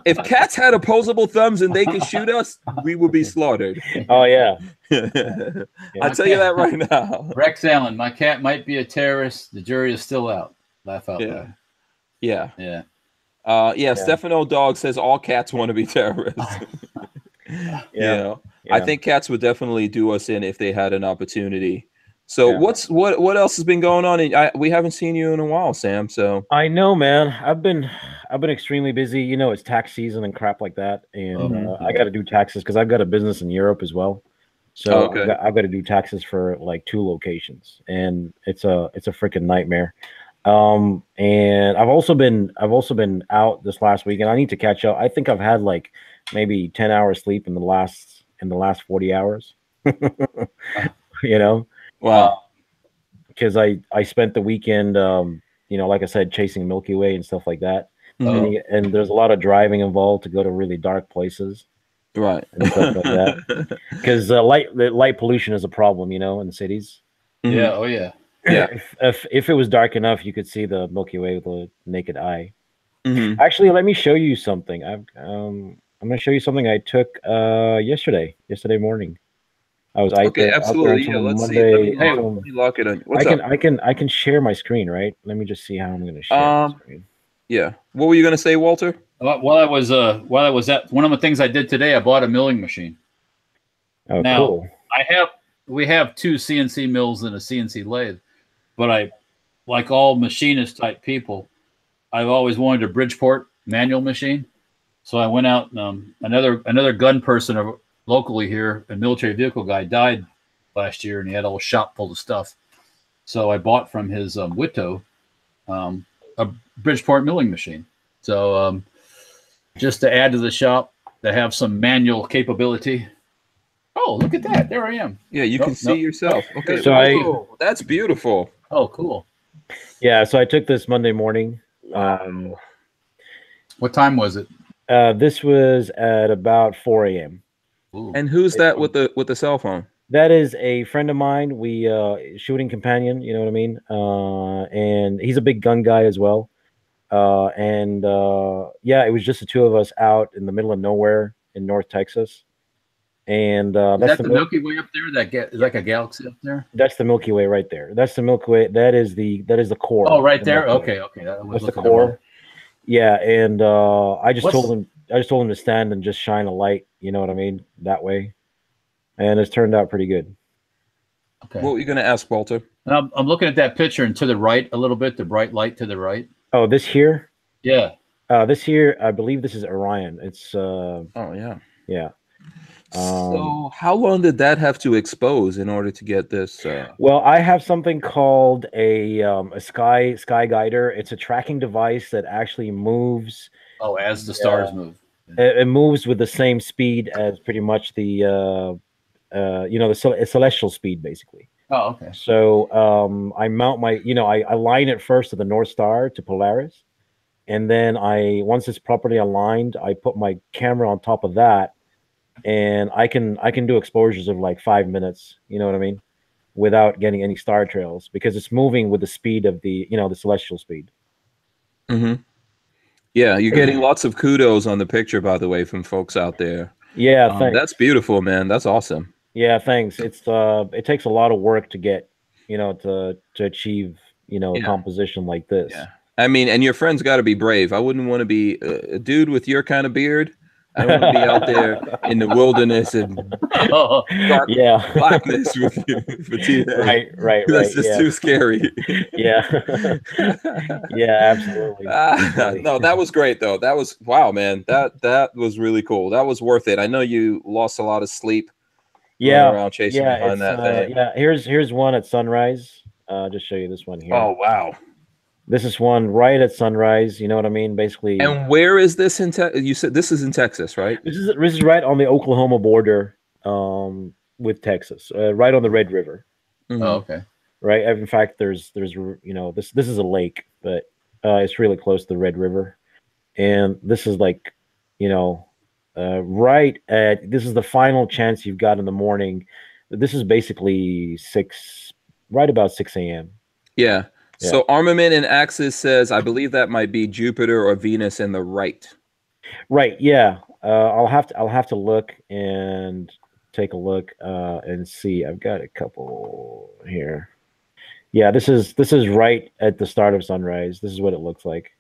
if cats had opposable thumbs and they could shoot us, we would be slaughtered. Oh, yeah. I'll tell you that right now. Rex Allen, my cat might be a terrorist. The jury is still out. Laugh out loud. Yeah. Stefano Dog says all cats want to be terrorists. You know, I think cats would definitely do us in if they had an opportunity. So what else has been going on? We haven't seen you in a while, Sam. So I know, man. I've been extremely busy. You know, it's tax season and crap like that, and I got to do taxes because I've got a business in Europe as well. So I've got to do taxes for like 2 locations, and it's a freaking nightmare. And I've also been out this last week, and I need to catch up. I think I've had like maybe 10 hours sleep in the last 40 hours. You know, wow. Because I spent the weekend, you know, like I said, chasing Milky Way and stuff like that. And there's a lot of driving involved to go to really dark places, right? And stuff like that. Because light pollution is a problem, you know, in the cities. Yeah. Oh yeah. Yeah. If it was dark enough, you could see the Milky Way with the naked eye. Actually, let me show you something. I'm going to show you something I took yesterday morning. I was absolutely. Yeah, let's see. Let me lock it on. I can share my screen, right? Let me just see how I'm going to share my screen. Yeah. What were you going to say, Walter? While I was at one of the things I did today, I bought a milling machine. Oh, now, cool. We have 2 CNC mills and a CNC lathe, but like all machinist type people, I've always wanted a Bridgeport manual machine. So I went out, another gun person locally here, a military vehicle guy, died last year, and he had a whole shop full of stuff. So I bought from his Witto a Bridgeport milling machine. So just to add to the shop, to have some manual capability. Oh, look at that. There I am. Yeah, you can see yourself. Okay, so that's beautiful. Oh, cool. Yeah, so I took this Monday morning. What time was it? This was at about 4 a.m. And who's that with the cell phone? That is a friend of mine. We shooting companion, you know what I mean? And he's a big gun guy as well. Yeah, it was just the 2 of us out in the middle of nowhere in North Texas. And that's the Milky Way up there. Is like a galaxy up there. That's the Milky Way right there. That's the Milky Way. That is the core. Oh, right there. Okay. That's the core. Yeah, and I just told him to stand and just shine a light. You know what I mean? That way, and it's turned out pretty good. Okay. What were you going to ask, Walter? I'm looking at that picture, and to the right a little bit, the bright light to the right. Oh, this here? Yeah. This here, I believe this is Orion. It's oh yeah. Yeah. So how long did that have to expose in order to get this? Well, I have something called a sky guider. It's a tracking device that actually moves. Oh, as the stars move. It moves with the same speed as pretty much the the celestial speed, basically. Oh, okay. So I mount my, I align it first to the North Star, to Polaris, and then once it's properly aligned, I put my camera on top of that, and I can do exposures of like 5 minutes. You know what I mean? Without getting any star trails, because it's moving with the speed of the celestial speed. Mm-hmm. Yeah, you're getting lots of kudos on the picture, by the way, from folks out there. Yeah, thanks. That's beautiful, man. That's awesome. Yeah, thanks. It takes a lot of work to get, to achieve, a composition like this. Yeah. I mean, and your friend's got to be brave. I wouldn't want to be a dude with your kind of beard. I don't want to be out there in the wilderness and dark blackness with you. Right. That's just too scary. Yeah. Yeah, absolutely. No, that was great though. That was, wow, man. That was really cool. That was worth it. I know you lost a lot of sleep. Around chasing behind that thing. Yeah, here's one at sunrise. Just show you this one here. Oh wow. This is one right at sunrise. You know what I mean? Basically. And where is this in Texas? You said this is in Texas, right? This is right on the Oklahoma border with Texas, right on the Red River. Mm-hmm. Oh, okay. Right. In fact, there's this is a lake, but it's really close to the Red River, and this is like, right at, this is the final chance you've got in the morning. This is basically right about 6 a.m. Yeah. So Armament and Axis says, I believe that might be Jupiter or Venus in the right. Right. Yeah. I'll have to look and take a look and see. I've got a couple here. Yeah, this is right at the start of sunrise. This is what it looks like.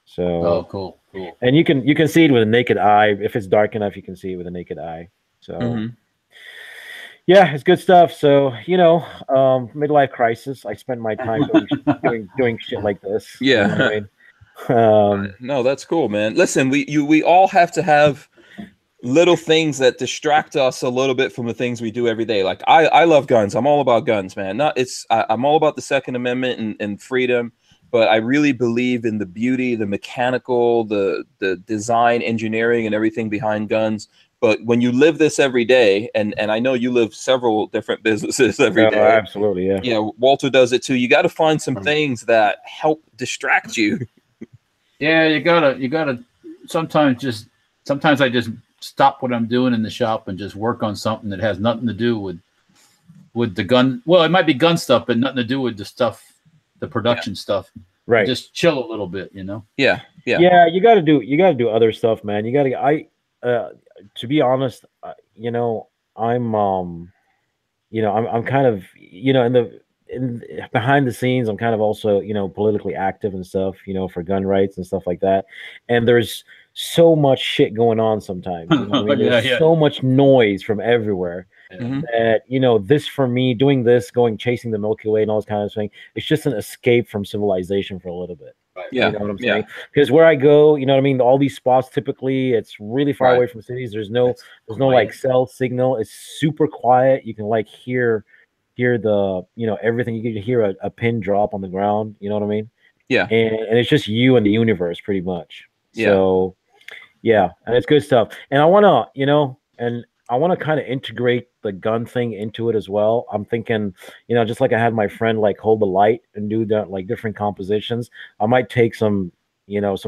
So. Oh, cool. And you can see it with a naked eye. If it's dark enough, you can see it with a naked eye. So. Yeah, it's good stuff. So, midlife crisis. I spend my time doing shit like this. Yeah. You know what I mean? No, that's cool, man. Listen, we all have to have little things that distract us a little bit from the things we do every day. Like I love guns. I'm all about guns, man. I'm all about the Second Amendment and freedom, but I really believe in the beauty, the mechanical, the design, engineering, and everything behind guns. But when you live this every day, and I know you live several different businesses every day. Absolutely, yeah. Yeah, Walter does it too. You got to find some things that help distract you. Yeah, you gotta. Sometimes I just stop what I'm doing in the shop and just work on something that has nothing to do with the gun. Well, it might be gun stuff, but nothing to do with the production stuff. Right. Just chill a little bit, Yeah. You got to do other stuff, man. You got to. To be honest, I'm kind of, in behind the scenes, I'm kind of also, politically active and stuff, for gun rights and stuff like that. And there's so much shit going on sometimes. There's so much noise from everywhere that, this for me, doing this, chasing the Milky Way and all this kind of thing, it's just an escape from civilization for a little bit. Right. Yeah. You know what I'm saying? Because where I go, all these spots, typically it's really far away from cities. There's no like cell signal. It's super quiet. You can like hear the, everything. You can hear a pin drop on the ground. You know what I mean? Yeah. And it's just you and the universe pretty much. Yeah. So yeah, and it's good stuff. And I want to kind of integrate the gun thing into it as well. I'm thinking, just like I had my friend like hold the light and do that, like different compositions. I might take some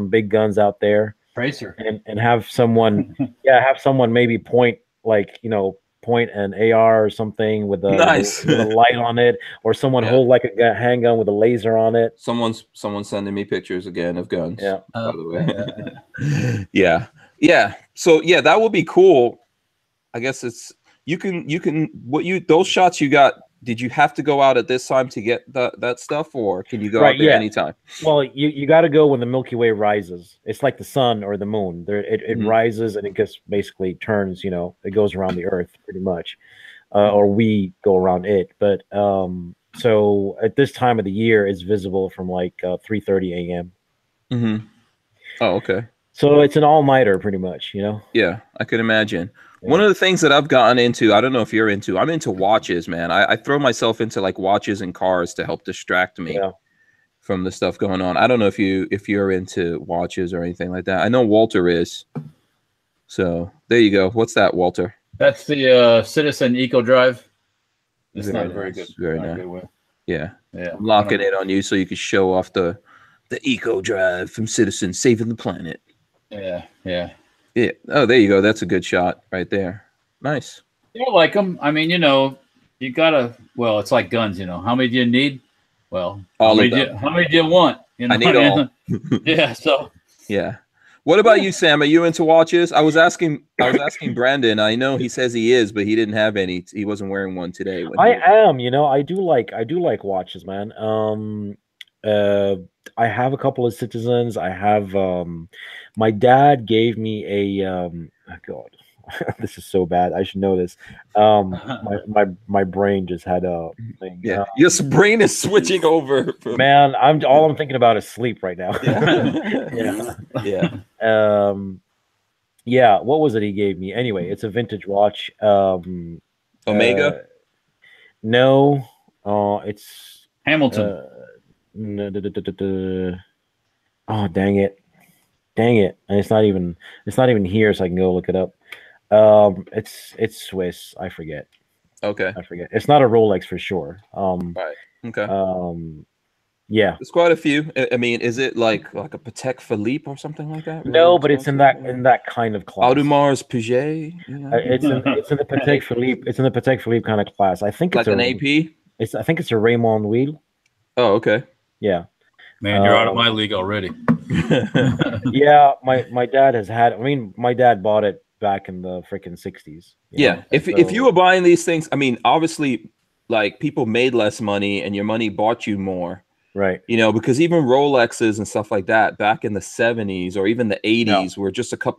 big guns out there, Tracer, and have someone, maybe point an AR or something with a light on it, or someone hold like a handgun with a laser on it. Someone's sending me pictures again of guns. Yeah. By the way. Yeah. So yeah, that would be cool. I guess it's those shots you got. Did you have to go out at this time to get that stuff, or can you go out there anytime? Well, you got to go when the Milky Way rises. It's like the sun or the moon. It rises and it just basically turns. It goes around the Earth pretty much, or we go around it. But so at this time of the year, it's visible from like 3:30 a.m. Mm-hmm. Oh, okay. So it's an all-nighter pretty much, you know? Yeah, I could imagine. Yeah. One of the things that I've gotten into, I don't know if you're into, I'm into watches, man. I throw myself into like watches and cars to help distract me from the stuff going on. I don't know if you're into watches or anything like that. I know Walter is. So there you go. What's that, Walter? That's the Citizen Eco Drive. It's Very not very nice. good. Very not nice. good way. Yeah. Yeah. I'm locking it on you so you can show off the Eco Drive from Citizen, saving the planet. Yeah. Yeah. Yeah. Oh, there you go. That's a good shot right there. Nice. Yeah, I like them. I mean, you know, you gotta. Well, it's like guns. You know, how many do you need? Well, how many do you want? You know, I need all. Yeah. So. Yeah. What about you, Sam? Are you into watches? I was asking Brandon. I know he says he is, but he didn't have any. He wasn't wearing one today. I am. You know, I do like watches, man. I have a couple of Citizens. I have. My dad gave me a. Oh God, this is so bad. I should know this. My brain just had a thing. Yeah, your brain is switching over. Man, all I'm thinking about is sleep right now. Yeah. Yeah. What was it he gave me? Anyway, it's a vintage watch. Omega? No. It's Hamilton. Oh, dang it. And it's not even here, so I can go look it up. It's Swiss. I forget. Okay. I forget. It's not a Rolex for sure. Right. Okay. Yeah. There's quite a few. I mean, is it like a Patek Philippe or something like that? No, but it's in that kind of class. Audemars Piguet. It's in the Patek Philippe. It's in the Patek Philippe kind of class. I think it's like an AP. I think it's a Raymond Wheel. Oh, okay. Yeah. Man, you're out of my league already. Yeah, my dad has had. I mean, my dad bought it back in the freaking 60s. Yeah. If you were buying these things, I mean, obviously, like people made less money and your money bought you more. Right. You know, because even Rolexes and stuff like that back in the 70s or even the 80s were just a few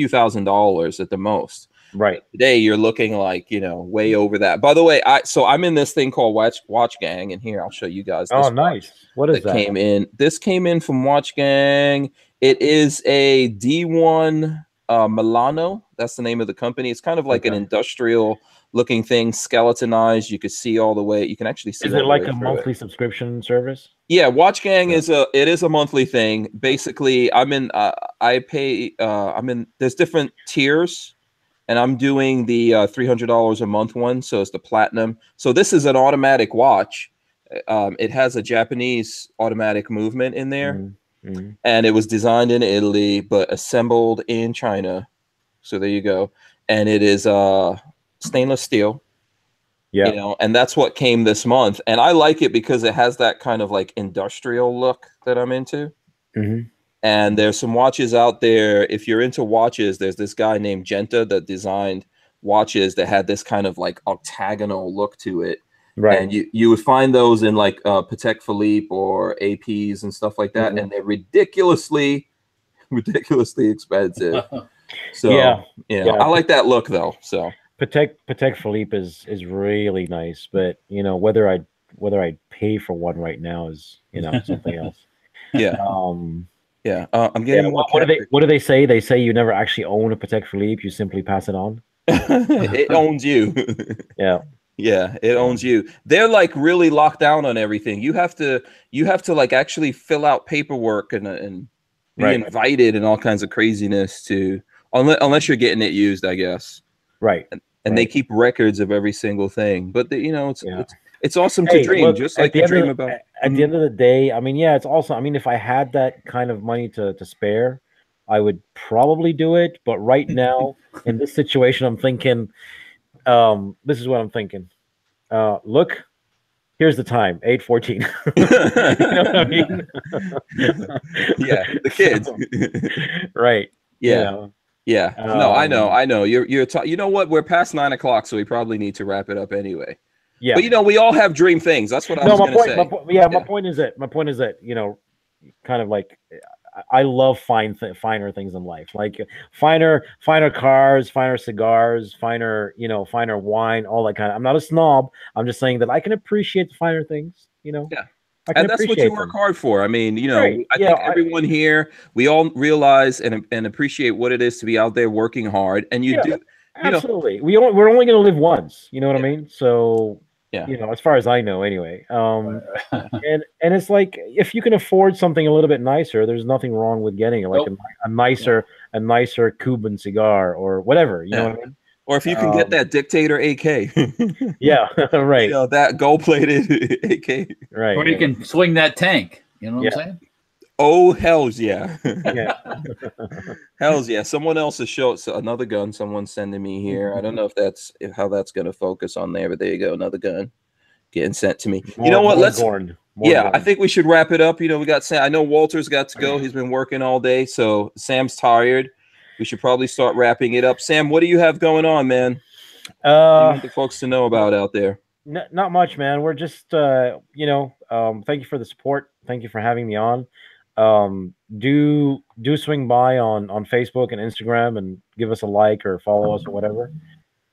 $1,000s at the most. Right. Today you're looking like, you know, way over that. By the way, I'm in this thing called Watch Gang, and here I'll show you guys. Oh, nice. What is that? Came in. This came in from Watch Gang. It is a D1 Milano. That's the name of the company. It's kind of like an industrial looking thing, skeletonized. You could see all the way. You can actually see. Is it like a monthly subscription service? Yeah, Watch Gang is a monthly thing. Basically, I pay. There's different tiers, and I'm doing the $300 a month one. So it's the platinum. So this is an automatic watch. It has a Japanese automatic movement in there, and it was designed in Italy but assembled in China. So there you go, and it is stainless steel. Yeah, you know, and that's what came this month, and I like it because it has that kind of like industrial look that I'm into. And there's some watches out there. If you're into watches, there's this guy named Genta that designed watches that had this kind of like octagonal look to it. Right. And you would find those in like Patek Philippe or APs and stuff like that, and they're ridiculously expensive. So I like that look though. So Patek Philippe is really nice, but you know whether I'd pay for one right now is something else. Yeah. I'm getting more. What do they say? They say you never actually own a Patek Philippe. You simply pass it on. It owns you. Yeah, it owns you. They're like really locked down on everything. You have to like actually fill out paperwork and be invited and all kinds of craziness to unless you're getting it used, I guess. Right. And they keep records of every single thing. But it's awesome to dream, look, just like you dream about. At the end of the day, I mean, it's also. I mean, if I had that kind of money to spare, I would probably do it. But right now, in this situation, I'm thinking. This is what I'm thinking. Look, here's the time, 8:14. You know what I mean? Yeah, the kids. Right. Yeah. Yeah. No, I know. You're you know what? We're past 9 o'clock, so we probably need to wrap it up anyway. Yeah. But we all have dream things. That's what I was going to say. My point is that, kind of like I love finer things in life, like finer cars, finer cigars, finer wine, all that kind of. I'm not a snob. I'm just saying that I can appreciate the finer things. Yeah. And that's what you work hard for. I mean, you know, Right. I think everyone here, we all realize and appreciate what it is to be out there working hard. And you do, absolutely. We're only going to live once. You know what I mean? So, yeah, you know, as far as I know, anyway. And it's like if you can afford something a little bit nicer, there's nothing wrong with getting it, like a nicer Cuban cigar or whatever. You know what I mean? Or if you can get that dictator AK. Yeah, right. You know, that gold-plated AK. Right. Or you can swing that tank. You know what I'm saying? Oh, hells yeah. Yeah. Hells yeah. Someone else has showed another gun someone's sending me here. I don't know if how that's going to focus on there, but there you go. Another gun getting sent to me. You know what? I think we should wrap it up. You know, we got Sam. I know Walter's got to go. He's been working all day, so Sam's tired. We should probably start wrapping it up. Sam, what do you have going on, man? What do you want the folks to know about out there? Not much, man. We're just, you know, thank you for the support. Thank you for having me on. Do swing by on Facebook and Instagram and give us a like or follow us or whatever.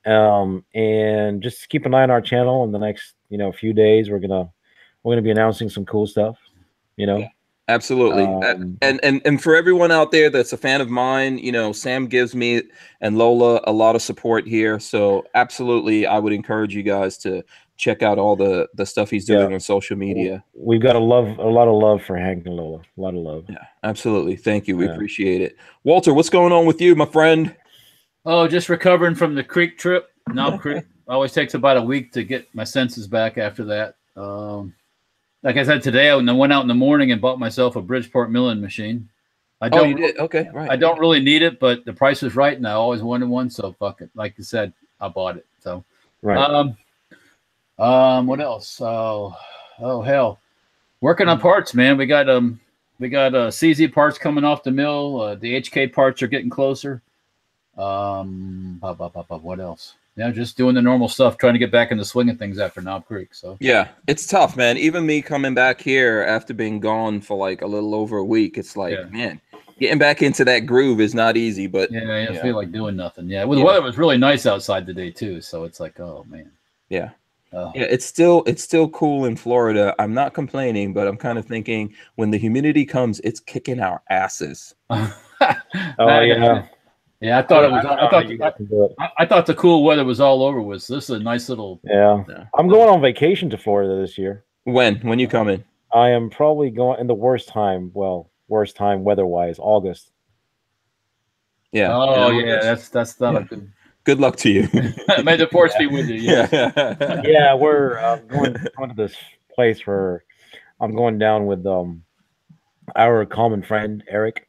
And just keep an eye on our channel. In the next, you know, few days, we're gonna be announcing some cool stuff. You know. Yeah. Absolutely. And for everyone out there that's a fan of mine, you know, Sam gives me and Lola a lot of support here. So absolutely, I would encourage you guys to check out all the stuff he's doing on social media. We've got a lot of love for Hank and Lola. A lot of love. Yeah, absolutely. Thank you. We appreciate it. Walter, what's going on with you, my friend? Oh, just recovering from the creek trip. Knob Creek. Always takes about a week to get my senses back after that. Like I said today, I went out in the morning and bought myself a Bridgeport milling machine. I don't. You did? Okay, right. I don't really need it, but the price was right, and I always wanted one, so fuck it. Like you said, I bought it. So, right. What else? Oh hell, working on parts, man. We got CZ parts coming off the mill. The HK parts are getting closer. What else? Yeah, just doing the normal stuff, trying to get back in the swing of things after Knob Creek. So yeah, it's tough, man. Even me coming back here after being gone for like a little over a week, it's like, man, getting back into that groove is not easy. But I feel like doing nothing. Yeah, well, the weather was really nice outside today too, so it's like, oh man. Yeah. It's still cool in Florida. I'm not complaining, but I'm kind of thinking when the humidity comes, it's kicking our asses. Yeah, I thought it was. I thought the cool weather was all over. This is a nice little. Yeah. I'm going on vacation to Florida this year. When you coming? I am probably going in the worst time. Well, worst time weather-wise, August. Yeah. Oh yeah, that's not a good. Good luck to you. May the force be with you. Yeah, we're going to this place where I'm going down with our common friend Eric.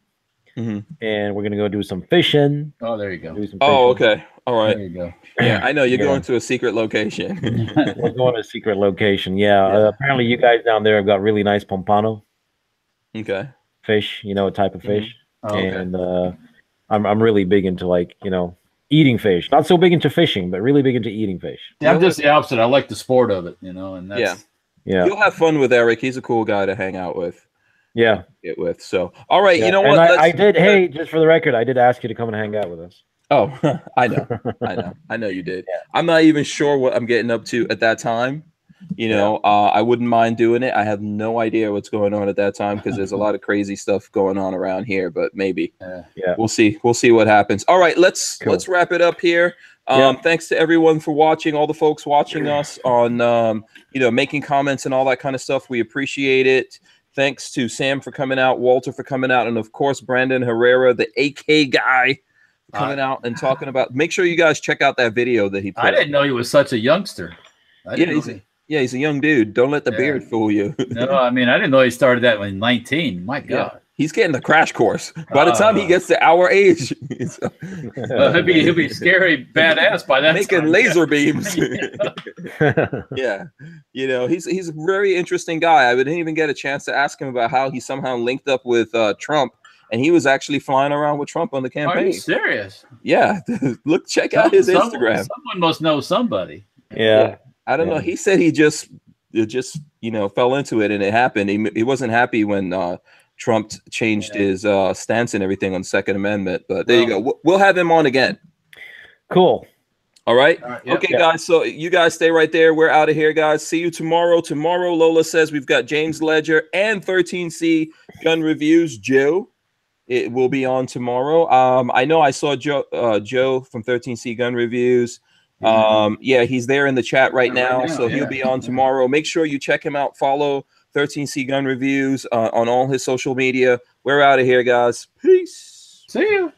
And we're gonna go do some fishing. Oh, there you go. Okay. All right. There you go. Yeah, I know you're going to a secret location. We're going to a secret location. Yeah. Apparently, you guys down there have got really nice pompano. Okay. Fish, you know, a type of fish, and I'm really big into eating fish. Not so big into fishing, but really big into eating fish. Yeah, I'm just the opposite. I like the sport of it, and that's yeah. You'll have fun with Eric. He's a cool guy to hang out with. Yeah. Get with. So, all right. You know and what? I did. Hey, just for the record, I did ask you to come and hang out with us. Oh, I know you did. Yeah. I'm not even sure what I'm getting up to at that time. I wouldn't mind doing it. I have no idea what's going on at that time because there's a lot of crazy stuff going on around here, but maybe. We'll see. We'll see what happens. All right, let's wrap it up here. Thanks to everyone for watching, all the folks watching us on making comments and all that kind of stuff. We appreciate it. Thanks to Sam for coming out, Walter for coming out, and of course Brandon Herrera, the AK guy, coming out and talking about. Make sure you guys check out that video that he put. I didn't know he was such a youngster. He's a young dude. Don't let the beard fool you. No, I mean I didn't know he started that when 19. My God. Yeah. He's getting the crash course. By the time he gets to our age, he'll be scary badass by that making time. laser beams. Yeah, he's a very interesting guy. I didn't even get a chance to ask him about how he somehow linked up with Trump, and he was actually flying around with Trump on the campaign. Are you serious? Yeah, check out his Instagram. Someone must know somebody. Yeah. I don't know. He said he just fell into it and it happened. He wasn't happy when Trump changed his stance and everything on Second Amendment. But there you go. We'll have him on again. Cool. All right. Yep. Okay, guys. So you guys stay right there. We're out of here, guys. See you tomorrow. Tomorrow, Lola says we've got James Ledger and 13C Gun Reviews. Joe, it will be on tomorrow. I know I saw Joe from 13C Gun Reviews. Yeah, he's there in the chat right now. So he'll be on tomorrow. Make sure you check him out. Follow 13C Gun Reviews on all his social media. We're out of here, guys. Peace. See you.